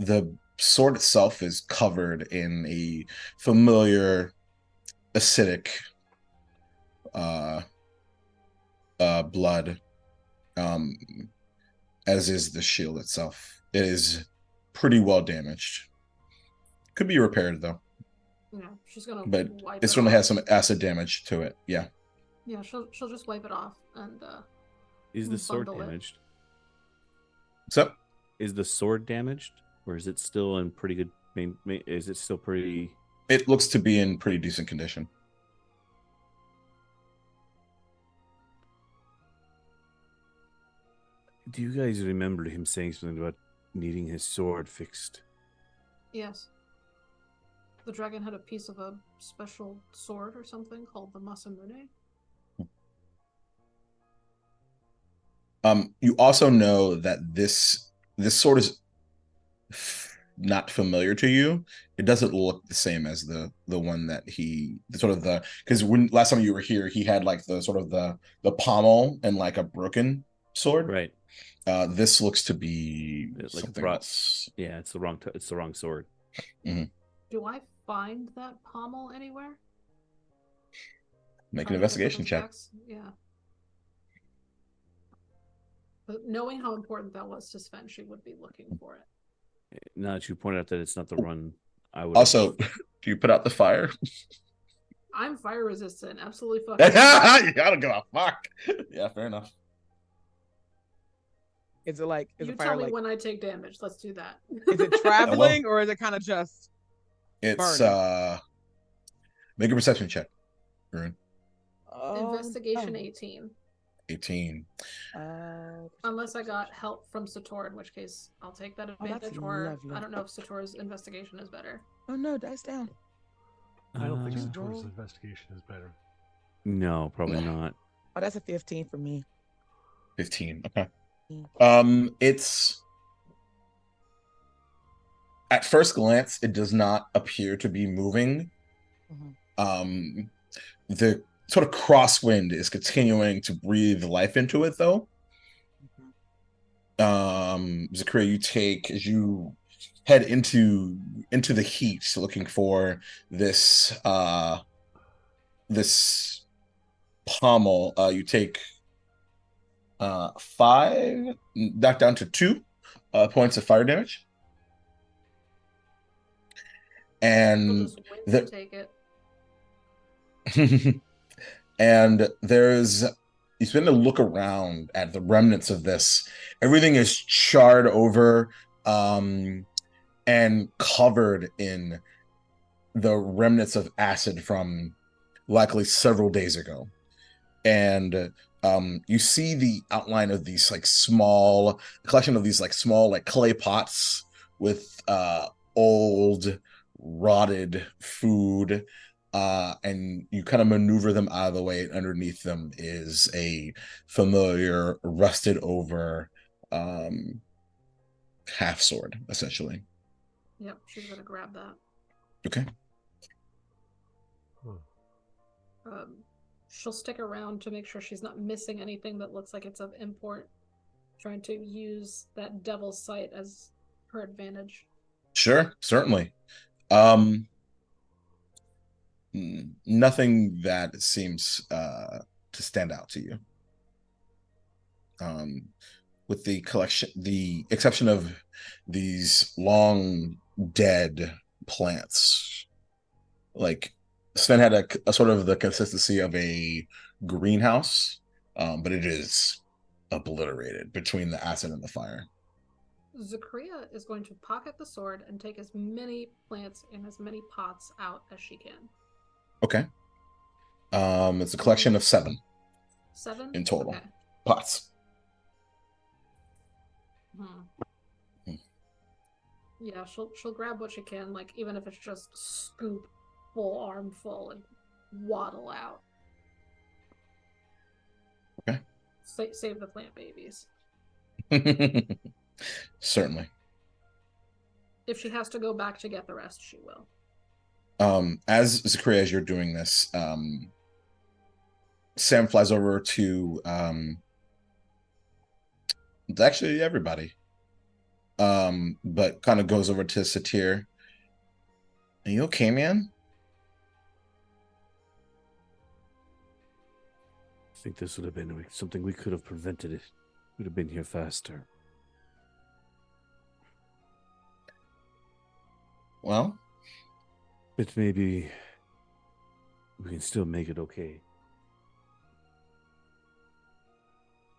the sword itself is covered in a familiar acidic blood, as is the shield itself. It is pretty well damaged. Could be repaired though. Yeah, she's gonna but wipe it it certainly off. has some acid damage to it. Yeah. Yeah, she'll just wipe it off and Is the sword bundle it. damaged? So Is the sword damaged, or is it still in pretty good? Is it still pretty? it looks to be in pretty decent condition. Do you guys remember him saying something about needing his sword fixed? Yes. The dragon had a piece of a special sword or something called the Masamune. You also know that this sword is not familiar to you. It doesn't look the same as the one that because when last time you were here, he had like the sort of the pommel and like a broken sword. Right. This looks to be like something else. Yeah, it's the wrong sword. Mm-hmm. Do I find that pommel anywhere? Make an investigation check. Yeah. But knowing how important that was to Sven, she would be looking for it. Now that you point out that it's not the one, I would also. Do you put out the fire? I'm fire resistant. Absolutely fucking. You gotta give a fuck. Yeah, fair enough. Is it like? You tell me when I take damage. Let's do that. Is it traveling or is it kind of just? It's burning? Make a perception check, Rune. Investigation 18. 18. Unless I got help from Sator, in which case I'll take that advantage. Or lovely. I don't know if Sator's investigation is better. Oh no, dice down. I don't think Sator's investigation is better. No, probably not. Oh, that's a 15 for me. 15. Okay. It's at first glance, it does not appear to be moving. Mm-hmm. The sort of crosswind is continuing to breathe life into it, though. Zakaria, you take as you head into the heat, looking for this this pommel. You take 5, knock down to 2 points of fire damage, and take it. And you spend a look around at the remnants of this. Everything is charred over and covered in the remnants of acid from likely several days ago. And you see the outline of these collection of these small clay pots with old rotted food, and you kind of maneuver them out of the way. Underneath them is a familiar rusted over half sword, essentially. Yep, she's gonna grab that. Okay. She'll stick around to make sure she's not missing anything that looks like it's of import, trying to use that devil's sight as her advantage. Sure, certainly. Nothing that seems to stand out to you. with the exception of these long dead plants. Like Sven had a sort of the consistency of a greenhouse, but it is obliterated between the acid and the fire. Zakria is going to pocket the sword and take as many plants and as many pots out as she can. Okay. It's a collection of 7. 7 in total. Okay. Pots. Yeah, she'll grab what she can, like even if it's just scoop full armful and waddle out. Okay. Save the plant babies. Certainly. If she has to go back to get the rest, she will. As Zakria, as you're doing this, Sam flies over to actually everybody. But kind of goes over to Satir. Are you okay, man? I think this would have been something we could have prevented. It would have been here faster. Well, but maybe we can still make it okay.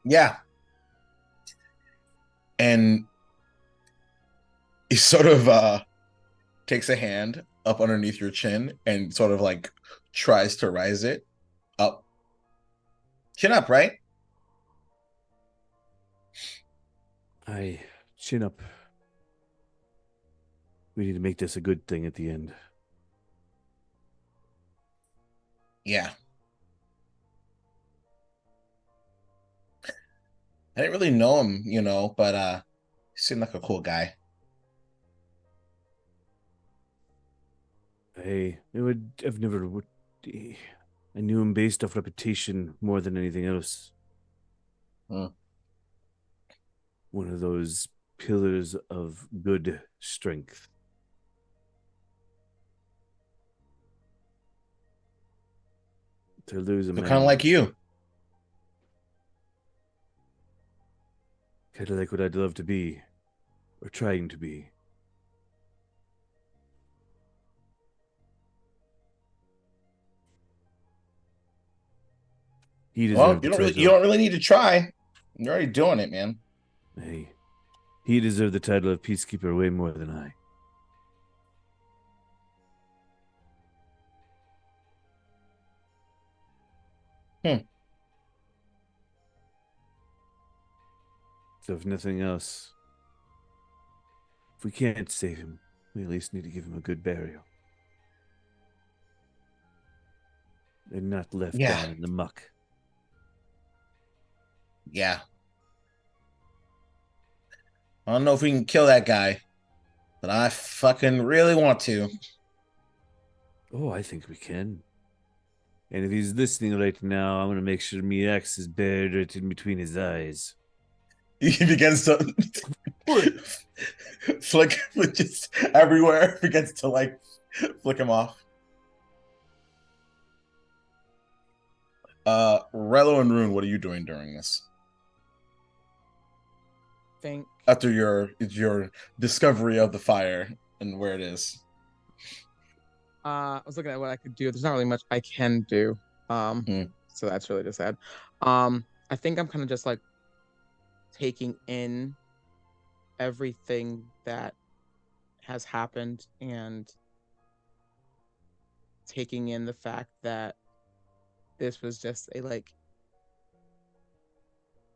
Yeah. And he sort of takes a hand up underneath your chin and sort of like tries to rise it up. Chin up, right? Chin up. We need to make this a good thing at the end. Yeah. I didn't really know him, but he seemed like a cool guy. I knew him based off reputation more than anything else. One of those pillars of good strength. To lose a man. Kind of like you. Kind of like what I'd love to be. Or trying to be. He deserved you don't really need to try. You're already doing it, man. Hey, he deserved the title of Peacekeeper way more than I. So if nothing else, if we can't save him, we at least need to give him a good burial. And not left down in the muck. Yeah. I don't know if we can kill that guy, but I fucking really want to. Oh, I think we can. And if he's listening right now, I'm going to make sure my axe is buried right in between his eyes. He begins to flick just everywhere. Begins to like flick him off. Relo and Rune, what are you doing during this? After your discovery of the fire and where it is. I was looking at what I could do. There's not really much I can do. So that's really just sad. I think I'm kind of just like taking in everything that has happened and taking in the fact that this was just a like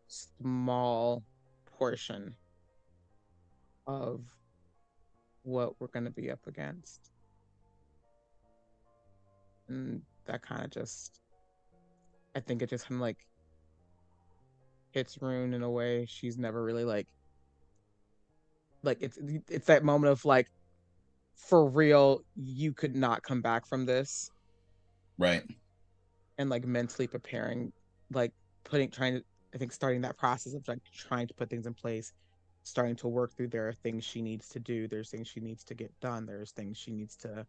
small portion of what we're going to be up against. And that kind of just, I think it just kind of like hits Rune in a way she's never really like it's that moment of like, for real, you could not come back from this. Right. And like mentally preparing, like starting that process of like trying to put things in place, starting to work through, there are things she needs to do, there's things she needs to get done, there's things she needs to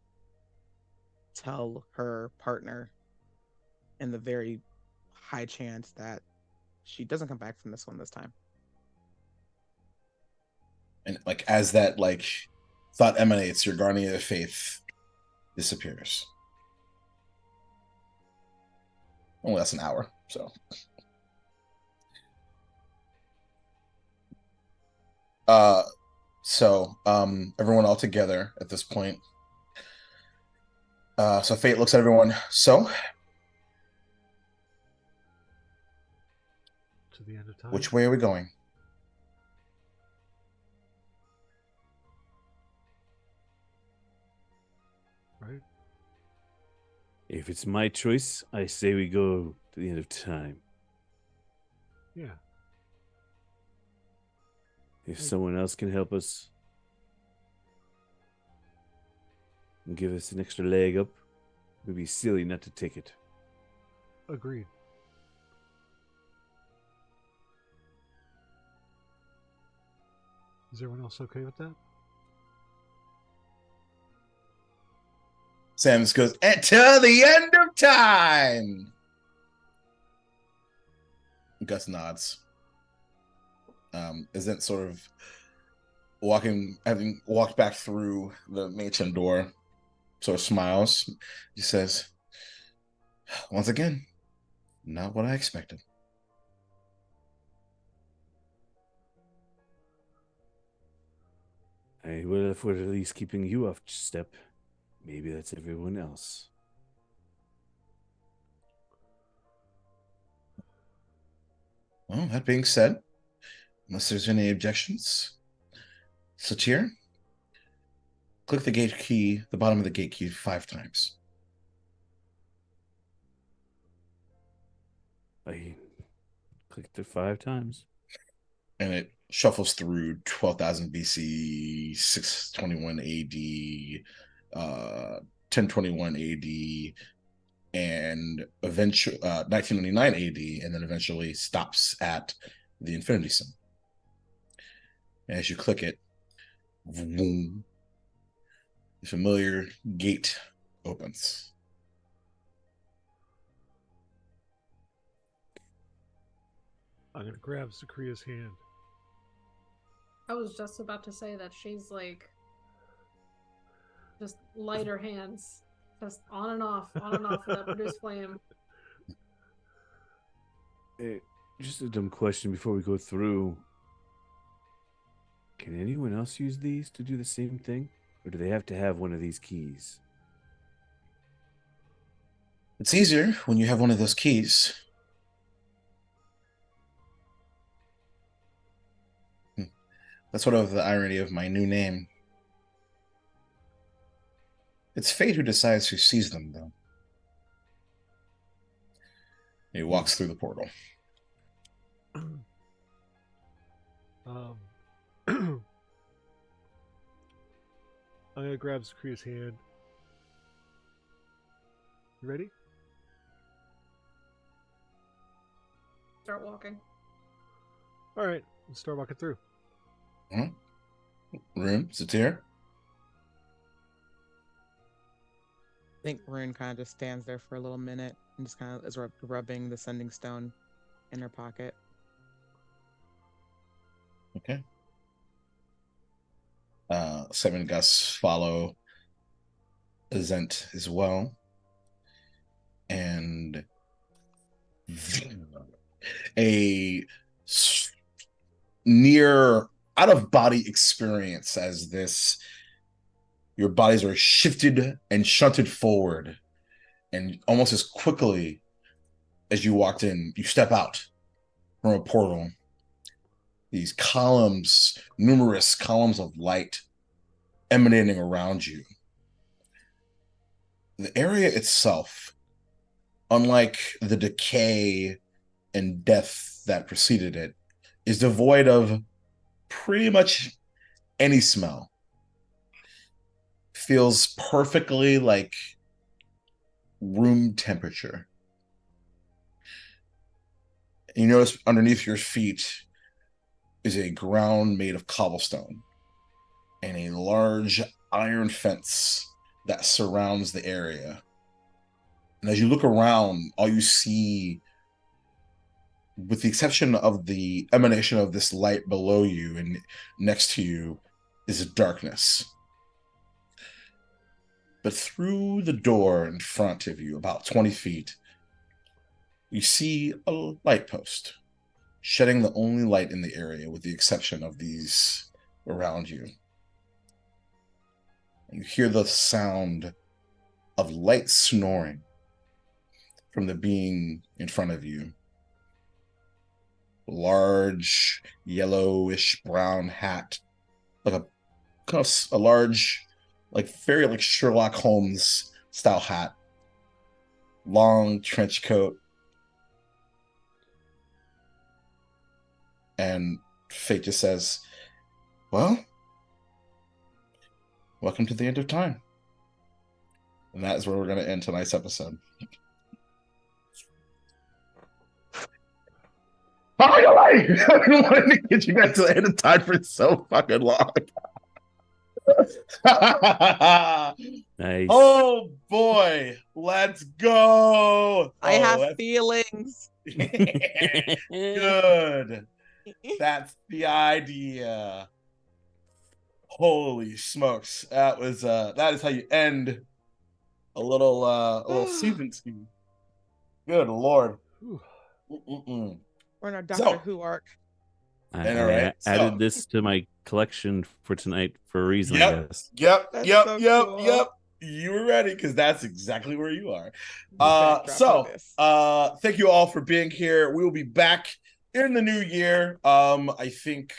tell her partner, and the very high chance that she doesn't come back from this one this time. And like as that like thought emanates, your guardian of faith disappears. Only less an hour, so. Everyone all together at this point. So Fate looks at everyone. So, to the end of time. Which way are we going? Right. If it's my choice, I say we go to the end of time. Yeah. If someone else can help us and give us an extra leg up, it would be silly not to take it. Agreed. Is everyone else okay with that? Sam just goes, "To the end of time." Gus nods. Isn't sort of having walked back through the matron door, sort of smiles. He says, "Once again, not what I expected." Well, if we're at least keeping you off step, maybe that's everyone else. Well, that being said, unless there's any objections, Satir, click the gate key, the bottom of the gate key 5 times. I clicked it 5 times. And it shuffles through 12,000 BC, 621 AD, 1021 AD, and eventually 1999 AD, and then eventually stops at the Infinity Symbol. And as you click it, vroom, the familiar gate opens. I'm going to grab Zakria's hand. I was just about to say that she's like just lighter hands, just on and off with that produced flame. Just a dumb question before we go through. Can anyone else use these to do the same thing? Or do they have to have one of these keys? It's easier when you have one of those keys. That's sort of the irony of my new name. It's fate who decides who sees them, though. He walks through the portal. I'm going to grab Zakria's hand. You ready? Start walking. All right, let's start walking through. Room, Satir. I think Rune kind of just stands there for a little minute and just kind of is rubbing the sending stone in her pocket. Okay. Seven Gus follow Azent as well. And a near out-of-body experience as your bodies are shifted and shunted forward, and almost as quickly as you walked in, you step out from a portal. These columns, numerous columns of light emanating around you. The area itself, unlike the decay and death that preceded it, is devoid of pretty much any smell. Feels perfectly like room temperature. You notice underneath your feet is a ground made of cobblestone and a large iron fence that surrounds the area. And as you look around, all you see with the exception of the emanation of this light below you and next to you, is darkness. But through the door in front of you, about 20 feet, you see a light post, shedding the only light in the area with the exception of these around you. And you hear the sound of light snoring from the being in front of you. Large, yellowish brown hat, like a kind of a large, like very like Sherlock Holmes style hat, long trench coat, and Fate just says, "Well, welcome to the end of time." And that is where we're going to end tonight's episode. Finally! I've been wanting to get you guys to the end of time for so fucking long. Nice. Oh boy, let's go. I have feelings. Good. That's the idea. Holy smokes. That is how you end a little season scheme. Good Lord. We're in our Doctor Who arc. I added this to my collection for tonight for a reason, I guess. Yep. You were ready because that's exactly where you are. Thank you all for being here. We will be back in the new year. I think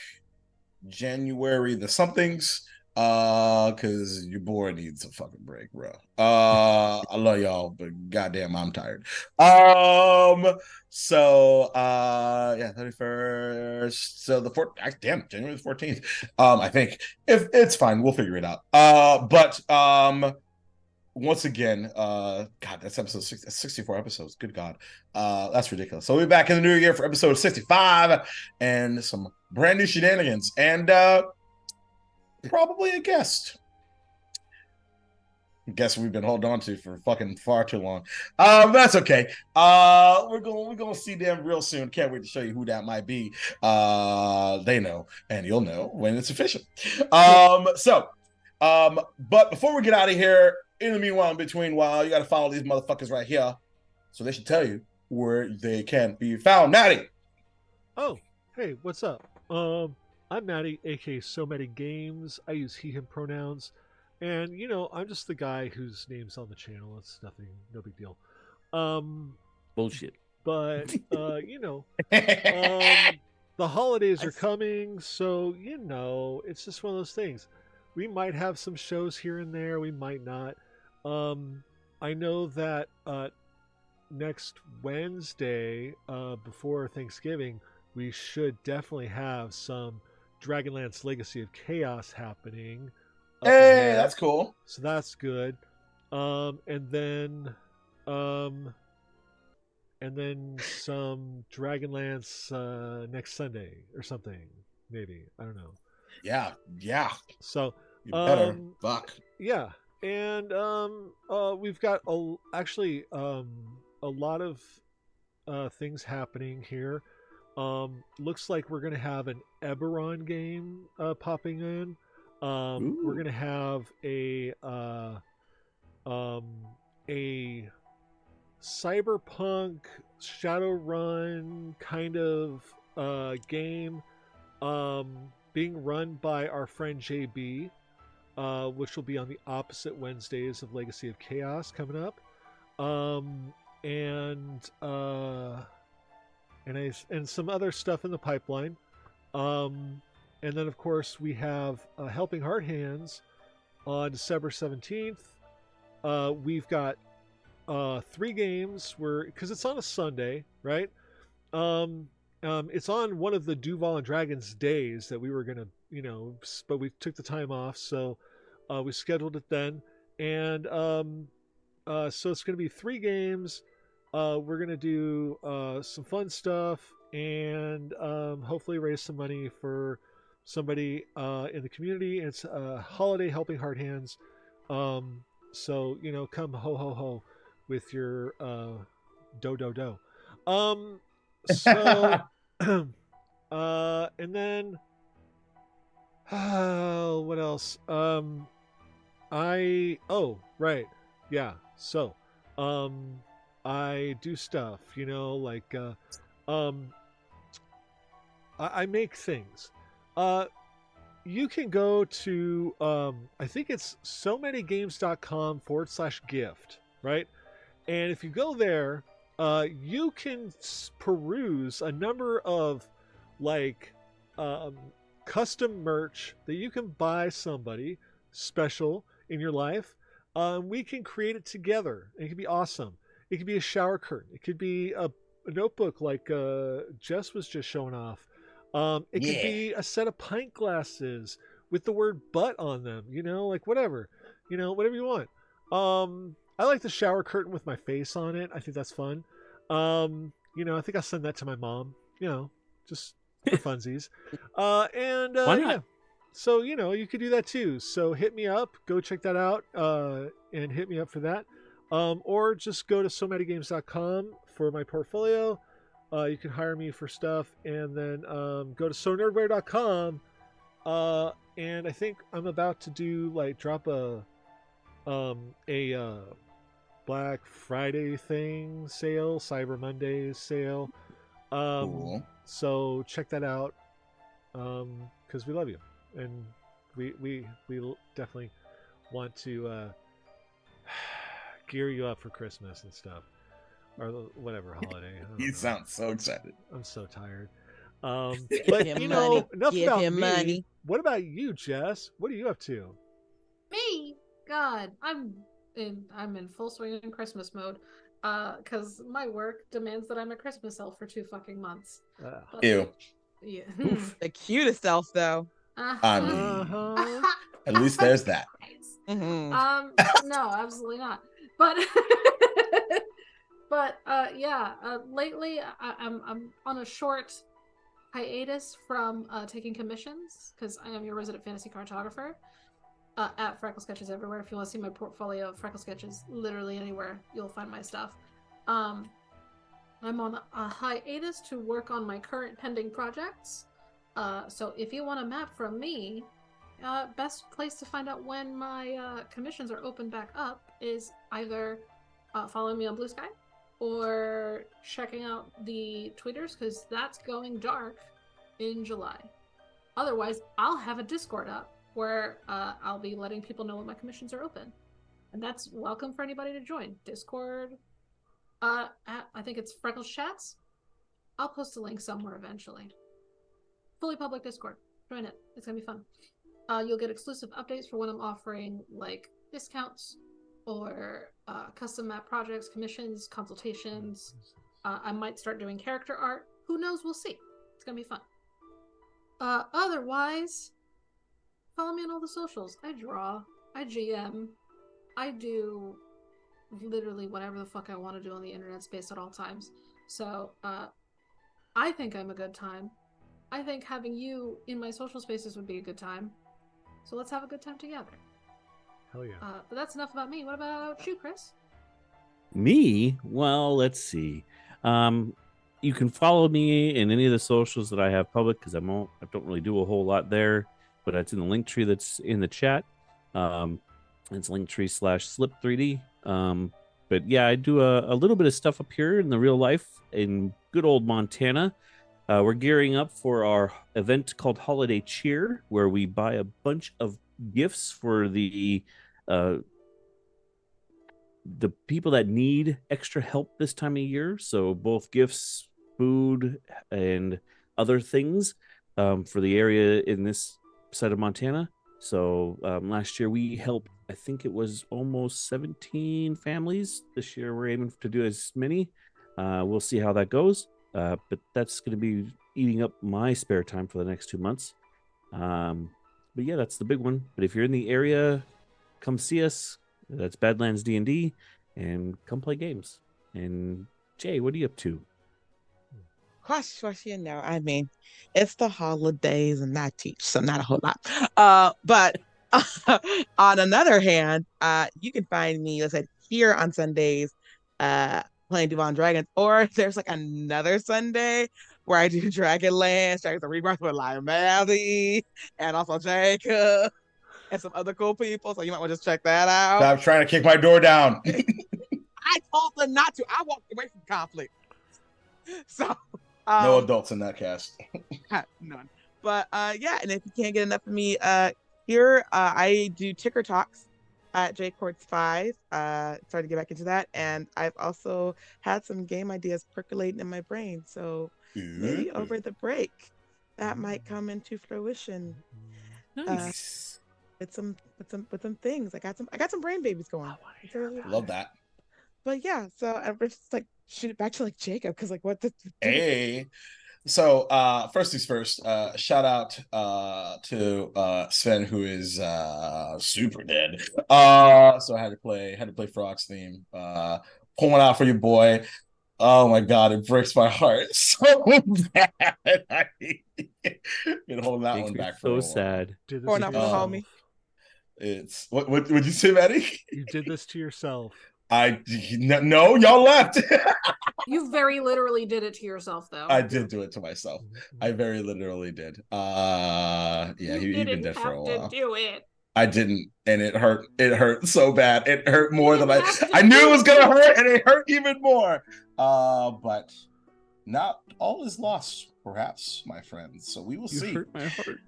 January the somethings. Because your boy needs a fucking break, bro. I love y'all, but goddamn, I'm tired. So 31st. So the January the 14th. I think if it's fine, we'll figure it out. But once again, God, that's episode 64 episodes. Good God. That's ridiculous. So we'll be back in the new year for episode 65 and some brand new shenanigans. And probably a guest. Guess we've been holding on to for fucking far too long. That's okay. We're gonna see them real soon. Can't wait to show you who that might be. They know, and you'll know when it's official. But before we get out of here, in the meanwhile, in between while, you gotta follow these motherfuckers right here, so they should tell you where they can be found. Maddie. Oh, hey, what's up? I'm Maddie, aka So Many Games. I use he, him pronouns. And, I'm just the guy whose name's on the channel. It's nothing, no big deal. Bullshit. But, the holidays are coming, so, it's just one of those things. We might have some shows here and there, we might not. I know that next Wednesday, before Thanksgiving, we should definitely have some Dragonlance Legacy of Chaos happening. Hey, that's cool. So that's good. And then some Dragonlance next Sunday or something. Maybe. I don't know. Yeah. So you better. Fuck. Yeah. And we've got a lot of things happening here. Looks like we're gonna have an Eberron game popping in. We're gonna have a cyberpunk Shadowrun kind of game being run by our friend JB, which will be on the opposite Wednesdays of Legacy of Chaos coming up. And some other stuff in the pipeline. And then, of course, we have Helping Heart Hands on December 17th. We've got 3 games because it's on a Sunday, right? It's on one of the Duval Dragons days that we were going to, but we took the time off, so we scheduled it then. And so it's going to be 3 games. We're going to do some fun stuff and hopefully raise some money for somebody in the community. It's holiday Helping Heart Hands. So, come ho ho ho with your do. So, and then, what else? Right, yeah. So, I do stuff, like, um, I make things. Uh, you can go to, I think it's so manygames.com/gift, right? And if you go there, you can peruse a number of like um, custom merch that you can buy somebody special in your life. We can create it together. It could be awesome. It could be a shower curtain. It could be a notebook like Jess was just showing off. It could be a set of pint glasses with the word "butt" on them. Like whatever. Whatever you want. I like the shower curtain with my face on it. I think that's fun. I think I'll send that to my mom. Just for funsies. Why not? Yeah. So you could do that too. So hit me up. Go check that out. And hit me up for that. Or just go to somanygames.com for my portfolio. You can hire me for stuff, and then go to sonerdwear.com. And I think I'm about to drop a Black Friday sale, Cyber Mondays sale. Cool. So check that out, because we love you, and we definitely want to gear you up for Christmas and stuff, or whatever holiday. You sound so excited. I'm so tired. Give But him enough money. Give about him me. money. What about you, Jess? What are you up to? Me, God, I'm in full swing in Christmas mode, because my work demands that I'm a Christmas elf for 2 fucking months. But Ew. yeah. The cutest elf, though. I mean, at least there's that. Mhm. No, absolutely not. But yeah. Lately, I'm on a short hiatus from taking commissions because I am your resident fantasy cartographer. At Freckle Sketches everywhere. If you want to see my portfolio of Freckle Sketches, literally anywhere you'll find my stuff. I'm on a hiatus to work on my current pending projects. So if you want a map from me, best place to find out when my commissions are open back up is either following me on Blue Sky or checking out the tweeters, because that's going dark in July. Otherwise, I'll have a Discord up where I'll be letting people know when my commissions are open. And that's welcome for anybody to join. Discord, I think it's Freckles Chats. I'll post a link somewhere eventually. Fully public Discord. Join it. It's gonna be fun. You'll get exclusive updates for when I'm offering like discounts or custom map projects, commissions, consultations. I might start doing character art. Who knows? We'll see. It's gonna be fun. Otherwise, follow me on all the socials. I draw, I GM, I do literally whatever the fuck I want to do on the internet space at all times. So, I think I'm a good time. I think having you in my social spaces would be a good time. So let's have a good time together. Hell yeah. But that's enough about me. What about you, Chris? Me? Well, let's see. You can follow me in any of the socials that I have public, because I don't really do a whole lot there, but it's in the link tree that's in the chat. It's linktree/slip3d. But yeah, I do a little bit of stuff up here in the real life in good old Montana. We're gearing up for our event called Holiday Cheer, where we buy a bunch of gifts for the people that need extra help this time of year. So both gifts, food, and other things for the area in this side of Montana. So last year we helped, I think it was almost 17 families. This year we're aiming to do as many. We'll see how that goes. But that's going to be eating up my spare time for the next 2 months. But yeah, that's the big one. But if you're in the area, come see us. That's Badlands D&D, and come play games. And Jay, what are you up to? Gosh, I mean, it's the holidays and I teach, so not a whole lot. But on another hand, you can find me, let's say, here on Sundays, playing Duval Dragons, or there's like another Sunday where I do Dragonlance, Dragons of Rebirth with Lion Maddie, and also Jacob and some other cool people. So you might want to just check that out. Stop trying to kick my door down. I told them not to. I walked away from conflict. So no adults in that cast. none. But yeah, and if you can't get enough of me, here I do ticker talks at JCourts5. Started to get back into that, and I've also had some game ideas percolating in my brain. So maybe over the break, that might come into fruition. Nice. With some things. I got some brain babies going. Love that. But yeah, so I'm just like shoot it back to like Jacob because like what the Hey. So first things first, shout out to Sven, who is super dead. So I had to play Frog's theme. Pulling out for your boy. Oh my god, it breaks my heart so bad. I've been holding that one back for so a while. sad. Pouring out for the homie. It's what would you say, Maddie? You did this to yourself. No, y'all left. You very literally did it to yourself, though. I did do it to myself. I very literally did. Yeah, he's been dead for a while. Have to do it. I didn't, and it hurt. It hurt so bad. It hurt more than I knew it was gonna hurt, and it hurt even more. But not all is lost, perhaps, my friends. So we will see. Hurt my heart.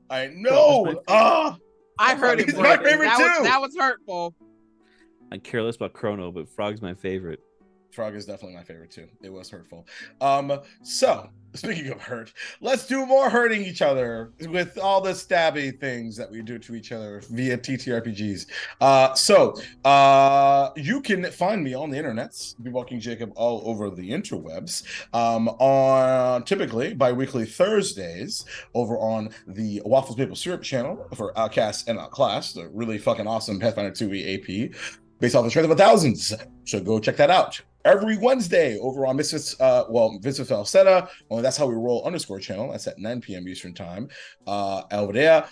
I know. I heard it. He's my favorite too. That was hurtful. I care less about Chrono, but Frog's my favorite. Frog is definitely my favorite too. It was hurtful. So speaking of hurt, let's do more hurting each other with all the stabby things that we do to each other via TTRPGs. You can find me on the internets, Be Walking Jacob, all over the interwebs. On typically bi-weekly Thursdays over on the Waffles Maple Syrup channel for Outcast and Outclassed, a really fucking awesome Pathfinder 2e AP based off the Strength of a Thousands. So go check that out. Every Wednesday over on Misfits, Misfits Falsetta, well, that's how we roll _ channel. That's at 9 p.m. Eastern time. Over there,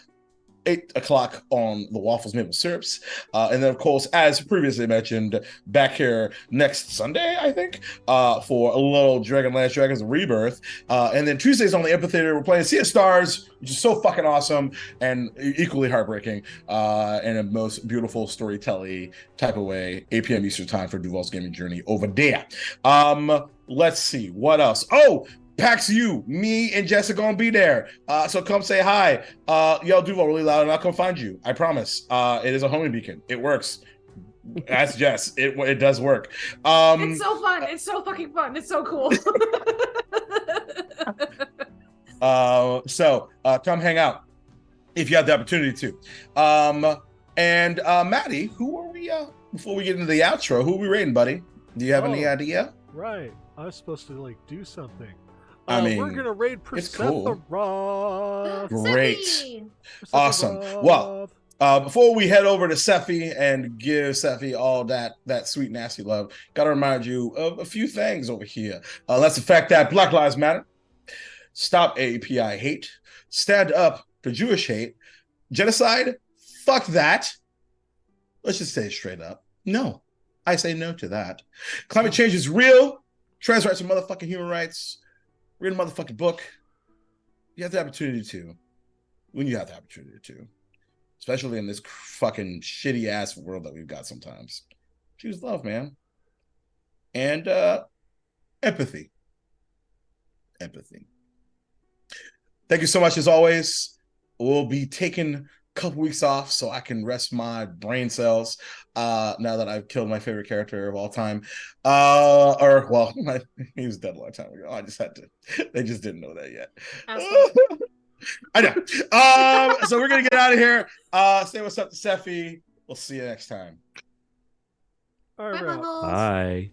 8 o'clock on the Waffles Maple Syrups. And then, of course, as previously mentioned, back here next Sunday, I think, for a little Dragonlance Dragons Rebirth. And then Tuesdays on the Amphitheater, we're playing Sea of Stars, which is so fucking awesome and equally heartbreaking in a most beautiful storytelling type of way. 8 p.m. Eastern time for Duval's Gaming Journey over there. Let's see. What else? Oh! PAX U, me and Jess are gonna be there. So come say hi. Yell Duval really loud and I'll come find you. I promise. It is a homing beacon. It works. Ask Jess. It does work. It's so fun. It's so fucking fun. It's so cool. So come hang out if you have the opportunity to. And Maddie, who are we before we get into the outro, who are we rating, buddy? Do you have any idea? Right. I was supposed to like do something. I mean, we're gonna raid Persephone. Cool. Great. Awesome. Well, before we head over to Sephi and give Sephi all that sweet nasty love, gotta remind you of a few things over here. Let's affect that Black Lives Matter. Stop API hate. Stand up to Jewish hate. Genocide. Fuck that. Let's just say it straight up. No. I say no to that. Climate change is real. Trans rights are motherfucking human rights. Read a motherfucking book. You have the opportunity to. When you have the opportunity to. Especially in this fucking shitty ass world that we've got sometimes. Choose love, man. And empathy. Empathy. Thank you so much as always. We'll be taking couple weeks off so I can rest my brain cells now that I've killed my favorite character of all time. He was dead a long time ago. I just had to. They just didn't know that yet. I know. So we're gonna get out of here. Say what's up to Sephi. We'll see you next time. All right. Bye. Bye.